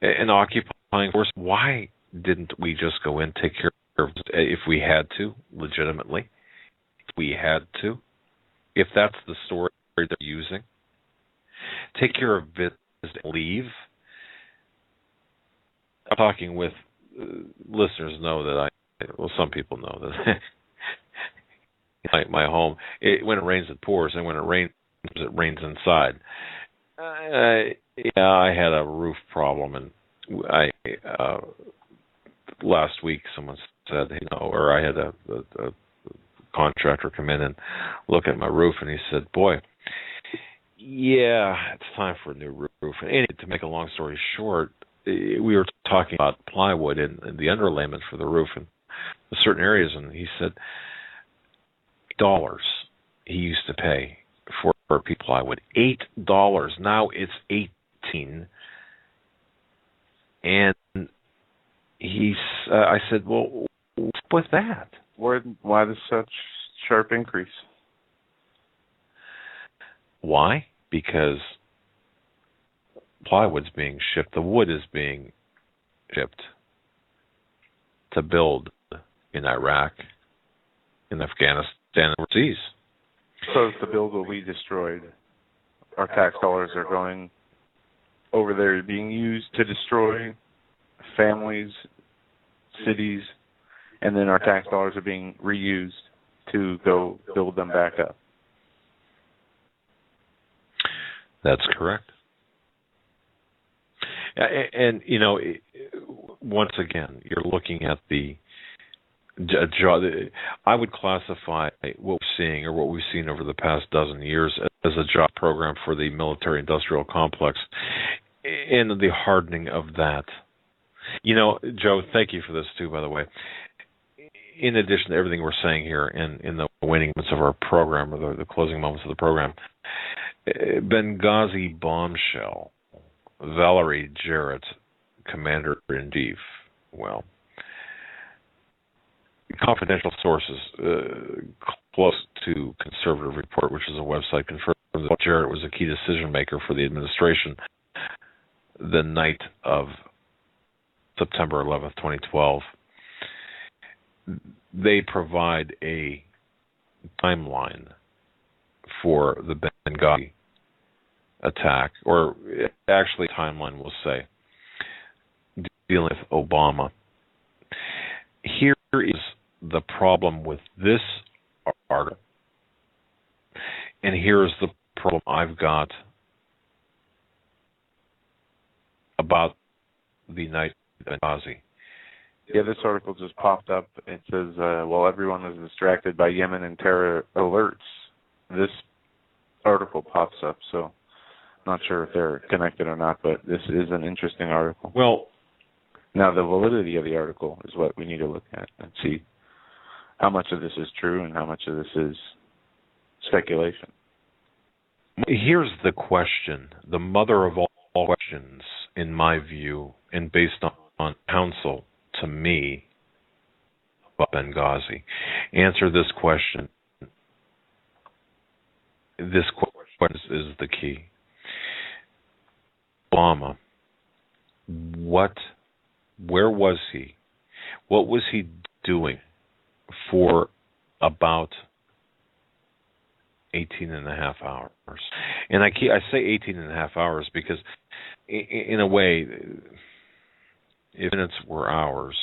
An occupying force. Why didn't we just go in, take care of it if we had to, legitimately? If we had to. If that's the story they're using. Take care of business and leave. I'm talking with listeners know that some people know that my home, when it rains it pours, and when it rains inside. I had a roof problem, and last week someone said, or I had a contractor come in and look at my roof, and he said, "Boy, yeah, it's time for a new roof." And to make a long story short, we were talking about plywood and the underlayment for the roof in certain areas, and he said $8 he used to pay for a piece of plywood. $8. Now it's $18. And I said, well, what's with that? Why there's such sharp increase? Why? Because plywood's being shipped, the wood is being shipped to build in Iraq, in Afghanistan, and overseas. So the build will be destroyed. Our tax dollars are going over there, being used to destroy families, cities, and then our tax dollars are being reused to go build them back up. That's correct. And once again, you're looking at the job. I would classify what we're seeing, or what we've seen over the past dozen years, as a job program for the military-industrial complex, and the hardening of that. Joe, thank you for this too, by the way. In addition to everything we're saying here in the waning moments of our program, or the closing moments of the program, Benghazi bombshell, Valerie Jarrett, Commander-in-Chief. Well, confidential sources close to Conservative Report, which is a website, confirmed that Jarrett was a key decision maker for the administration the night of September 11th, 2012. They provide a timeline for the Benghazi attack, or actually timeline will say, dealing with Obama. Here is the problem with this article, and here's the problem I've got about the night of Benghazi. Yeah, this article just popped up. It says, while everyone is distracted by Yemen and terror alerts, this article pops up. So not sure if they're connected or not, but this is an interesting article. Well, now the validity of the article is what we need to look at and see how much of this is true and how much of this is speculation. Here's the question, the mother of all questions, in my view, and based on on counsel to me about Benghazi? Answer this question. This question is the key. Obama, where was he? What was he doing for about 18 and a half hours? And I say 18 and a half hours because, in a way, if minutes were hours,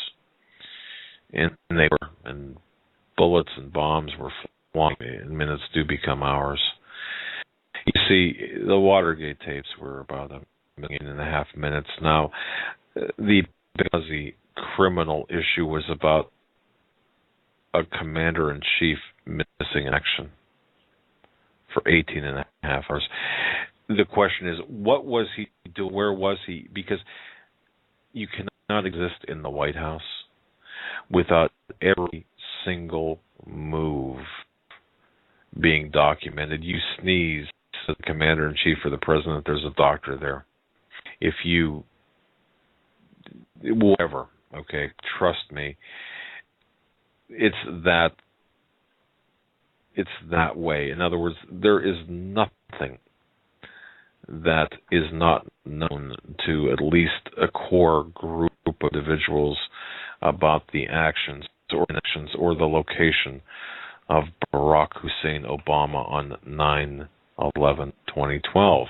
and they were, and bullets and bombs were flying, and minutes do become hours. You see, the Watergate tapes were about 1.5 minutes. Now, the Benghazi criminal issue was about a commander-in-chief missing in action for 18 and a half hours. The question is, what was he doing? Where was he? Because you cannot exist in the White House without every single move being documented. You sneeze as the commander-in-chief or the president, there's a doctor there. If you, whatever, okay, trust me, it's that way. In other words, there is nothing that is not known to at least a core group of individuals about the actions or inactions or the location of Barack Hussein Obama on 9/11/2012.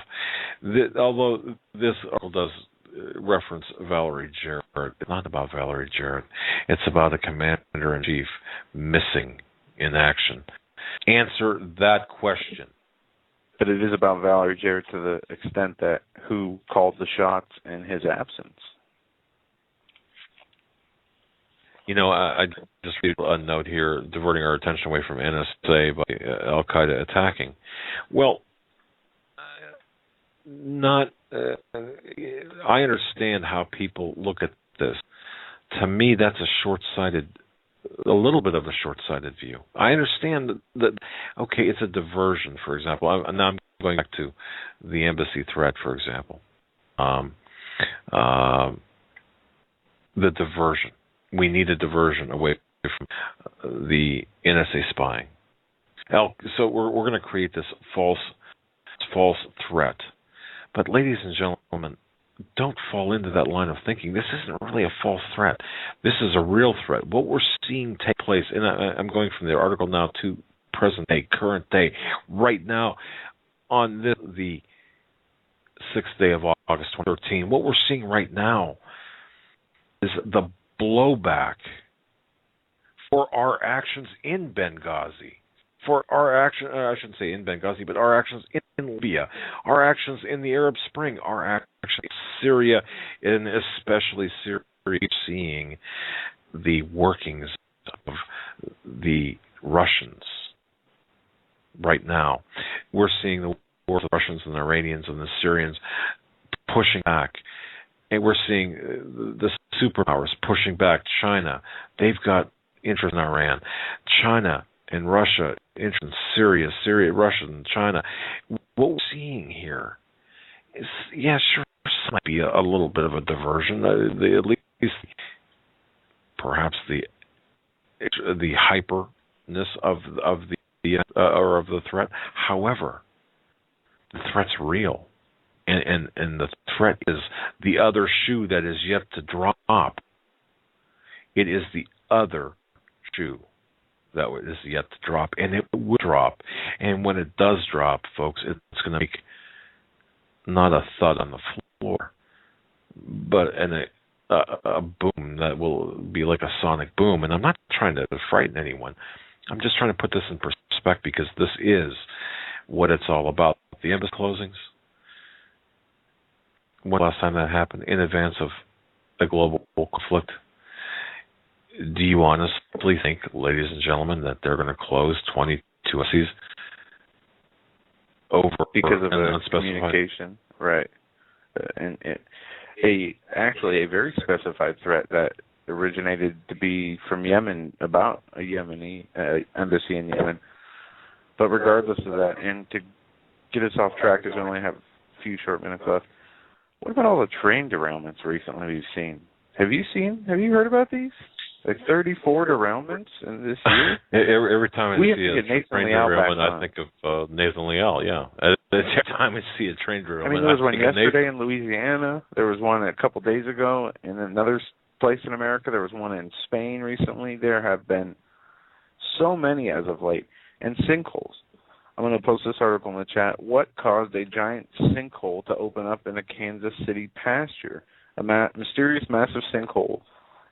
Although this article does reference Valerie Jarrett, it's not about Valerie Jarrett. It's about a commander-in-chief missing in action. Answer that question. But it is about Valerie Jarrett to the extent that who called the shots in his absence. You know, I just read a note here diverting our attention away from NSA by Al-Qaeda attacking. Well, I understand how people look at this. To me, that's a little bit of a short-sighted view. I understand that okay, it's a diversion, for example. Now I'm going back to the embassy threat, for example. The diversion. We need a diversion away from the NSA spying. So we're going to create this false threat. But ladies and gentlemen, don't fall into that line of thinking. This isn't really a false threat. This is a real threat. What we're seeing take place, and I'm going from the article now to present day, current day, right now, on the 6th day of August 2013, what we're seeing right now is the blowback for our actions in Benghazi. For our action, I shouldn't say in Benghazi, but our actions in Libya, our actions in the Arab Spring, our actions in Syria, and especially Syria, seeing the workings of the Russians right now. We're seeing the war of the Russians and the Iranians and the Syrians pushing back. And we're seeing the superpowers pushing back. China, they've got interest in Iran. China and Russia, interest in Syria, Russia, and China. What we're seeing here is, yeah, sure, this might be a little bit of a diversion. At least, perhaps the hyperness of the threat. However, the threat's real, and the threat is the other shoe that is yet to drop. It is the other shoe that is yet to drop, and it will drop. And when it does drop, folks, it's going to make not a thud on the floor, but a boom that will be like a sonic boom. And I'm not trying to frighten anyone. I'm just trying to put this in perspective because this is what it's all about. The embassy closings. When last time that happened? In advance of a global conflict. Do you honestly think, ladies and gentlemen, that they're going to close 22 embassies over because of the unspecified communication, right? And actually a very specified threat that originated to be from Yemen, about a Yemeni embassy in Yemen. But regardless of that, and to get us off track, because we only have a few short minutes left, what about all the train derailments recently we've seen? Have you heard about these? Like 34 derailments in this year? Every time I see a train derailment, I think of Nathan Leal, yeah. Every time I see a train derailment, I mean, there was one yesterday in Louisiana. There was one a couple days ago in another place in America. There was one in Spain recently. There have been so many as of late. And sinkholes. I'm going to post this article in the chat. What caused a giant sinkhole to open up in a Kansas City pasture? A mysterious massive sinkhole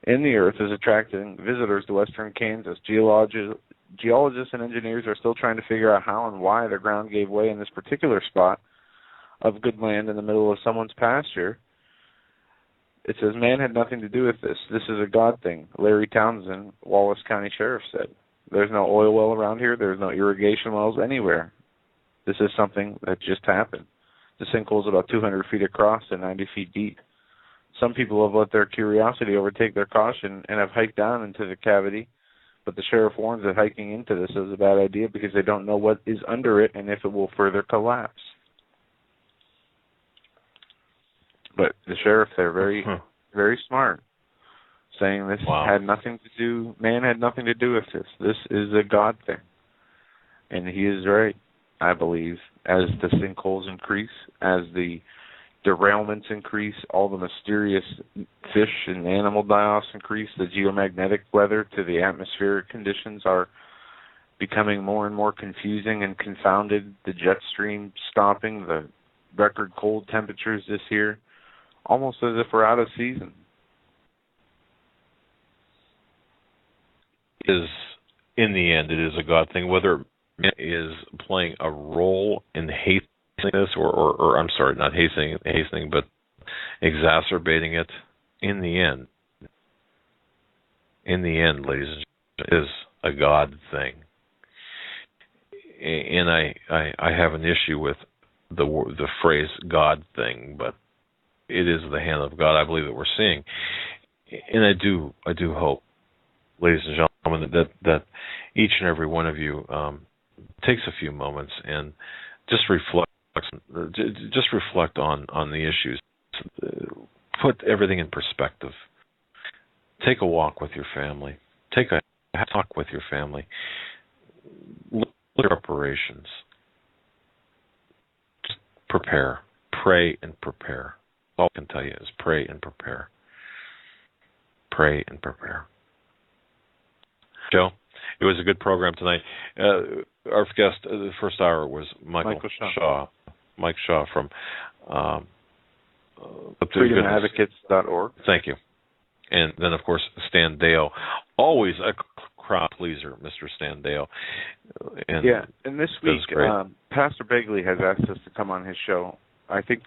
in the earth is attracting visitors to western Kansas. Geologists and engineers are still trying to figure out how and why the ground gave way in this particular spot of good land in the middle of someone's pasture. It says, man had nothing to do with this. This is a God thing, Larry Townsend, Wallace County Sheriff said. There's no oil well around here. There's no irrigation wells anywhere. This is something that just happened. The sinkhole is about 200 feet across and 90 feet deep. Some people have let their curiosity overtake their caution and have hiked down into the cavity, but the sheriff warns that hiking into this is a bad idea because they don't know what is under it and if it will further collapse. But the sheriff, they're very, very smart, saying this had nothing to do, man had nothing to do with this. This is a God thing. And he is right, I believe, as the sinkholes increase, as the derailments increase, all the mysterious fish and animal die-offs increase, the geomagnetic weather to the atmospheric conditions are becoming more and more confusing and confounded, the jet stream stopping, the record cold temperatures this year, almost as if we're out of season. In the end, it is a God thing, whether it is playing a role in hastening this, or I'm sorry, not hastening, but exacerbating it. In the end, ladies and gentlemen, it is a God thing. And I have an issue with the phrase God thing, but it is the hand of God, I believe, that we're seeing. And I do hope, ladies and gentlemen, that each and every one of you takes a few moments and just reflect on the issues. Put everything in perspective. Take a walk with your family. Take a talk with your family. Look at preparations. Just prepare. Pray and prepare. All I can tell you is pray and prepare. Pray and prepare. Joe, it was a good program tonight. Our guest, the first hour, was Michael Shaw. Mike Shaw from freedomadvocates.org. Thank you. And then, of course, Stan Dale. Always a crowd pleaser, Mr. Stan Dale. And this week, Pastor Begley has asked us to come on his show. I think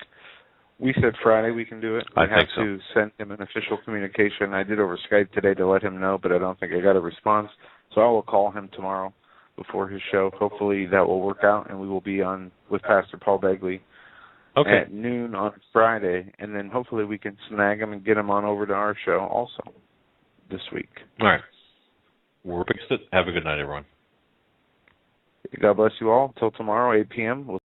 we said Friday we can do it. We have to send him an official communication. I did over Skype today to let him know, but I don't think I got a response. So I will call him tomorrow before his show. Hopefully that will work out, and we will be on with Pastor Paul Begley at noon on Friday, and then hopefully we can snag him and get him on over to our show also this week. All right. We're fixed it. Have a good night, everyone. God bless you all. Until tomorrow, 8 p.m.